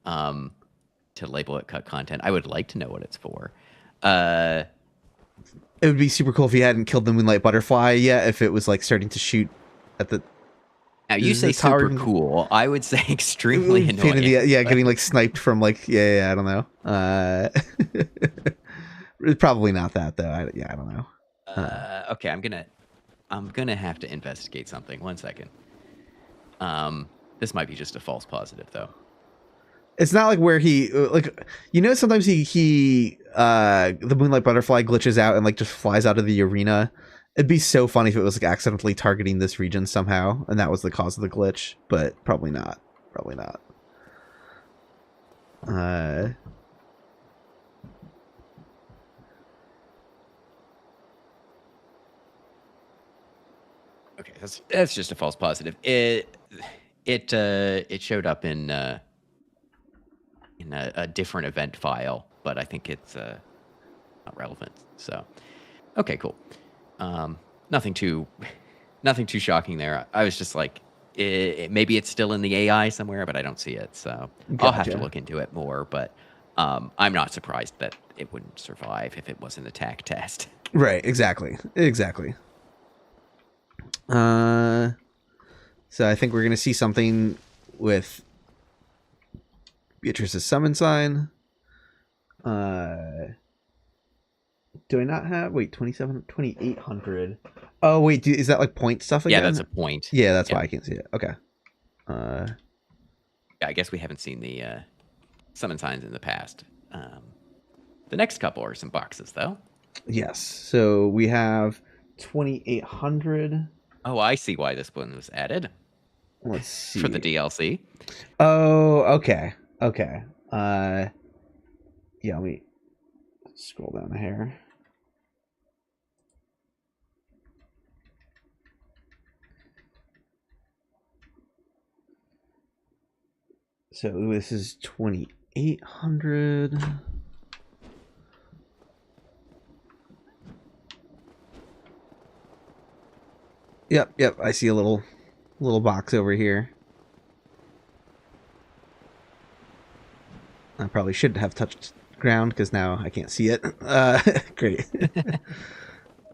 Speaker 2: to label it cut content, I would like to know what it's for.
Speaker 1: It would be super cool if you hadn't killed the moonlight butterfly yet, if it was like starting to shoot at the...
Speaker 2: Now, you say super cool. I would say extremely annoying.
Speaker 1: Getting like sniped from like, I don't know. Probably not that though. I don't know.
Speaker 2: Okay, I'm gonna have to investigate something. 1 second. This might be just a false positive though.
Speaker 1: It's not like where he sometimes he the moonlight butterfly glitches out and like just flies out of the arena. It'd be so funny if it was like accidentally targeting this region somehow and that was the cause of the glitch, but probably not.
Speaker 2: Okay, that's just a false positive. It showed up in in a different event file, but I think it's not relevant. So, okay, cool. Nothing too shocking there. I was just like, maybe it's still in the AI somewhere, but I don't see it. So I'll have to
Speaker 1: Gotcha.
Speaker 2: look into it more. But I'm not surprised that it wouldn't survive if it was an attack test.
Speaker 1: Right. Exactly. Exactly. So I think we're gonna see something with Beatrice's summon sign. Do I not have? Wait, 2,800. Oh wait, is that like point stuff again?
Speaker 2: Yeah, that's a point.
Speaker 1: Yeah, that's
Speaker 2: Yeah.
Speaker 1: why I can't see it. Okay.
Speaker 2: Yeah, I guess we haven't seen the summon signs in the past. The next couple are some boxes, though.
Speaker 1: Yes. So we have 2,800.
Speaker 2: Oh, I see why this one was added
Speaker 1: Let's see.
Speaker 2: for the DLC.
Speaker 1: Oh, okay. Okay. Yeah, let me scroll down a hair. So this is 2,800. Yep. I see a little box over here. I probably should have touched ground because now I can't see it. Great.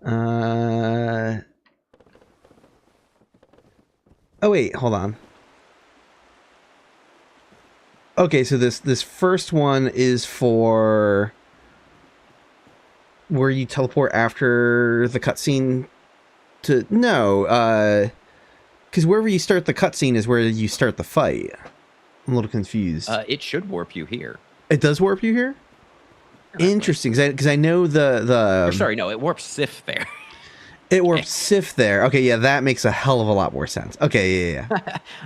Speaker 1: Oh wait, hold on. Okay, so this first one is for where you teleport after the cutscene to because wherever you start the cutscene is where you start the fight. I'm a little confused.
Speaker 2: It should warp you here.
Speaker 1: It does warp you here?
Speaker 2: Currently.
Speaker 1: Interesting, because I know the
Speaker 2: Or sorry, no, it warps Sif there.
Speaker 1: it warps Sif there. Okay, yeah, that makes a hell of a lot more sense. Okay, yeah.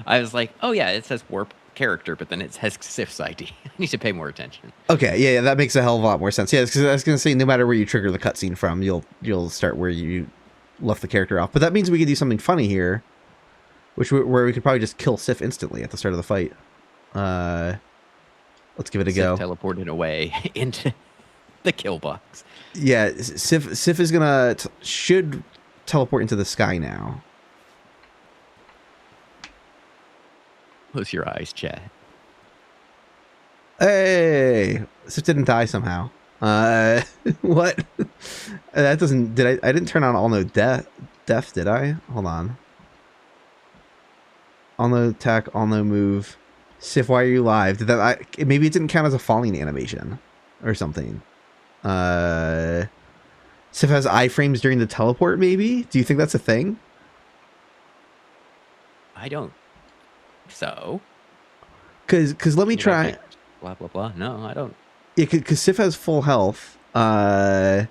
Speaker 2: I was like, oh yeah, it says warp character, but then it has Sif's ID. I need to pay more attention.
Speaker 1: Okay, yeah, that makes a hell of a lot more sense. Yeah, because I was gonna say no matter where you trigger the cutscene from, you'll start where you left the character off. But that means we could do something funny here, where we could probably just kill Sif instantly at the start of the fight. Let's give it a go.
Speaker 2: Teleported away into the kill box.
Speaker 1: Yeah, Sif is gonna should teleport into the sky now.
Speaker 2: Close your eyes, chat.
Speaker 1: Hey, Sif didn't die somehow. What? That doesn't. I didn't turn on all no death, did I? Hold on. All no attack, all no move. Sif, why are you live? Did that? Maybe it didn't count as a falling animation, or something. Sif has iframes during the teleport. Maybe. Do you think that's a thing?
Speaker 2: I don't. So.
Speaker 1: Because let me try.
Speaker 2: Blah blah blah. No, I don't.
Speaker 1: Yeah, because Sif has full health. Why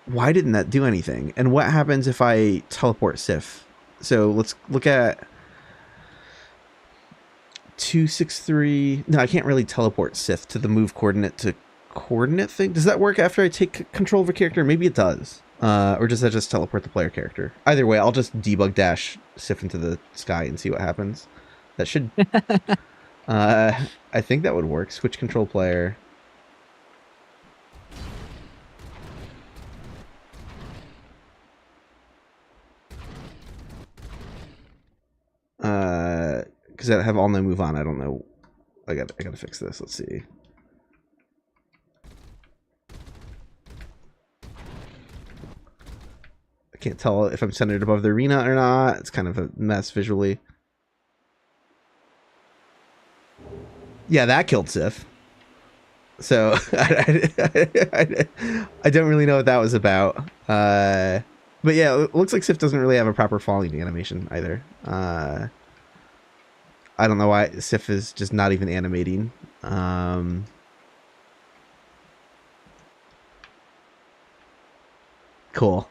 Speaker 1: didn't that do anything? And what happens if I teleport Sif? So let's look at 263. No, I can't really teleport Sif to the move coordinate to coordinate thing. Does that work after I take control of a character? Maybe it does. Or does that just teleport the player character? Either way, I'll just debug dash Sif into the sky and see what happens. That should... I think that would work. Switch control player. Because I have all no move on. I don't know. I gotta fix this. Let's see. I can't tell if I'm centered above the arena or not. It's kind of a mess visually. Yeah, that killed Sif. So I don't really know what that was about. But yeah, it looks like Sif doesn't really have a proper falling animation either. I don't know why Sif is just not even animating. Cool.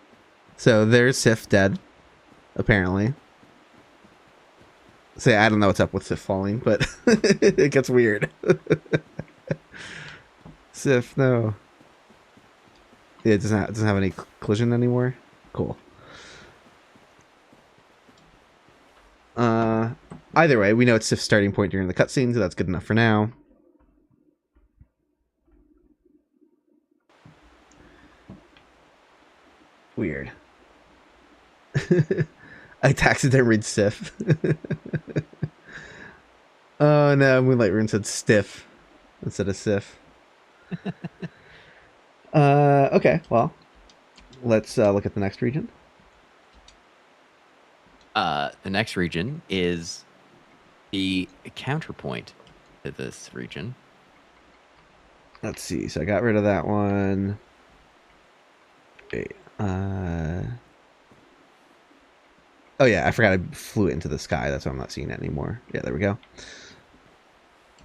Speaker 1: So there's Sif dead, apparently. Say, I don't know what's up with Sif falling, but it gets weird. Sif, no. Yeah, it doesn't have any collision anymore. Cool. Either way, we know it's Sif's starting point during the cutscene, so that's good enough for now. I taxidermied Sif. Oh no, Moonlight Rune said stiff instead of Sif. Okay, well, let's look at the next region.
Speaker 2: The next region is the counterpoint to this region.
Speaker 1: Let's see. So I got rid of that one. Okay. Oh yeah, I forgot I flew it into the sky. That's why I'm not seeing it anymore. Yeah, there we go.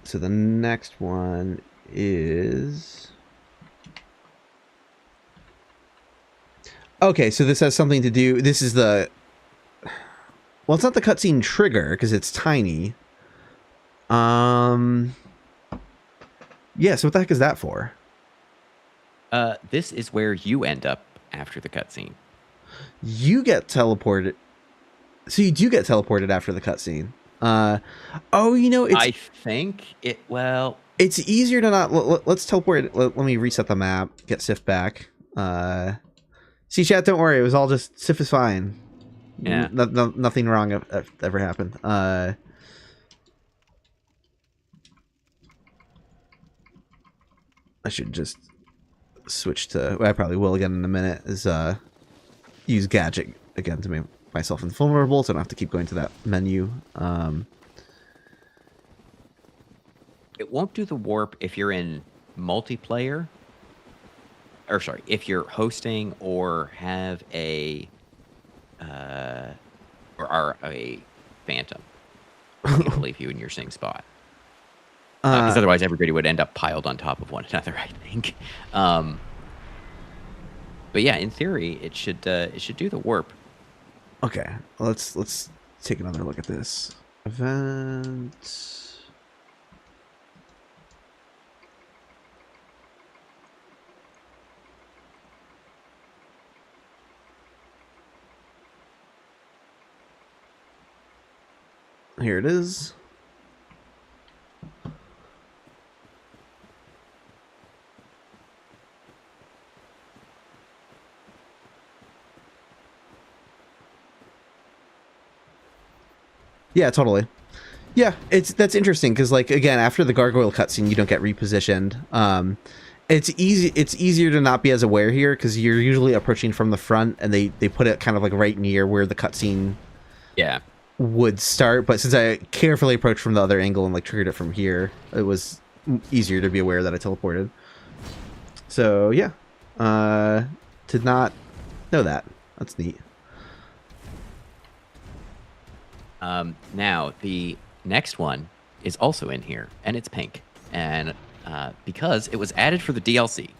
Speaker 1: So the next one is... Okay, so this has something to do... This is the... Well, it's not the cutscene trigger, because it's tiny. Yeah, so what the heck is that for?
Speaker 2: This is where you end up after the cutscene.
Speaker 1: You get teleported... So you do get teleported after the cutscene. Oh, you know, it's...
Speaker 2: I think it... Well...
Speaker 1: It's easier to not... Let's teleport... Let me reset the map. Get Sif back. See, chat, don't worry. It was all just... Sif is fine.
Speaker 2: Yeah.
Speaker 1: Nothing wrong ever happened. I should just switch to... Well, I probably will again in a minute. Is use Gadget again to make myself invulnerable, so I don't have to keep going to that menu.
Speaker 2: It won't do the warp if you're in multiplayer. Or sorry, if you're hosting or have a... or are a phantom. I can't leave you in your same spot. Because otherwise everybody would end up piled on top of one another, I think. But yeah, in theory, it should do the warp.
Speaker 1: Okay, let's take another look at this. Event. Here it is. Yeah, totally. Yeah, that's interesting because, like, again, after the gargoyle cutscene, you don't get repositioned. It's easier to not be as aware here because you're usually approaching from the front, and they put it kind of like right near where the cutscene would start. But since I carefully approached from the other angle and like triggered it from here, it was easier to be aware that I teleported. So yeah, did not know that. That's neat.
Speaker 2: Now, the next one is also in here, and it's pink. And because it was added for the DLC.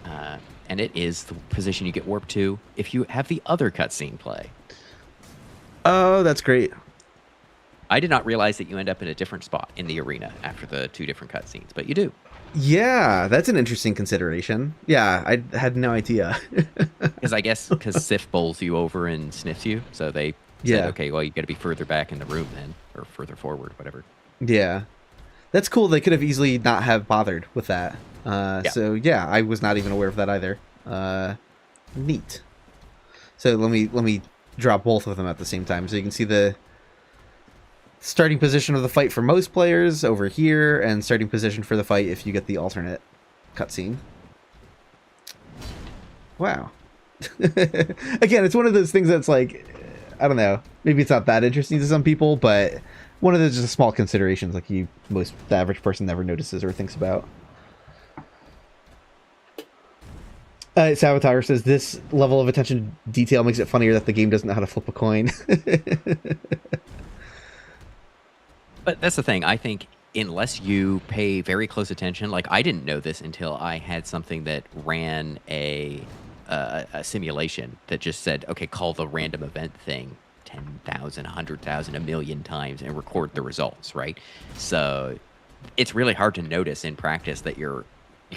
Speaker 2: And it is the position you get warped to if you have the other cutscene play.
Speaker 1: Oh, that's great.
Speaker 2: I did not realize that you end up in a different spot in the arena after the two different cutscenes, but you do.
Speaker 1: Yeah, that's an interesting consideration. Yeah, I had no idea.
Speaker 2: Because I guess Sif bowls you over and sniffs you, so they said, okay, well, you got to be further back in the room then, or further forward, whatever.
Speaker 1: Yeah, that's cool. They could have easily not have bothered with that. So yeah, I was not even aware of that either. Neat. So let me drop both of them at the same time, so you can see the starting position of the fight for most players over here, and starting position for the fight if you get the alternate cutscene. Wow. Again, it's one of those things that's like, I don't know, maybe it's not that interesting to some people, but one of those just small considerations like the average person never notices or thinks about. Saboteur says this level of attention to detail makes it funnier that the game doesn't know how to flip a coin.
Speaker 2: But that's the thing. I think unless you pay very close attention, like I didn't know this until I had something that ran a simulation that just said, okay, call the random event thing 10,000, 100,000, a million times and record the results, right? So it's really hard to notice in practice that your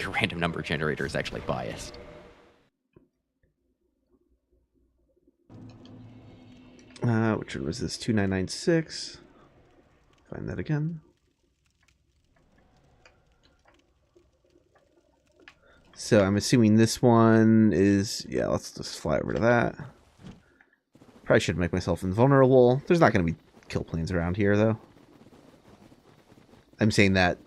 Speaker 2: random number generator is actually biased.
Speaker 1: Which one was this? 2996. Find that again. So I'm assuming this one is... Yeah, let's just fly over to that. Probably should make myself invulnerable. There's not going to be kill planes around here, though. I'm saying that...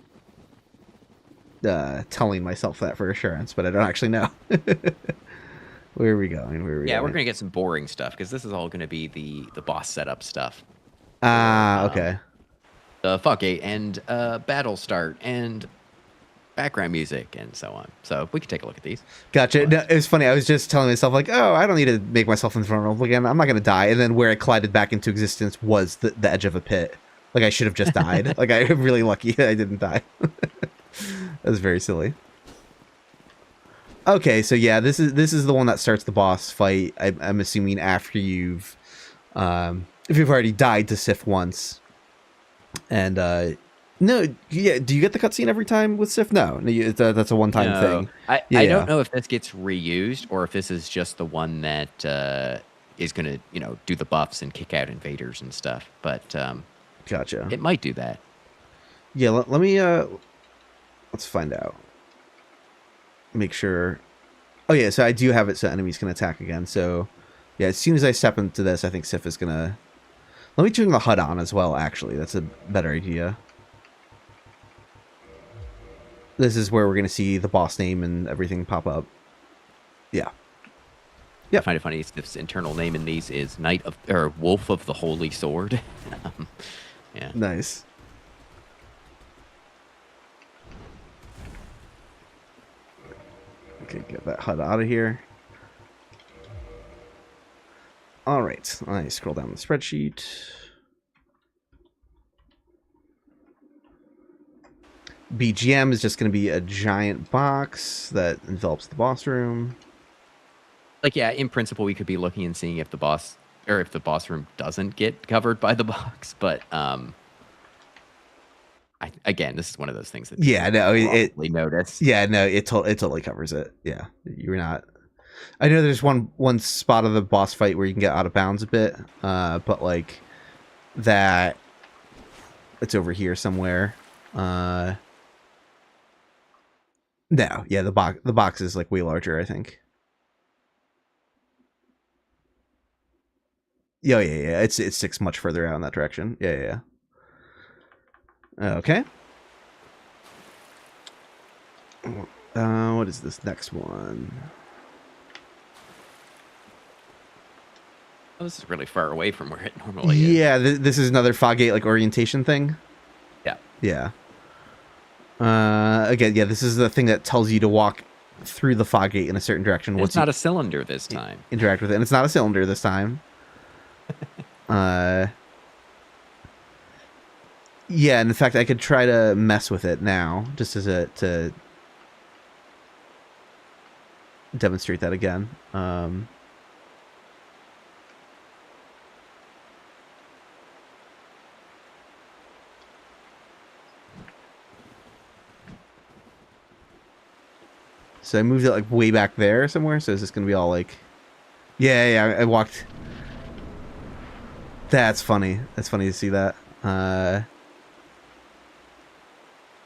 Speaker 1: telling myself that for assurance, but I don't actually know. Where are we going? Where are we
Speaker 2: Yeah,
Speaker 1: going?
Speaker 2: we're going to get some boring stuff, because this is all going to be the boss setup stuff.
Speaker 1: Okay.
Speaker 2: The Fogate and battle start and background music and so on. So we can take a look at these.
Speaker 1: Gotcha. No, it was funny. I was just telling myself, like, oh, I don't need to make myself invulnerable again. I'm not going to die. And then where it collided back into existence was the edge of a pit. Like, I should have just died. Like, I'm really lucky I didn't die. That was very silly. Okay, so yeah, this is the one that starts the boss fight. I'm assuming after if you've already died to Sif once. And, no, yeah. Do you get the cutscene every time with Sif? No, that's a one-time thing.
Speaker 2: I don't know if this gets reused or if this is just the one that is going to, do the buffs and kick out invaders and stuff. But
Speaker 1: gotcha.
Speaker 2: It might do that.
Speaker 1: Yeah, let me let's find out. Make sure. Oh yeah, so I do have it so enemies can attack again. So yeah, as soon as I step into this, I think Sif is gonna. Let me turn the HUD on as well. Actually, that's a better idea. This is where we're going to see the boss name and everything pop up. Yeah.
Speaker 2: I find it funny. This internal name in these is Wolf of the Holy Sword. Yeah.
Speaker 1: Nice. Okay, get that HUD out of here. All right. I scroll down the spreadsheet. BGM is just going to be a giant box that envelops the boss room.
Speaker 2: Like, yeah, in principle, we could be looking and seeing if the boss room doesn't get covered by the box. But again, this is one of those things that it notice.
Speaker 1: Yeah, no, it totally covers it. Yeah, you're not. I know there's one spot of the boss fight where you can get out of bounds a bit, but like that, it's over here somewhere. No, yeah, the box is like way larger, I think. Yeah, it sticks much further out in that direction. Yeah. Okay. What is this next one?
Speaker 2: Oh, this is really far away from where it normally is.
Speaker 1: Yeah, this is another Fogate like orientation thing. Yeah. Again, yeah, this is the thing that tells you to walk through the Fogate in a certain direction.
Speaker 2: It's not a cylinder this time.
Speaker 1: Interact with it, and it's not a cylinder this time. Yeah, and in fact, I could try to mess with it now, just to demonstrate that again. So I moved it like way back there somewhere. So is this gonna be all like, yeah, I walked. That's funny. That's funny to see that.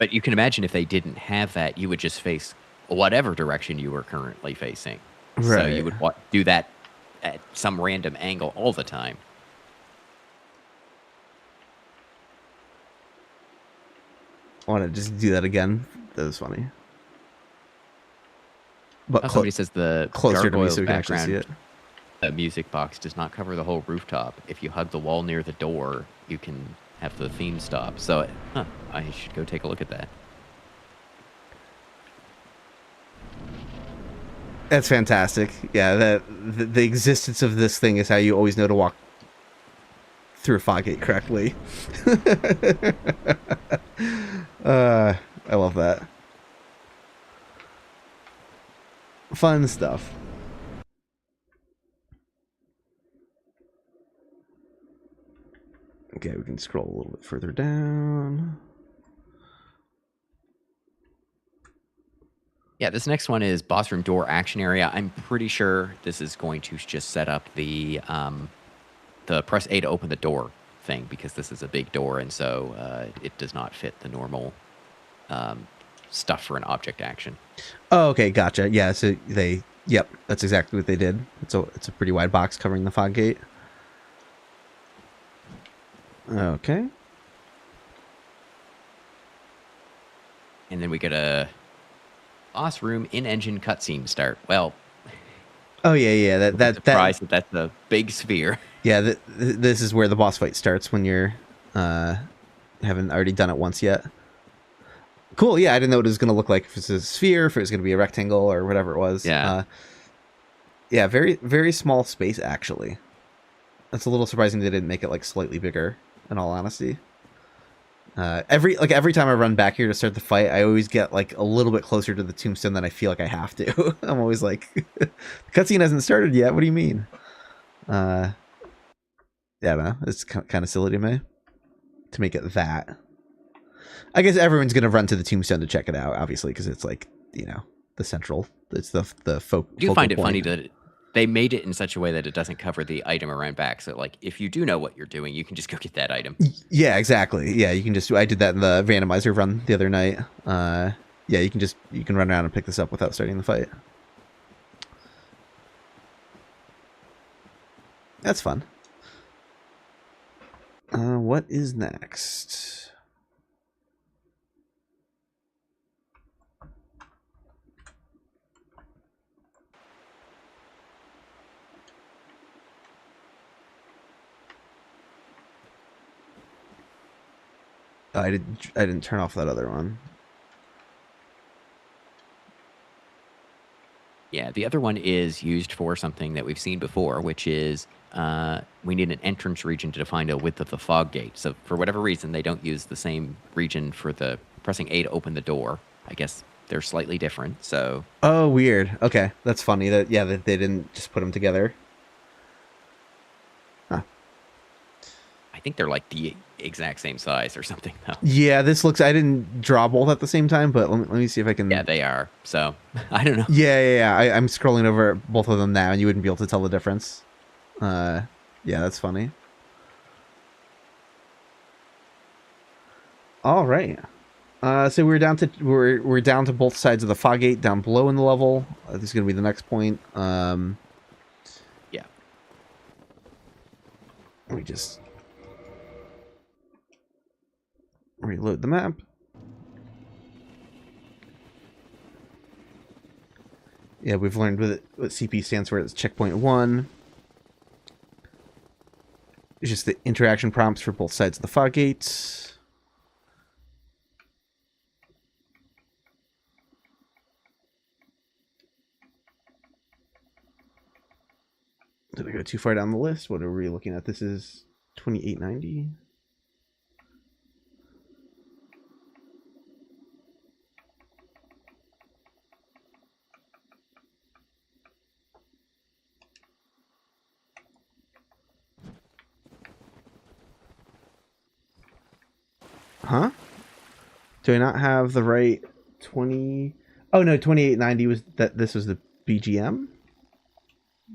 Speaker 2: But you can imagine if they didn't have that, you would just face whatever direction you were currently facing.
Speaker 1: Right.
Speaker 2: So you would do that at some random angle all the time.
Speaker 1: I want to just do that again. That was funny. But
Speaker 2: somebody says the
Speaker 1: closer to me so we can actually see it.
Speaker 2: The music box does not cover the whole rooftop. If you hug the wall near the door, you can have the theme stop. So, I should go take a look at that.
Speaker 1: That's fantastic. Yeah, the existence of this thing is how you always know to walk through a Fogate correctly. I love that. Fun stuff. Okay, we can scroll a little bit further down.
Speaker 2: Yeah, this next one is boss room door action area. I'm pretty sure this is going to just set up the press A to open the door thing, because this is a big door, and so it does not fit the normal stuff for an object action.
Speaker 1: Oh, okay, gotcha. Yeah, so yep, that's exactly what they did. It's a pretty wide box covering the fog gate. Okay.
Speaker 2: And then we get a boss room in-engine cutscene start. Well,
Speaker 1: oh yeah,
Speaker 2: surprised that that's a big sphere.
Speaker 1: Yeah, this is where the boss fight starts when you're haven't already done it once yet. Cool. Yeah, I didn't know what it was going to look like. If it's a sphere, if it was going to be a rectangle, or whatever it was.
Speaker 2: Yeah.
Speaker 1: Yeah, very very small space actually. That's a little surprising they didn't make it like slightly bigger. In all honesty. Every time I run back here to start the fight, I always get like a little bit closer to the tombstone than I feel like I have to. I'm always like, the cutscene hasn't started yet. What do you mean? Yeah, I don't know. It's kind of silly to me to make it that. I guess everyone's gonna run to the tombstone to check it out, obviously, because it's like, you know, the central. It's the
Speaker 2: You find it funny that they made it in such a way that it doesn't cover the item around back. So, like, if you do know what you're doing, you can just go get that item.
Speaker 1: Yeah, exactly. Yeah, you can just. I did that in the randomizer run the other night. Yeah, you can run around and pick this up without starting the fight. That's fun. What is next? I didn't turn off that other one.
Speaker 2: Yeah, the other one is used for something that we've seen before, which is we need an entrance region to define a width of the fog gate. So for whatever reason, they don't use the same region for the pressing A to open the door. I guess they're slightly different. So.
Speaker 1: Oh, weird. Okay, that's funny. That they didn't just put them together. Huh.
Speaker 2: I think they're like the exact same size or something, though.
Speaker 1: Yeah, this looks. I didn't draw both at the same time, but let me see if I can.
Speaker 2: Yeah, they are. So I don't know.
Speaker 1: Yeah. I'm scrolling over both of them now, and you wouldn't be able to tell the difference. Yeah, that's funny. All right. So we're down to both sides of the fog gate down below in the level. This is going to be the next point.
Speaker 2: Yeah.
Speaker 1: Let me just reload the map. Yeah, we've learned what CP stands for. It's checkpoint 1. It's just the interaction prompts for both sides of the fog gate. Did I go too far down the list? What are we looking at? This is 2890. Huh? Do I not have the right 20? Oh no, 2890 was that. This was the BGM.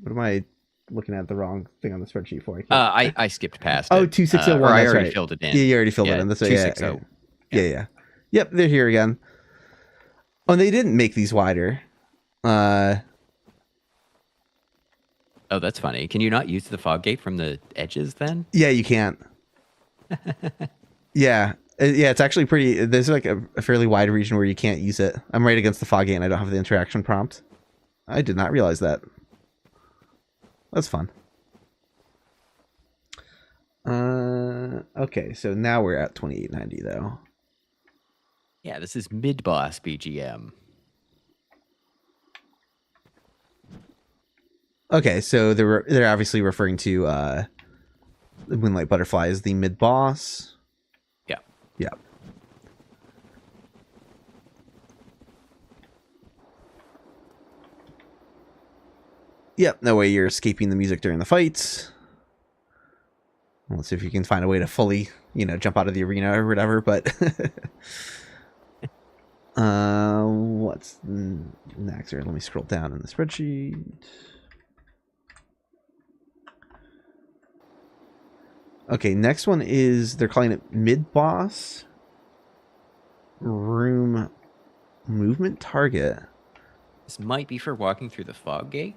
Speaker 1: What am I looking at? The wrong thing on the spreadsheet for?
Speaker 2: I skipped past.
Speaker 1: Oh,
Speaker 2: it.
Speaker 1: 2601.
Speaker 2: I
Speaker 1: that's
Speaker 2: already
Speaker 1: right.
Speaker 2: filled it in.
Speaker 1: Yeah, you already filled it in. That's right.
Speaker 2: 260.
Speaker 1: Yeah. Yep, they're here again. Oh, and they didn't make these wider.
Speaker 2: Oh, that's funny. Can you not use the fog gate from the edges then?
Speaker 1: Yeah, you can't. Yeah, it's actually pretty. There's like a fairly wide region where you can't use it. I'm right against the fog gate, and I don't have the interaction prompt. I did not realize that. That's fun. Okay, so now we're at 2890 though.
Speaker 2: Yeah, this is mid-boss BGM.
Speaker 1: Okay, so they're obviously referring to the Moonlight Butterfly as the mid-boss.
Speaker 2: Yeah.
Speaker 1: Yeah. Yep, no way you're escaping the music during the fights. Let's see if you can find a way to fully, jump out of the arena or whatever, but... what's next? Let me scroll down in the spreadsheet. Okay, next one is, they're calling it mid-boss room Movement target.
Speaker 2: This might be for walking through the fog gate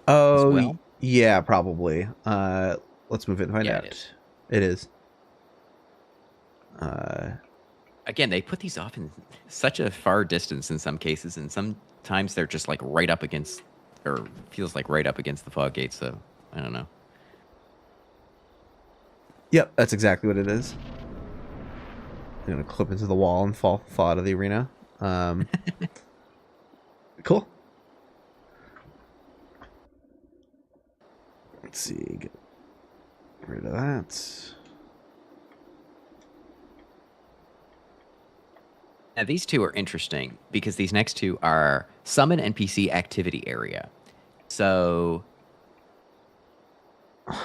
Speaker 2: as
Speaker 1: Oh,
Speaker 2: well.
Speaker 1: yeah, probably. Let's move it and find out. It is.
Speaker 2: Again, they put these off in such a far distance in some cases, and sometimes they're just like right up against, or feels like right up against the fog gate. So I don't know.
Speaker 1: Yep, that's exactly what it is. I'm gonna clip into the wall and fall out of the arena. Cool. Let's see. Get rid of that.
Speaker 2: Now, these two are interesting because these next two are summon NPC activity area. So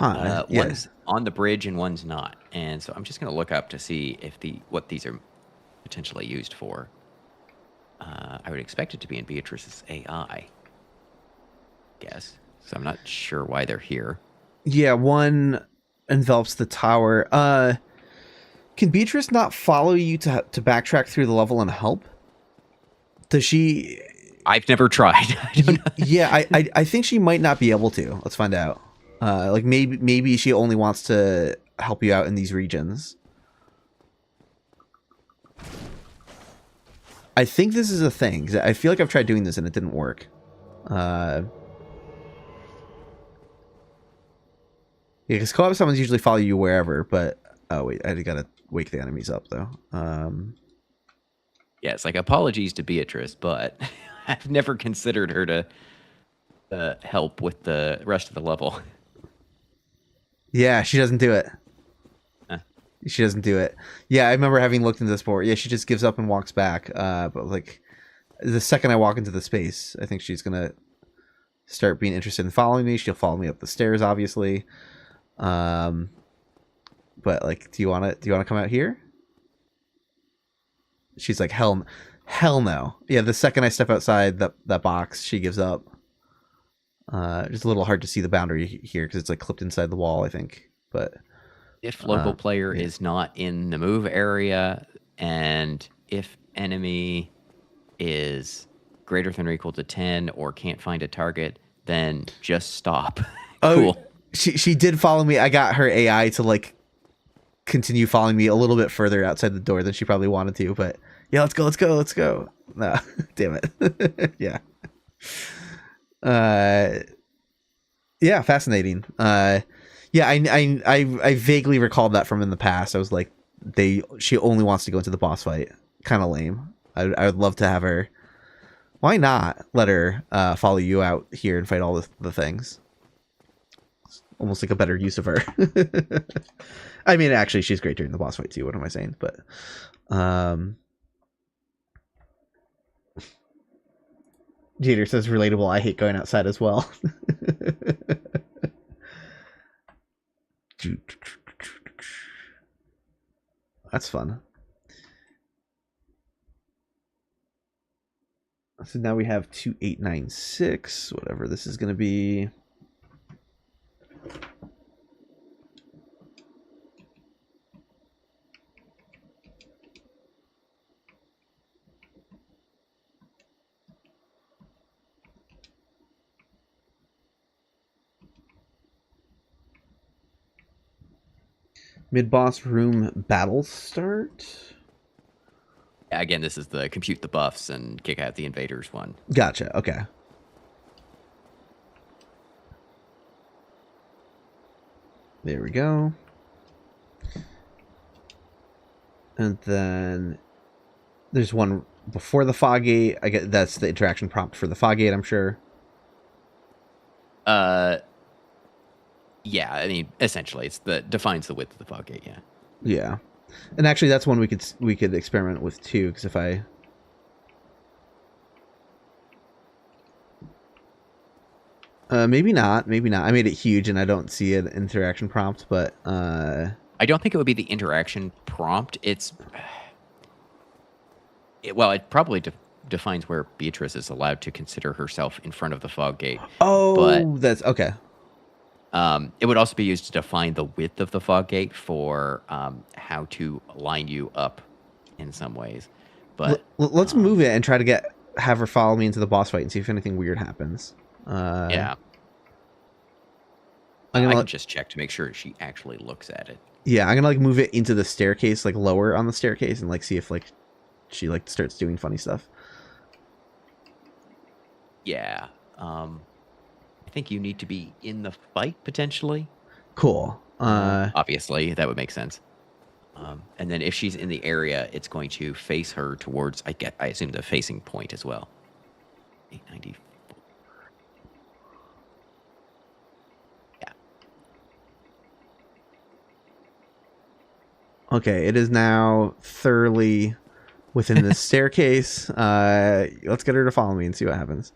Speaker 2: one's on the bridge and one's not. And so I'm just going to look up to see if what these are potentially used for. I would expect it to be in Beatrice's AI, I guess. So I'm not sure why they're here.
Speaker 1: Yeah, one envelops the tower. Can Beatrice not follow you to backtrack through the level and help? Does she?
Speaker 2: I've never tried. I don't know.
Speaker 1: Yeah, I think she might not be able to. Let's find out. Like maybe she only wants to help you out in these regions. I think this is a thing. 'Cause I feel like I've tried doing this and it didn't work. Yeah, because co-op summons usually follow you wherever, but oh wait, I gotta wake the enemies up though.
Speaker 2: Yeah, it's like apologies to Beatrice, but I've never considered her to help with the rest of the level.
Speaker 1: Yeah, she doesn't do it. She doesn't do it. Yeah, I remember having looked into this before. Yeah, she just gives up and walks back. But like the second I walk into the space, I think she's gonna start being interested in following me. She'll follow me up the stairs, obviously. But like, do you wanna come out here? She's like, hell no. Yeah, the second I step outside that box, she gives up. It's a little hard to see the boundary here because it's like clipped inside the wall, I think. But
Speaker 2: if local player is not in the move area, and if enemy is greater than or equal to 10 or can't find a target, then just stop. Cool.
Speaker 1: She did follow me. I got her AI to like continue following me a little bit further outside the door than she probably wanted to, but yeah, let's go. No, damn it. Yeah. Yeah, fascinating. Yeah, I vaguely recalled that from in the past. I was like, she only wants to go into the boss fight. Kind of lame. I would love to have her. Why not let her follow you out here and fight all the things? It's almost like a better use of her. I mean, actually, she's great during the boss fight too. What am I saying? But Jeter says relatable. I hate going outside as well. That's fun. So now we have 2896, whatever this is going to be. Mid-boss room battle start?
Speaker 2: Yeah, again, this is the compute the buffs and kick out the invaders one.
Speaker 1: Gotcha, okay. There we go. And then there's one before the fog gate. I get that's the interaction prompt for the fog gate, I'm sure.
Speaker 2: Yeah, I mean, essentially, it's defines the width of the fog gate. Yeah.
Speaker 1: Yeah, and actually, that's one we could experiment with too. Because if I maybe not. I made it huge, and I don't see an interaction prompt, but
Speaker 2: I don't think it would be the interaction prompt. It probably defines where Beatrice is allowed to consider herself in front of the fog gate.
Speaker 1: Oh, but that's okay.
Speaker 2: It would also be used to define the width of the fog gate for how to line you up in some ways. but
Speaker 1: let's move it and try to have her follow me into the boss fight and see if anything weird happens.
Speaker 2: Yeah. I can just check to make sure she actually looks at it.
Speaker 1: Yeah, I'm gonna like move it into the staircase, like lower on the staircase, and like see if like she like starts doing funny stuff.
Speaker 2: Yeah. I think you need to be in the fight potentially.
Speaker 1: Cool.
Speaker 2: Obviously, that would make sense. And then if she's in the area, it's going to face her towards, I assume, the facing point as well. 890. Yeah.
Speaker 1: Okay, it is now thoroughly within the staircase. Let's get her to follow me and see what happens.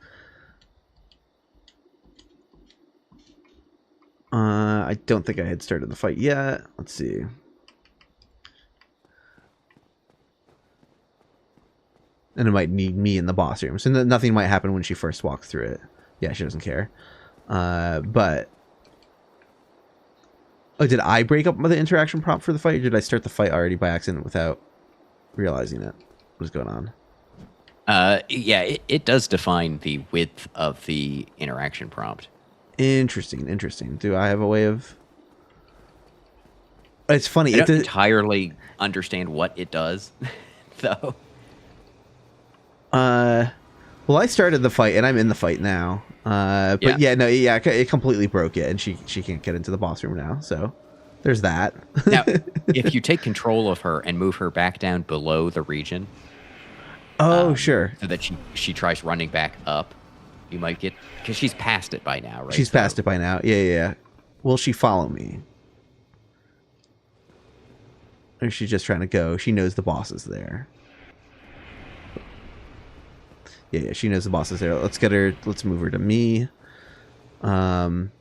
Speaker 1: I don't think I had started the fight yet. Let's see. And it might need me in the boss room. So nothing might happen when she first walks through it. Yeah, she doesn't care. But... Oh, did I break up the interaction prompt for the fight? Or did I start the fight already by accident without realizing it? What is going on?
Speaker 2: Yeah, it does define the width of the interaction prompt.
Speaker 1: Interesting, interesting. Do I have a way of... It's funny.
Speaker 2: I don't entirely understand what it does, though.
Speaker 1: Well, I started the fight, and I'm in the fight now. But yeah, no, yeah, it completely broke it, and she can't get into the boss room now, so there's that.
Speaker 2: Now, if you take control of her and move her back down below the region...
Speaker 1: Oh, sure.
Speaker 2: So that she tries running back up, you might get... Because she's past it by now, right?
Speaker 1: She's past it by now. Yeah. Will she follow me? Or is she just trying to go? She knows the boss is there. Yeah, she knows the boss is there. Let's get her. Let's move her to me. So I'm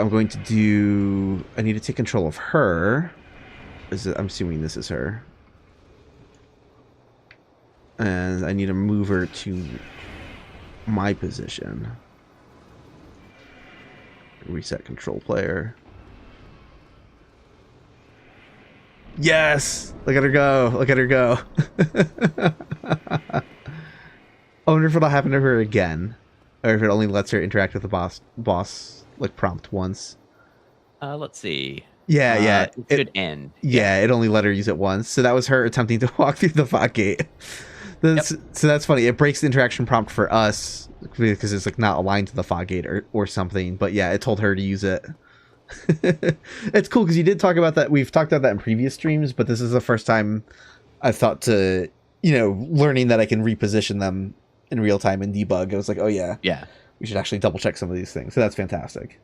Speaker 1: going to do... I need to take control of her. I'm assuming this is her. And I need to move her to my position. Reset control player. Yes! Look at her go. Look at her go. I wonder if it'll happen to her again. Or if it only lets her interact with the boss like prompt once.
Speaker 2: Let's see.
Speaker 1: Yeah.
Speaker 2: It should end.
Speaker 1: Yeah, it only let her use it once. So that was her attempting to walk through the fog gate. So that's funny. It breaks the interaction prompt for us because it's like not aligned to the fog gate or something. But yeah, it told her to use it. It's cool because you did talk about that. We've talked about that in previous streams, but this is the first time I've thought to, learning that I can reposition them in real time and debug. I was like, oh yeah, we should actually double check some of these things. So that's fantastic.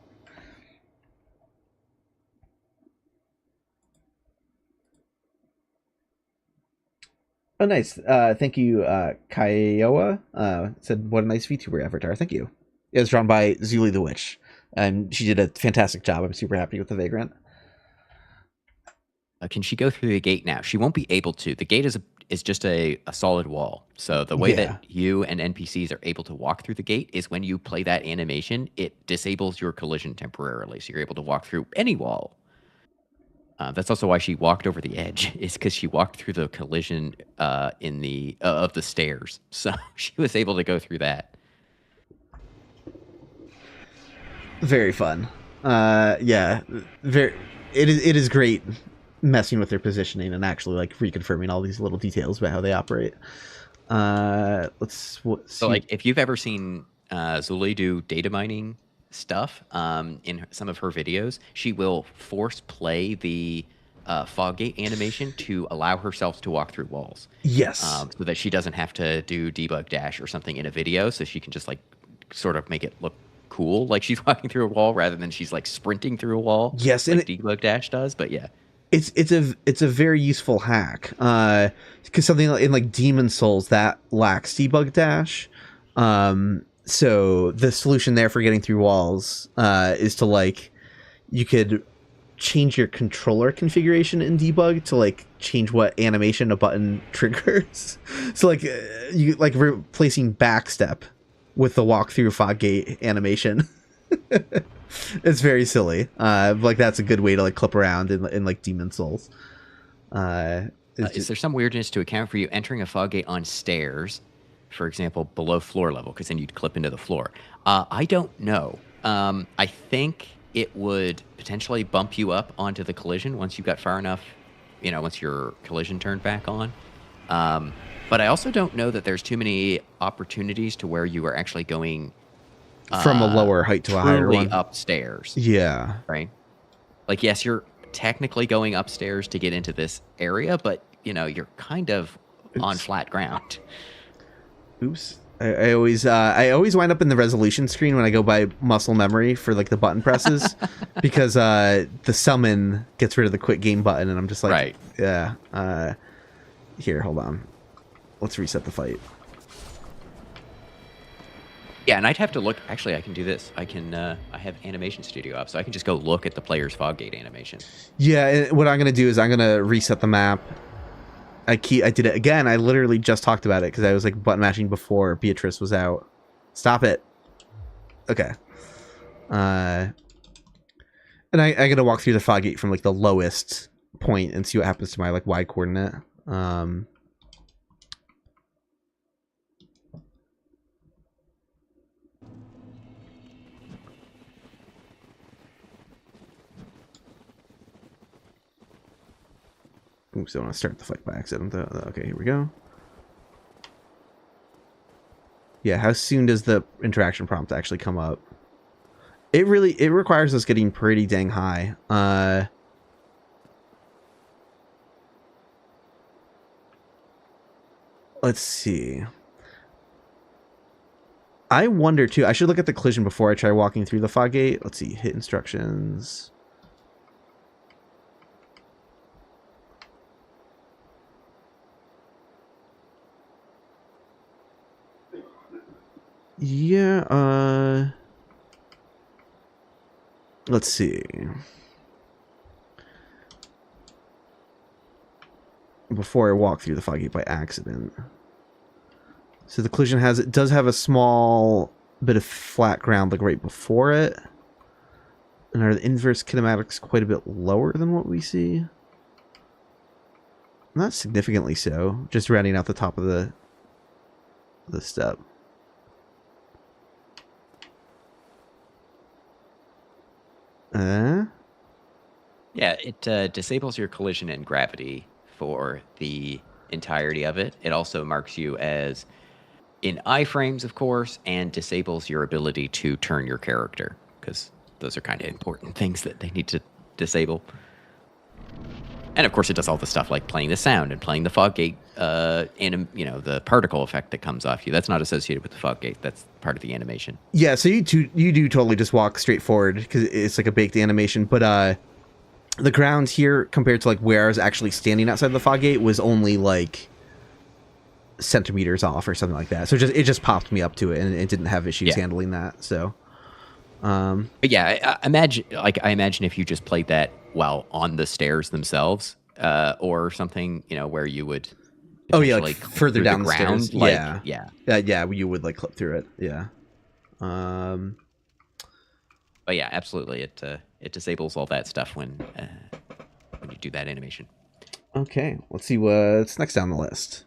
Speaker 1: Oh, nice. Thank you, Kiowa. Said, what a nice VTuber avatar. Thank you. It was drawn by Zuli the Witch. And she did a fantastic job. I'm super happy with the Vagrant.
Speaker 2: Can she go through the gate now? She won't be able to. The gate is just a solid wall. So the way that you and NPCs are able to walk through the gate is when you play that animation, it disables your collision temporarily. So you're able to walk through any wall. That's also why she walked over the edge, is because she walked through the collision of the stairs. So she was able to go through that.
Speaker 1: Very fun. Yeah, it is great messing with their positioning and actually like reconfirming all these little details about how they operate.
Speaker 2: So like if you've ever seen Zuli do data mining stuff in some of her videos, she will force play the fog gate animation to allow herself to walk through walls.
Speaker 1: Yes.
Speaker 2: So that she doesn't have to do debug dash or something in a video, so she can just like sort of make it look cool, like she's walking through a wall rather than she's like sprinting through a wall.
Speaker 1: Yes,
Speaker 2: like debug dash does. But yeah,
Speaker 1: it's a very useful hack because something in like Demon Souls that lacks debug dash. So the solution there for getting through walls is to like you could change your controller configuration in debug to like change what animation a button triggers. So like you like replacing backstep with the walk through fog gate animation. It's very silly. Like that's a good way to like clip around in like Demon Souls.
Speaker 2: is there some weirdness to account for you entering a fog gate on stairs, for example, below floor level, because then you'd clip into the floor? I don't know. I think it would potentially bump you up onto the collision once you got far enough, once your collision turned back on. But I also don't know that there's too many opportunities to where you are actually going
Speaker 1: from a lower height to a higher one
Speaker 2: upstairs.
Speaker 1: Yeah.
Speaker 2: Right. Like, yes, you're technically going upstairs to get into this area, but you're kind of on flat ground.
Speaker 1: Oops. I always wind up in the resolution screen when I go by muscle memory for like the button presses because the summon gets rid of the quick game button and I'm just like,
Speaker 2: right.
Speaker 1: Yeah. Here, hold on. Let's reset the fight.
Speaker 2: Yeah, and I'd have to look. Actually, I can do this. I have Animation Studio up, so I can just go look at the player's fog gate animation.
Speaker 1: Yeah, what I'm going to do is I'm going to reset the map. I did it again. I literally just talked about it because I was like button mashing before Beatrice was out. Stop it. Okay. And I'm going to walk through the fog gate from like the lowest point and see what happens to my like Y coordinate. Oops, I want to start the fight by accident. Okay, here we go. Yeah, how soon does the interaction prompt actually come up? It requires us getting pretty dang high. Let's see. I wonder too. I should look at the collision before I try walking through the fog gate. Let's see. Hit instructions. Yeah, let's see. Before I walk through the fog gate by accident. So the collision does have a small bit of flat ground like right before it. And are the inverse kinematics quite a bit lower than what we see? Not significantly so. Just rounding out the top of the step.
Speaker 2: Yeah, it disables your collision and gravity for the entirety of it. It also marks you as in iframes, of course, and disables your ability to turn your character, because those are kind of important things that they need to disable. And of course, it does all the stuff like playing the sound and playing the fog gate, and the particle effect that comes off you. That's not associated with the fog gate. That's part of the animation.
Speaker 1: Yeah, so you do totally just walk straight forward because it's like a baked animation. But the ground here compared to like where I was actually standing outside the fog gate was only like centimeters off or something like that. So it just popped me up to it, and it didn't have issues handling that. So,
Speaker 2: but yeah, I imagine if you just played that while on the stairs themselves, or something, where you would.
Speaker 1: Oh yeah, like further down the
Speaker 2: ground,
Speaker 1: stairs.
Speaker 2: Like,
Speaker 1: yeah, you would like clip through it. Yeah.
Speaker 2: But yeah, absolutely, it disables all that stuff when you do that animation.
Speaker 1: Okay, let's see what's next down the list.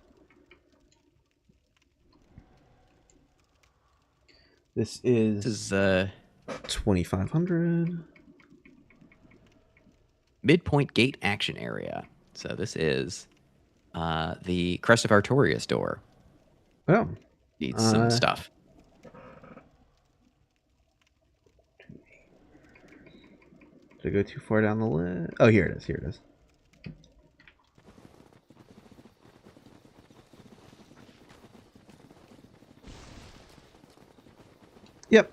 Speaker 1: This is 2500.
Speaker 2: Midpoint gate action area. So this is the Crest of Artorias door.
Speaker 1: Oh.
Speaker 2: Needs some stuff.
Speaker 1: Did I go too far down the list? Oh, here it is. Here it is. Yep.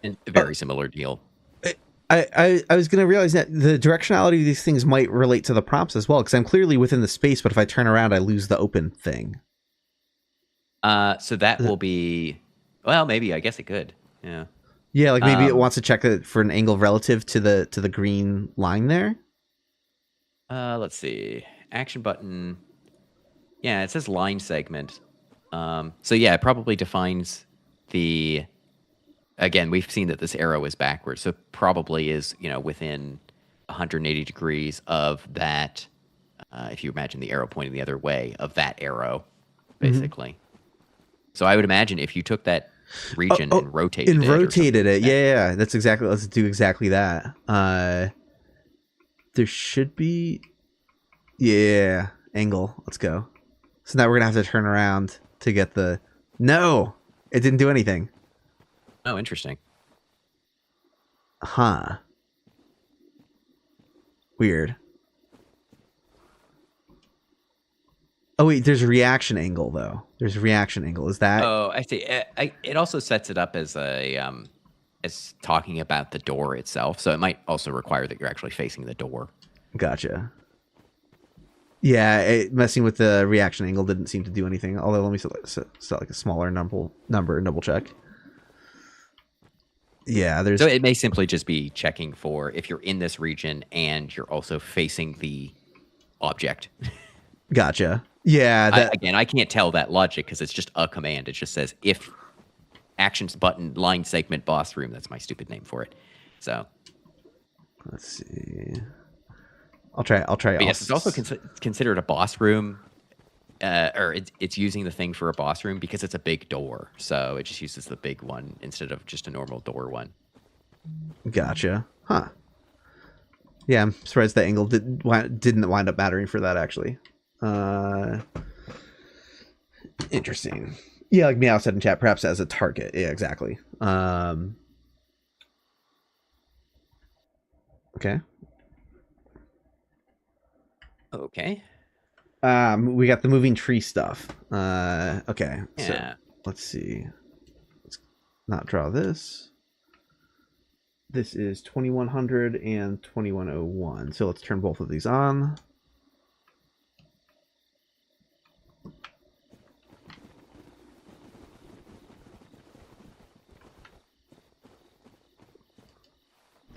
Speaker 2: And a very similar deal.
Speaker 1: I was going to realize that the directionality of these things might relate to the prompts as well, because I'm clearly within the space, but if I turn around, I lose the open thing.
Speaker 2: So that will be, well, maybe, I guess it could. Yeah.
Speaker 1: Yeah, like maybe it wants to check it for an angle relative to the green line there.
Speaker 2: Let's see. Action button. Yeah, it says line segment. So yeah, it probably defines the. Again, we've seen that this arrow is backwards, so probably is within 180 degrees of that. If you imagine the arrow pointing the other way of that arrow, basically. So I would imagine if you took that region and rotated
Speaker 1: and
Speaker 2: it,
Speaker 1: rotated it, yeah, that's exactly. Let's do exactly that. There should be, angle. Let's go. So now we're gonna have to turn around to get the. No, it didn't do anything.
Speaker 2: Oh, interesting.
Speaker 1: Huh. Weird. Oh wait, there's a reaction angle though. There's a reaction angle. Is that?
Speaker 2: Oh, I see. It also sets it up as as talking about the door itself. So it might also require that you're actually facing the door.
Speaker 1: Gotcha. Yeah, messing with the reaction angle didn't seem to do anything. Although let me set like a smaller number and double check. Yeah, there's.
Speaker 2: So it may simply just be checking for if you're in this region and you're also facing the object.
Speaker 1: Gotcha. Yeah.
Speaker 2: Again, I can't tell that logic because it's just a command. It just says if actions button line segment boss room. That's my stupid name for it. So
Speaker 1: let's see. I'll try.
Speaker 2: But yes, it's also considered a boss room, or it's using the thing for a boss room because it's a big door. So it just uses the big one instead of just a normal door one.
Speaker 1: Gotcha. Huh. Yeah, I'm surprised the angle didn't wind up mattering for that actually. Interesting. Yeah, like Meow said in chat, perhaps as a target. Yeah, exactly. Okay.
Speaker 2: Okay.
Speaker 1: We got the moving tree stuff. Okay.
Speaker 2: Yeah.
Speaker 1: So let's see. Let's not draw this. This is 2100 and 2101. So let's turn both of these on.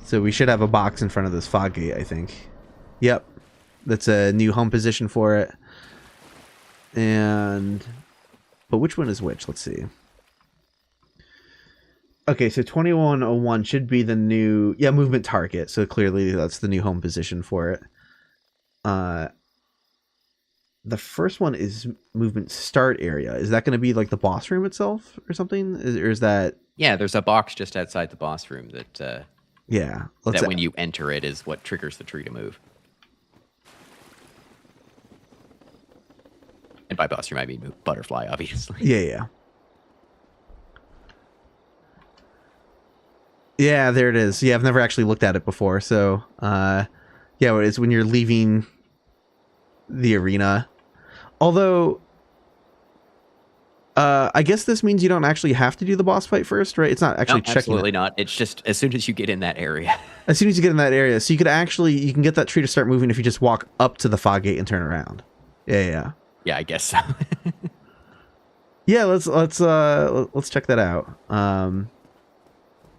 Speaker 1: So we should have a box in front of this fog gate, I think. Yep. That's a new home position for it. But which one is which? Let's see. Okay, so 2101 should be the new movement target. So clearly that's the new home position for it. The first one is movement start area. Is that going to be like the boss room itself or something? Or is that?
Speaker 2: Yeah, there's a box just outside the boss room that.
Speaker 1: Yeah.
Speaker 2: That when you enter it is what triggers the tree to move. And by boss room, I mean butterfly, obviously.
Speaker 1: Yeah. Yeah, there it is. Yeah, I've never actually looked at it before. So, it's when you're leaving the arena. Although, I guess this means you don't actually have to do the boss fight first, right? It's not actually checking.
Speaker 2: Absolutely not. It's just as soon as you get in that area.
Speaker 1: As soon as you get in that area. So you can get that tree to start moving if you just walk up to the fog gate and turn around. Yeah.
Speaker 2: Yeah, I guess so.
Speaker 1: Yeah, let's check that out.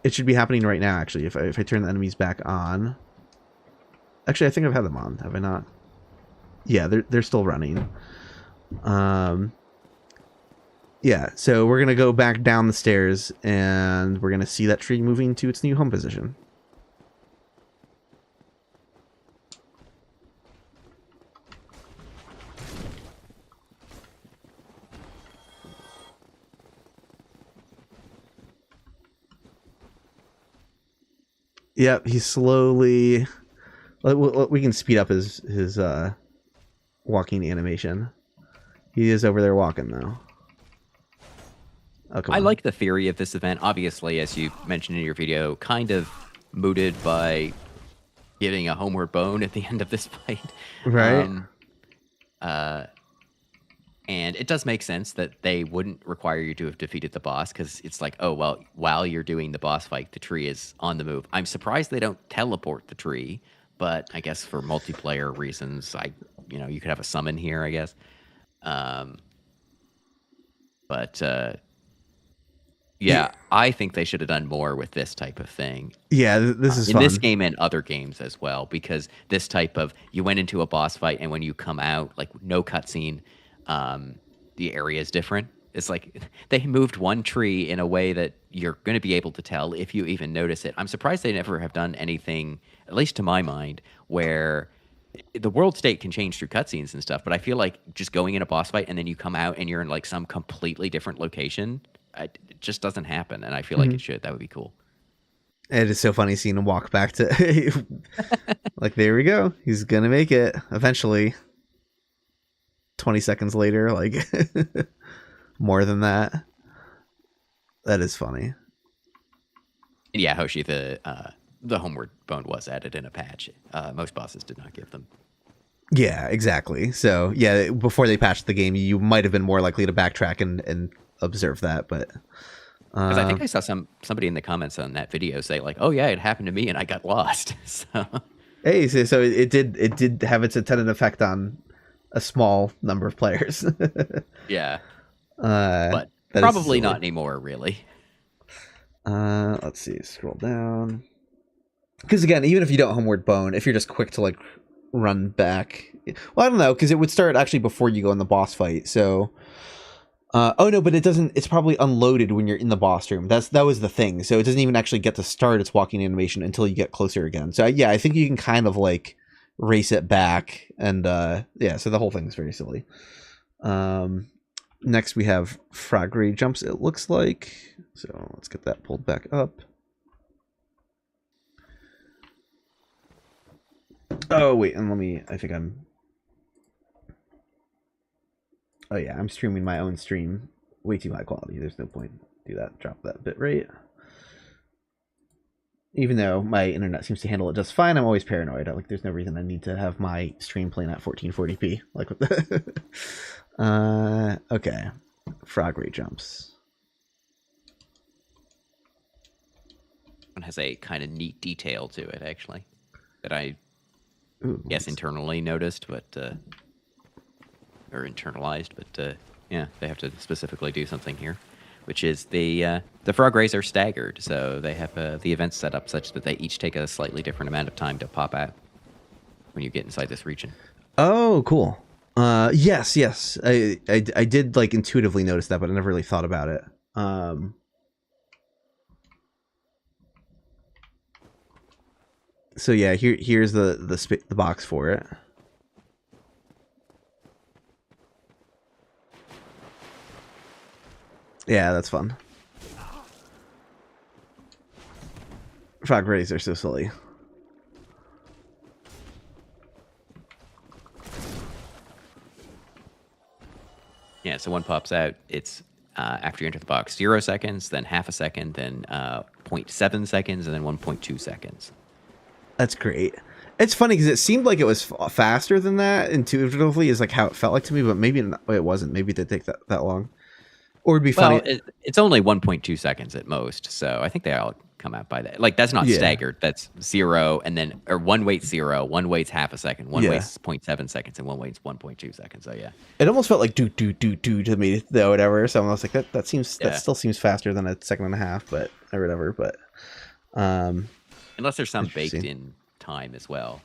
Speaker 1: It should be happening right now, actually, if I turn the enemies back on. Actually, I think I've had them on, have I not? Yeah, they're still running. Yeah, so we're gonna go back down the stairs and we're gonna see that tree moving to its new home position. Yep, he's slowly. We can speed up his walking animation. He is over there walking though.
Speaker 2: Oh, I like the theory of this event. Obviously, as you mentioned in your video, kind of mooted by getting a homeward bone at the end of this fight.
Speaker 1: Right.
Speaker 2: And it does make sense that they wouldn't require you to have defeated the boss because it's like, oh, well, while you're doing the boss fight, the tree is on the move. I'm surprised they don't teleport the tree, but I guess for multiplayer reasons, you could have a summon here, I guess. Yeah, I think they should have done more with this type of thing.
Speaker 1: Yeah, this is
Speaker 2: in
Speaker 1: fun.
Speaker 2: This game and other games as well, because this type of you went into a boss fight and when you come out, like no cutscene, the area is different. It's like they moved one tree in a way that you're going to be able to tell if you even notice it. I'm surprised they never have done anything, at least to my mind, where the world state can change through cutscenes and stuff. But I feel like just going in a boss fight and then you come out and you're in like some completely different location, it just doesn't happen. And I feel like it should. That would be cool.
Speaker 1: It is so funny seeing him walk back to like, there we go. He's gonna make it eventually. 20 seconds later, like more than that. That is funny.
Speaker 2: Yeah, Hoshi, the homeward bone was added in a patch. Most bosses did not give them.
Speaker 1: Yeah, exactly. So yeah, before they patched the game, you might have been more likely to backtrack and observe that, but
Speaker 2: because I think I saw somebody in the comments on that video say like, "Oh yeah, it happened to me and I got lost." So
Speaker 1: hey, so it did have its intended effect on a small number of players.
Speaker 2: Yeah, but probably not anymore, really.
Speaker 1: Let's see. Scroll down. Because again, even if you don't homeward bone, if you're just quick to like run back, well, I don't know, because it would start actually before you go in the boss fight. So, oh no, but it doesn't. It's probably unloaded when you're in the boss room. That was the thing. So it doesn't even actually get to start its walking animation until you get closer again. So yeah, I think you can kind of like race it back, and yeah. So the whole thing is very silly. Next we have froggery jumps. It looks like. So let's get that pulled back up. Oh wait, and I think I'm. Oh yeah, I'm streaming my own stream. Way too high quality. There's no point. Do that. Drop that bit rate. Even though my internet seems to handle it just fine, I'm always paranoid. Like, there's no reason I need to have my stream playing at 1440p. Like, what the okay. Froggery jumps.
Speaker 2: It has a kind of neat detail to it, actually, that I
Speaker 1: Ooh,
Speaker 2: internally noticed, but or internalized, but yeah, they have to specifically do something here, which is the frog rays are staggered, so they have the events set up such that they each take a slightly different amount of time to pop out when you get inside this region.
Speaker 1: Oh, cool. Yes. I did like intuitively notice that, but I never really thought about it. So yeah, here's the box for it. Yeah, that's fun. Frog rays are so silly.
Speaker 2: Yeah, so one pops out. It's after you enter the box, 0 seconds, then half a second, then 0.7 seconds, and then 1.2 seconds.
Speaker 1: That's great. It's funny because it seemed like it was faster than that intuitively, is like how it felt like to me, but maybe it wasn't. Maybe it did take that long. Or it'd be funny.
Speaker 2: Well, it's only 1.2 seconds at most, so I think they all come out by that. Like, that's not staggered. That's 0, and then, or one waits 0, one waits half a second, one waits 0.7 seconds, and one waits 1.2 seconds. So yeah,
Speaker 1: it almost felt like do to me though, whatever. So I was like, that still seems faster than a second and a half, but or whatever. But
Speaker 2: unless there's some baked in time as well.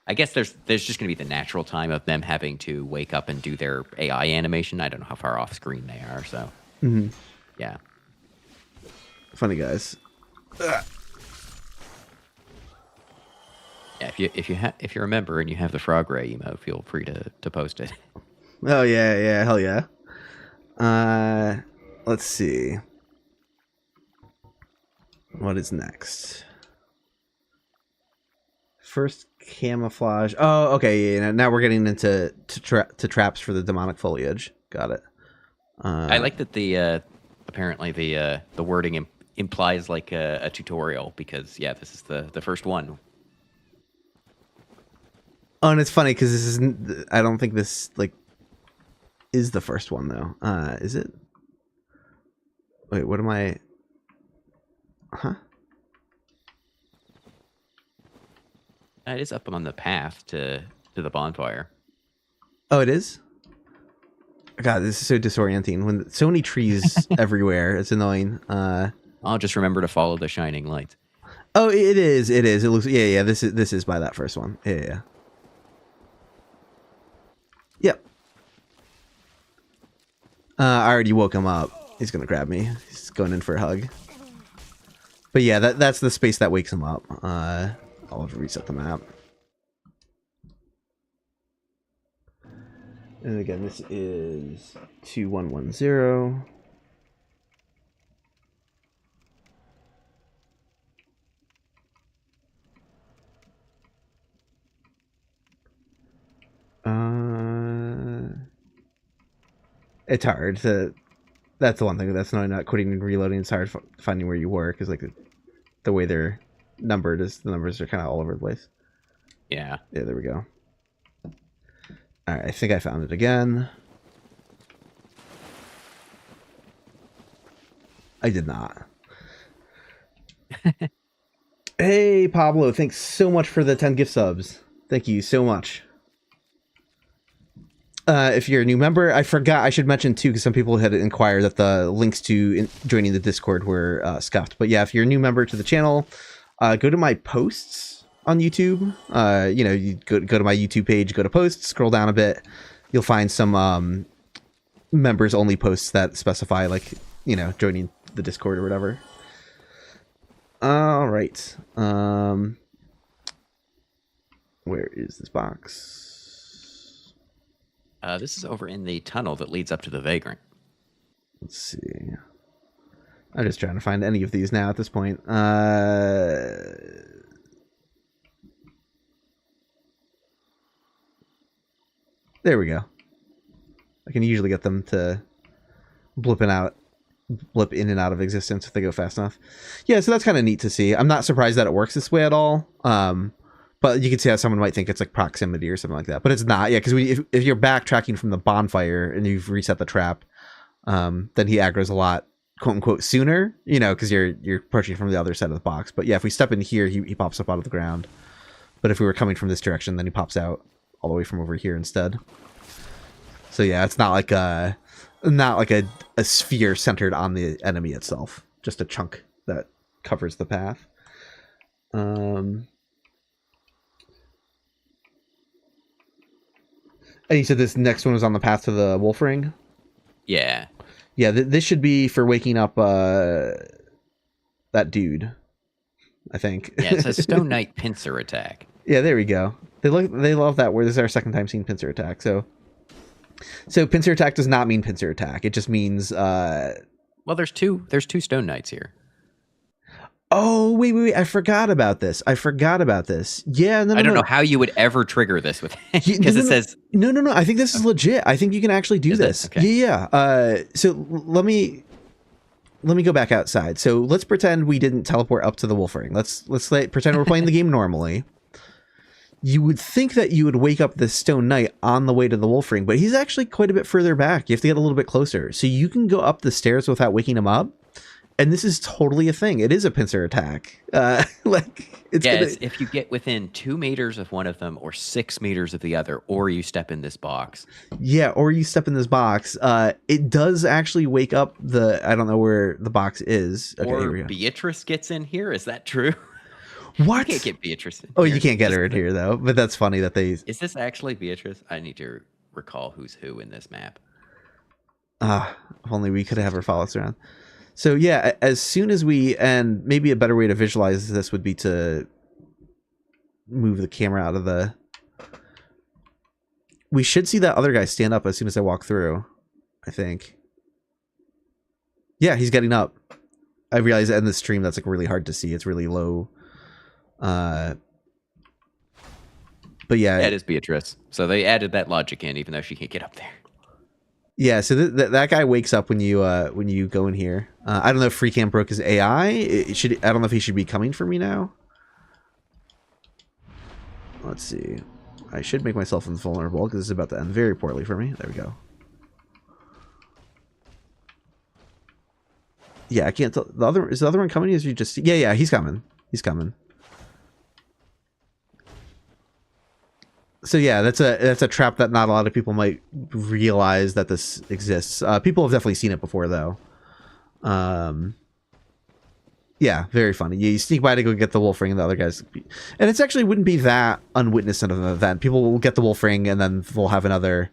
Speaker 2: I guess there's just going to be the natural time of them having to wake up and do their AI animation. I don't know how far off screen they are, so yeah.
Speaker 1: Funny guys.
Speaker 2: Yeah, if you remember and you have the frog ray emote, feel free to post it.
Speaker 1: Oh yeah, hell yeah. Let's see. What is next? First camouflage. Oh, okay. Yeah, now we're getting into traps for the demonic foliage. Got it.
Speaker 2: I like that the apparently the wording implies like a tutorial, because yeah, this is the first one.
Speaker 1: Oh, and it's funny because this isn't. I don't think this like is the first one though. Is it? Wait, what am I? Huh?
Speaker 2: It is up on the path to the bonfire.
Speaker 1: Oh, it is? God, this is so disorienting. When so many trees everywhere, it's annoying.
Speaker 2: I'll just remember to follow the shining light.
Speaker 1: Oh, it is. It is. It looks. Yeah. This is by that first one. Yeah. Yep. I already woke him up. He's gonna grab me. He's going in for a hug. But yeah, that's the space that wakes him up. I'll reset the map. And again, this is 2110. It's hard to. That's the one thing that's not quitting and reloading. It's hard finding where you were because like the way they're numbered is the numbers are kind of all over the place.
Speaker 2: Yeah.
Speaker 1: Yeah, there we go. All right, I think I found it again. I did not. Hey, Pablo, thanks so much for the 10 gift subs. Thank you so much. If you're a new member, I forgot I should mention too, because some people had inquired that the links to joining the Discord were scuffed. But yeah, if you're a new member to the channel, go to my posts on YouTube. You go to my YouTube page, go to posts, scroll down a bit. You'll find some members only posts that specify like, joining the Discord or whatever. All right. Where is this box?
Speaker 2: This is over in the tunnel that leads up to the Vagrant.
Speaker 1: Let's see. I'm just trying to find any of these now at this point. There we go. I can usually get them to blip in and out of existence if they go fast enough. Yeah, so that's kind of neat to see. I'm not surprised that it works this way at all. But you can see how someone might think it's like proximity or something like that. But it's not. Yeah, because if you're backtracking from the bonfire and you've reset the trap, then he aggroes a lot, quote unquote, sooner. Because you're approaching from the other side of the box. But yeah, if we step in here, he pops up out of the ground. But if we were coming from this direction, then he pops out all the way from over here instead. So yeah, it's not like a sphere centered on the enemy itself. Just a chunk that covers the path. And you said this next one was on the path to the wolf ring?
Speaker 2: Yeah.
Speaker 1: Yeah, this should be for waking up that dude, I think.
Speaker 2: Yeah, it's a Stone Knight pincer attack.
Speaker 1: Yeah, there we go. They love that word. This is our second time seeing pincer attack. So pincer attack does not mean pincer attack. It just means
Speaker 2: well, there's two Stone Knights here.
Speaker 1: Oh, wait. I forgot about this. Yeah, no.
Speaker 2: I don't know how you would ever trigger this with because it says
Speaker 1: No. I think this is legit. I think you can actually do this.
Speaker 2: Okay.
Speaker 1: Yeah. So let me go back outside. So let's pretend we didn't teleport up to the wolf ring. Let's pretend we're playing the game normally. You would think that you would wake up the Stone Knight on the way to the wolf ring, but he's actually quite a bit further back. You have to get a little bit closer. So you can go up the stairs without waking him up. And this is totally a thing. It is a pincer attack.
Speaker 2: If you get within 2 meters of one of them or 6 meters of the other, or you step in this box.
Speaker 1: Yeah, or you step in this box. It does actually wake up I don't know where the box is. Okay,
Speaker 2: or Beatrice gets in here. Is that true?
Speaker 1: What?
Speaker 2: You can't get Beatrice in here.
Speaker 1: Oh, you can't get her in here, though. But that's funny that they...
Speaker 2: Is this actually Beatrice? I need to recall who's who in this map.
Speaker 1: If only we could have her follow us around. So yeah, as soon as and maybe a better way to visualize this would be to move the camera out of the... We should see that other guy stand up as soon as I walk through, I think. Yeah, he's getting up. I realize in the stream that's like really hard to see. It's really low. But yeah.
Speaker 2: That is Beatrice. So they added that logic in, even though she can't get up there.
Speaker 1: Yeah, so that guy wakes up when you go in here. I don't know if FreeCam broke his AI. I don't know if he should be coming for me now. Let's see. I should make myself invulnerable because this is about to end very poorly for me. There we go. Yeah, I can't tell. Is the other one coming? Is you just? Yeah, he's coming. He's coming. So yeah, that's a trap that not a lot of people might realize that this exists. People have definitely seen it before, though. Yeah, very funny. You sneak by to go get the wolf ring, and the other guys, and it's actually wouldn't be that unwitnessed of an event. People will get the wolf ring, and then we'll have another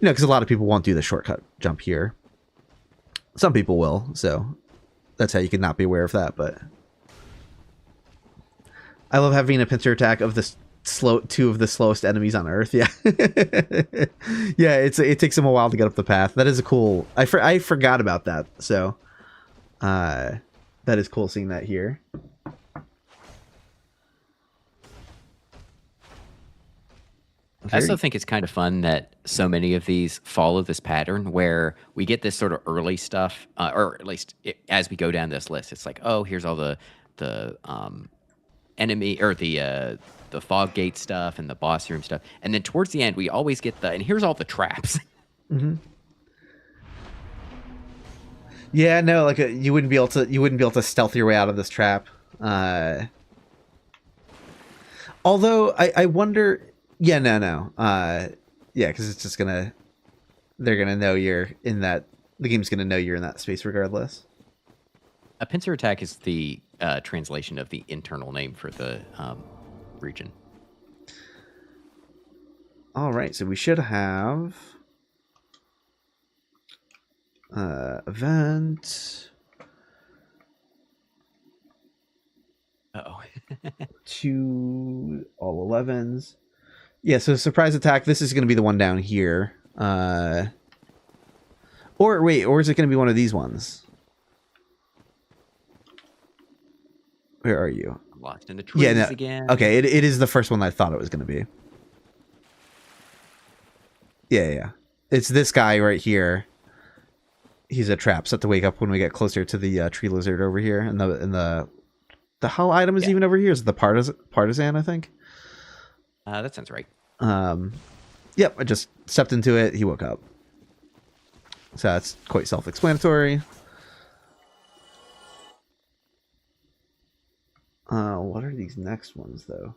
Speaker 1: You know, because a lot of people won't do the shortcut jump here. Some people will, so that's how you can not be aware of that. But I love having a pincer attack of the two of the slowest enemies on Earth. Yeah, yeah. It takes them a while to get up the path. That is a cool. I forgot about that. So, that is cool seeing that here.
Speaker 2: I also think it's kind of fun that so many of these follow this pattern where we get this sort of early stuff, or at least as we go down this list, it's like, oh, here's all the enemy or the fog gate stuff and the boss room stuff, and then towards the end we always get and here's all the traps.
Speaker 1: Mm-hmm. Yeah, no, like you wouldn't be able to stealth your way out of this trap. Although I wonder. Yeah, no. Yeah, because it's just they're gonna know you're in that. The game's gonna know you're in that space regardless.
Speaker 2: A pincer attack is the translation of the internal name for the region.
Speaker 1: All right, so we should have event.
Speaker 2: Uh-oh.
Speaker 1: 2 all 11s. Yeah, so surprise attack. This is going to be the one down here. Or is it going to be one of these ones? Where are you?
Speaker 2: I'm lost in the trees again.
Speaker 1: Okay, it is the first one that I thought it was going to be. Yeah. It's this guy right here. He's a trap set to wake up when we get closer to the tree lizard over here. And the hell item is even over here. Is the partisan, I think?
Speaker 2: That sounds right.
Speaker 1: Yep, I just stepped into it. He woke up. So that's quite self-explanatory. What are these next ones though?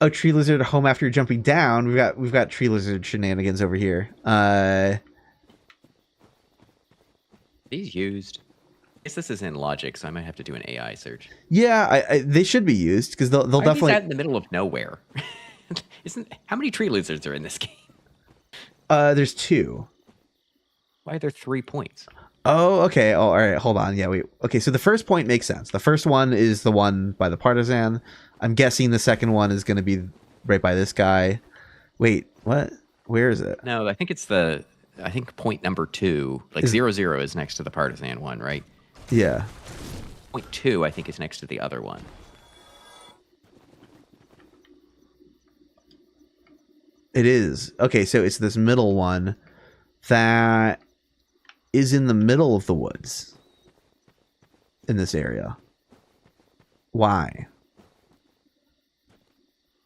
Speaker 1: Oh, tree lizard home after jumping down. We've got tree lizard shenanigans over here.
Speaker 2: These used. I guess this is in logic, so I might have to do an AI search.
Speaker 1: Yeah, they should be used because they'll definitely.
Speaker 2: Out in the middle of nowhere. How many tree lizards are in this game?
Speaker 1: There's 2.
Speaker 2: Why are there 3 points?
Speaker 1: Oh, okay. Oh, all right. Hold on. Yeah, wait. Okay, so the first point makes sense. The first one is the one by the partisan. I'm guessing the second one is going to be right by this guy. Wait, what? Where is it?
Speaker 2: No, I think it's I think point number 2, like 0, 0 is next to the partisan one, right?
Speaker 1: Yeah.
Speaker 2: Point 2, I think, is next to the other one.
Speaker 1: It is. Okay, so it's this middle one that is in the middle of the woods in this area. Why?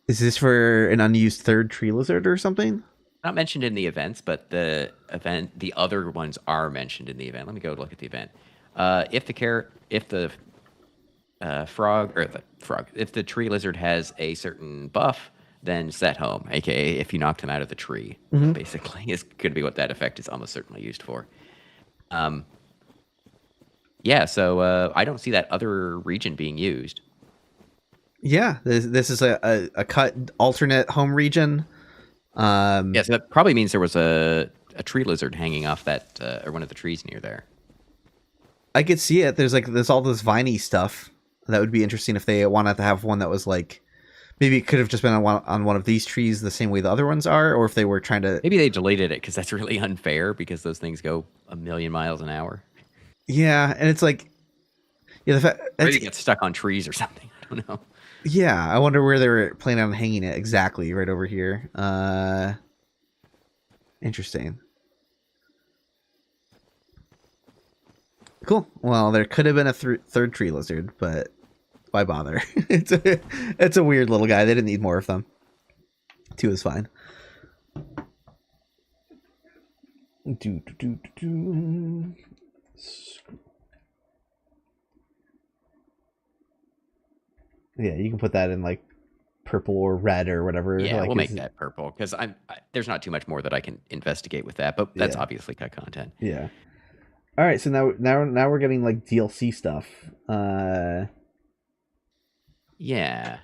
Speaker 1: Is this for an unused third tree lizard or something?
Speaker 2: Not mentioned in the events, but the other ones are mentioned in the event. Let me go look at the event. If the tree lizard has a certain buff, then set home, aka if you knocked him out of the tree, basically is going to be what that effect is almost certainly used for. Yeah, so I don't see that other region being used.
Speaker 1: Yeah, this is a cut alternate home region.
Speaker 2: Yeah, so that probably means there was a tree lizard hanging off that or one of the trees near there.
Speaker 1: I could see it. There's all this viney stuff. That would be interesting if they wanted to have one that was like, maybe it could have just been on one of these trees the same way the other ones are, or if they were trying to...
Speaker 2: Maybe they deleted it because that's really unfair because those things go 1,000,000 miles an hour.
Speaker 1: Yeah, and it's like... Yeah, the fact...
Speaker 2: Maybe they get stuck on trees or something. I don't know.
Speaker 1: Yeah, I wonder where they were planning on hanging it exactly, right over here. Interesting. Cool. Well, there could have been a third tree lizard, but why bother? It's a weird little guy. They didn't need more of them. 2 is fine. Yeah, you can put that in like purple or red or whatever.
Speaker 2: Yeah,
Speaker 1: like,
Speaker 2: we'll make that purple because there's not too much more that I can investigate with that, but that's obviously cut content.
Speaker 1: Yeah. All right, so now we're getting like DLC stuff.
Speaker 2: Yeah.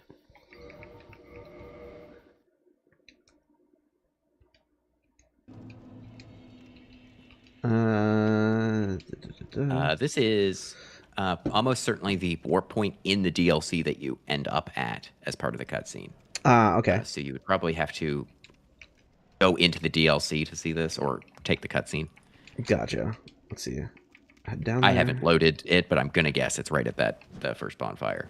Speaker 2: This is almost certainly the warp point in the DLC that you end up at as part of the cutscene.
Speaker 1: Okay.
Speaker 2: So you would probably have to go into the DLC to see this, or take the cutscene.
Speaker 1: Gotcha. Let's see. Head down
Speaker 2: I
Speaker 1: there.
Speaker 2: haven't loaded it, but I'm gonna guess it's right at the first bonfire.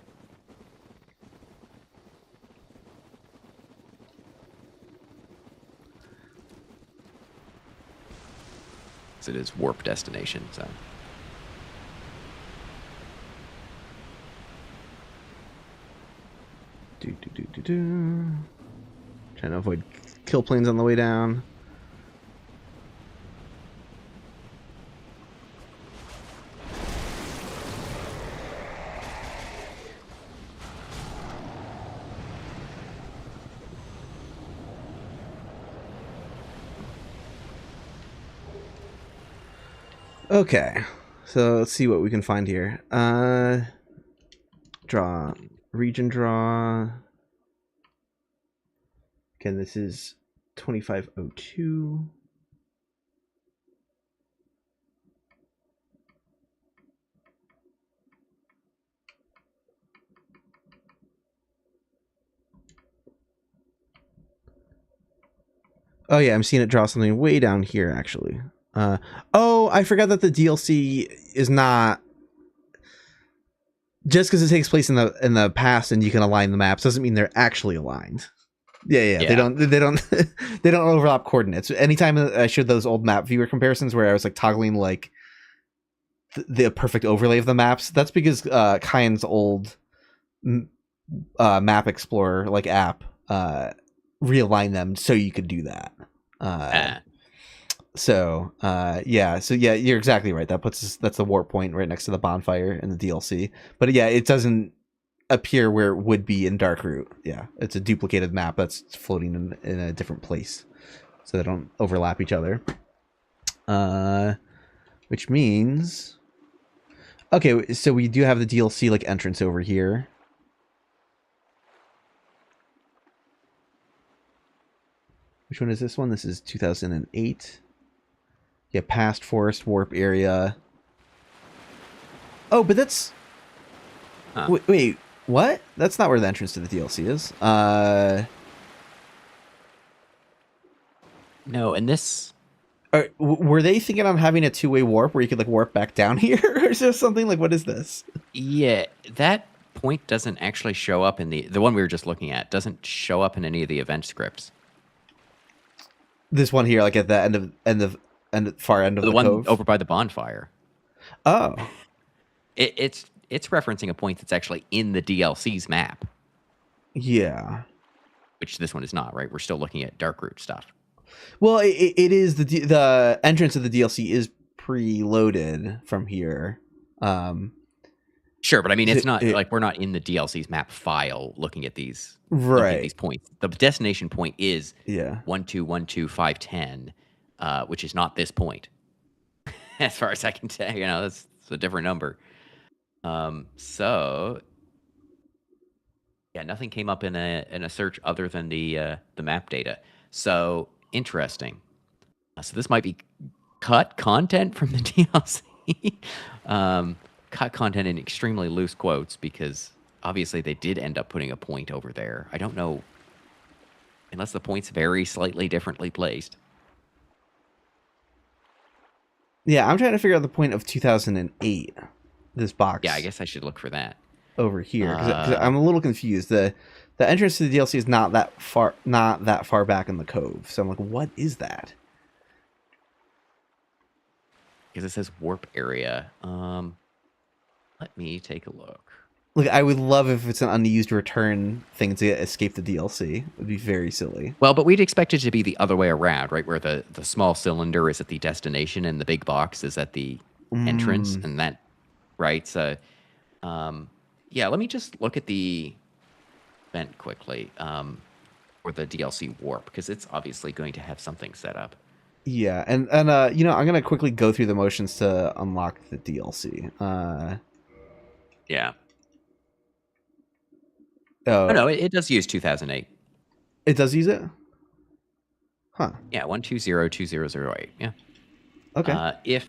Speaker 2: It is warp destination, so.
Speaker 1: Trying to avoid kill planes on the way down. Okay, so let's see what we can find here. Draw, region draw. Again, this is 2502. Oh yeah, I'm seeing it draw something way down here, actually. Oh, I forgot that the DLC is not, just because it takes place in the past and you can align the maps doesn't mean they're actually aligned. Yeah. They don't they don't overlap coordinates. Anytime I showed those old map viewer comparisons where I was like toggling like the perfect overlay of the maps, that's because Kyan's old map explorer like app realigned them so you could do that. So you're exactly right. That's the warp point right next to the bonfire in the DLC. But yeah, it doesn't appear where it would be in Darkroot. Yeah, it's a duplicated map that's floating in a different place, so they don't overlap each other. Which means, okay, so we do have the DLC like entrance over here. Which one is this one? This is 2008. Yeah, past forest warp area. Oh, but that's...
Speaker 2: Huh.
Speaker 1: Wait, what? That's not where the entrance to the DLC is.
Speaker 2: No, and this...
Speaker 1: were they thinking on having a two-way warp where you could like warp back down here? Or is there something like, what is this?
Speaker 2: Yeah, that point doesn't actually show up in the one we were just looking at. Doesn't show up in any of the event scripts.
Speaker 1: This one here, like at the far end of the
Speaker 2: one
Speaker 1: cove?
Speaker 2: Over by the bonfire.
Speaker 1: Oh.
Speaker 2: It's referencing a point that's actually in the DLC's map.
Speaker 1: Yeah.
Speaker 2: Which this one is not, right? We're still looking at Darkroot stuff.
Speaker 1: Well, it is the entrance of the DLC is preloaded from here.
Speaker 2: Sure, but I mean, it's not like we're not in the DLC's map file looking at these,
Speaker 1: right?
Speaker 2: Looking at these points. The destination point is 1212510, which is not this point, as far as I can tell. You know, that's a different number. So yeah, nothing came up in a search other than the map data. So interesting. So this might be cut content from the DLC. Cut content in extremely loose quotes, because obviously they did end up putting a point over there. I don't know, unless the point's very slightly differently placed.
Speaker 1: Yeah, I'm trying to figure out the point of 2008. This box.
Speaker 2: Yeah, I guess I should look for that
Speaker 1: over here, because I'm a little confused. The entrance to the DLC is not that far back in the cove. So I'm like, what is that?
Speaker 2: Because it says warp area. Let me take a look.
Speaker 1: Look, I would love if it's an unused return thing to escape the DLC. It would be very silly.
Speaker 2: Well, but we'd expect it to be the other way around, right? Where the small cylinder is at the destination and the big box is at the entrance, and that, right? So, yeah, let me just look at the event quickly for the DLC warp, because it's obviously going to have something set up.
Speaker 1: Yeah, and you know, I'm gonna quickly go through the motions to unlock the DLC.
Speaker 2: Yeah. Oh no, it does use 2008.
Speaker 1: It does use it? Huh.
Speaker 2: Yeah, 1202008. Yeah.
Speaker 1: Okay.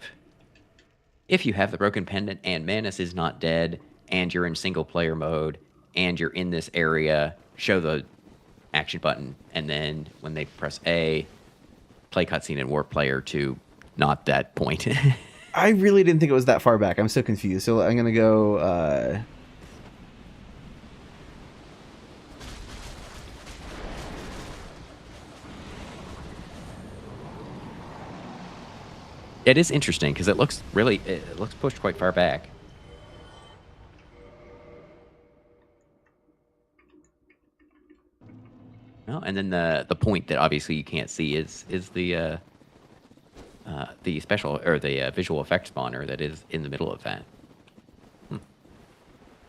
Speaker 2: If you have the broken pendant and Manus is not dead, and you're in single player mode, and you're in this area, show the action button, and then when they press A, play cutscene and warp player to not that point.
Speaker 1: I really didn't think it was that far back. I'm so confused. So I'm gonna go.
Speaker 2: It is interesting because it looks pushed quite far back. Well, and then the point that obviously you can't see is the special or the visual effect spawner that is in the middle of that.
Speaker 1: All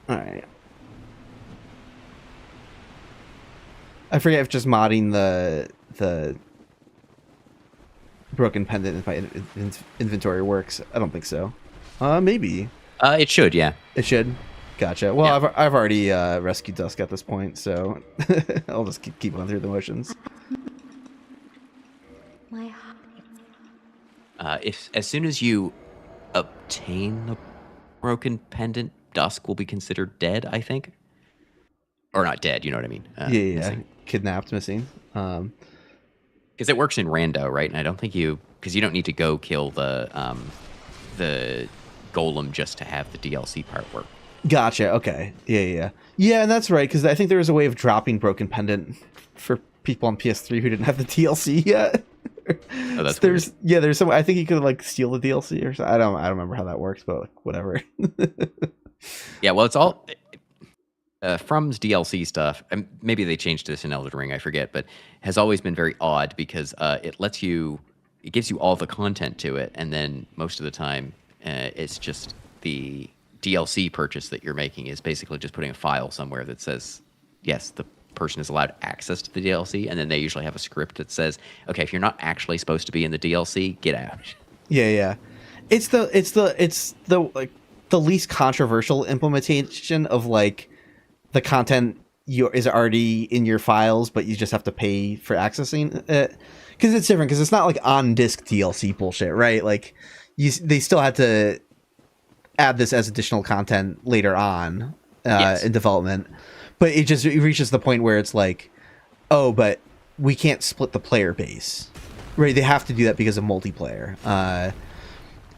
Speaker 1: right. I forget if just modding the broken pendant in my inventory works. I don't think so. Maybe.
Speaker 2: It should, yeah.
Speaker 1: It should. Gotcha. Well,
Speaker 2: Yeah.
Speaker 1: I've already rescued Dusk at this point, so I'll just keep going through the motions.
Speaker 2: If as soon as you obtain the broken pendant, Dusk will be considered dead, I think, or not dead. You know what I mean?
Speaker 1: Yeah. Kidnapped, missing.
Speaker 2: Because it works in rando, right? And I don't think because you don't need to go kill the golem just to have the DLC part work.
Speaker 1: Gotcha. Okay. Yeah. And that's right, because I think there was a way of dropping broken pendant for people on PS3 who didn't have the DLC yet.
Speaker 2: Oh, that's
Speaker 1: there's some. I think you could like steal the DLC or something. I don't remember how that works, but like, whatever.
Speaker 2: Yeah. Well, it's all From's DLC stuff. Maybe they changed this in Elden Ring. I forget, but has always been very odd because it gives you all the content to it, and then most of the time it's just the DLC purchase that you're making is basically just putting a file somewhere that says, yes, the person is allowed access to the DLC, and then they usually have a script that says, okay, if you're not actually supposed to be in the DLC, get out.
Speaker 1: Yeah. It's the like the least controversial implementation of like the content is already in your files, but you just have to pay for accessing it. Because it's different, because it's not like on disc DLC bullshit, right? Like they still had to add this as additional content later on in development, but it reaches the point where it's like, oh, but we can't split the player base, right? They have to do that because of multiplayer.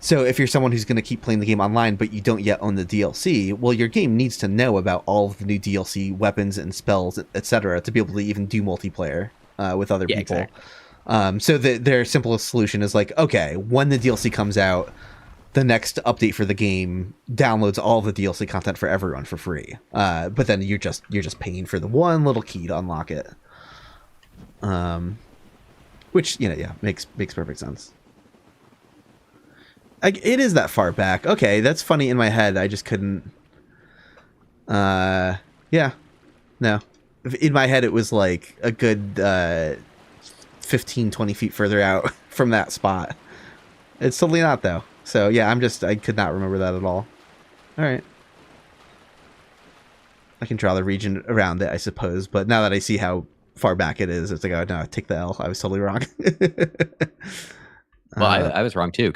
Speaker 1: So if you're someone who's going to keep playing the game online, but you don't yet own the DLC, well, your game needs to know about all of the new DLC weapons and spells, etc., to be able to even do multiplayer with other people. Exactly. So their simplest solution is like, okay, when the DLC comes out, the next update for the game downloads all the DLC content for everyone for free. But then you're just paying for the one little key to unlock it. Which makes perfect sense. It is that far back. Okay, that's funny in my head. I just couldn't. No. In my head, it was like a good 15, 20 feet further out from that spot. It's totally not, though. So, yeah, I could not remember that at all. All right. I can draw the region around it, I suppose. But now that I see how far back it is, it's like, oh, no, take the L. I was totally wrong.
Speaker 2: Well, I was wrong, too.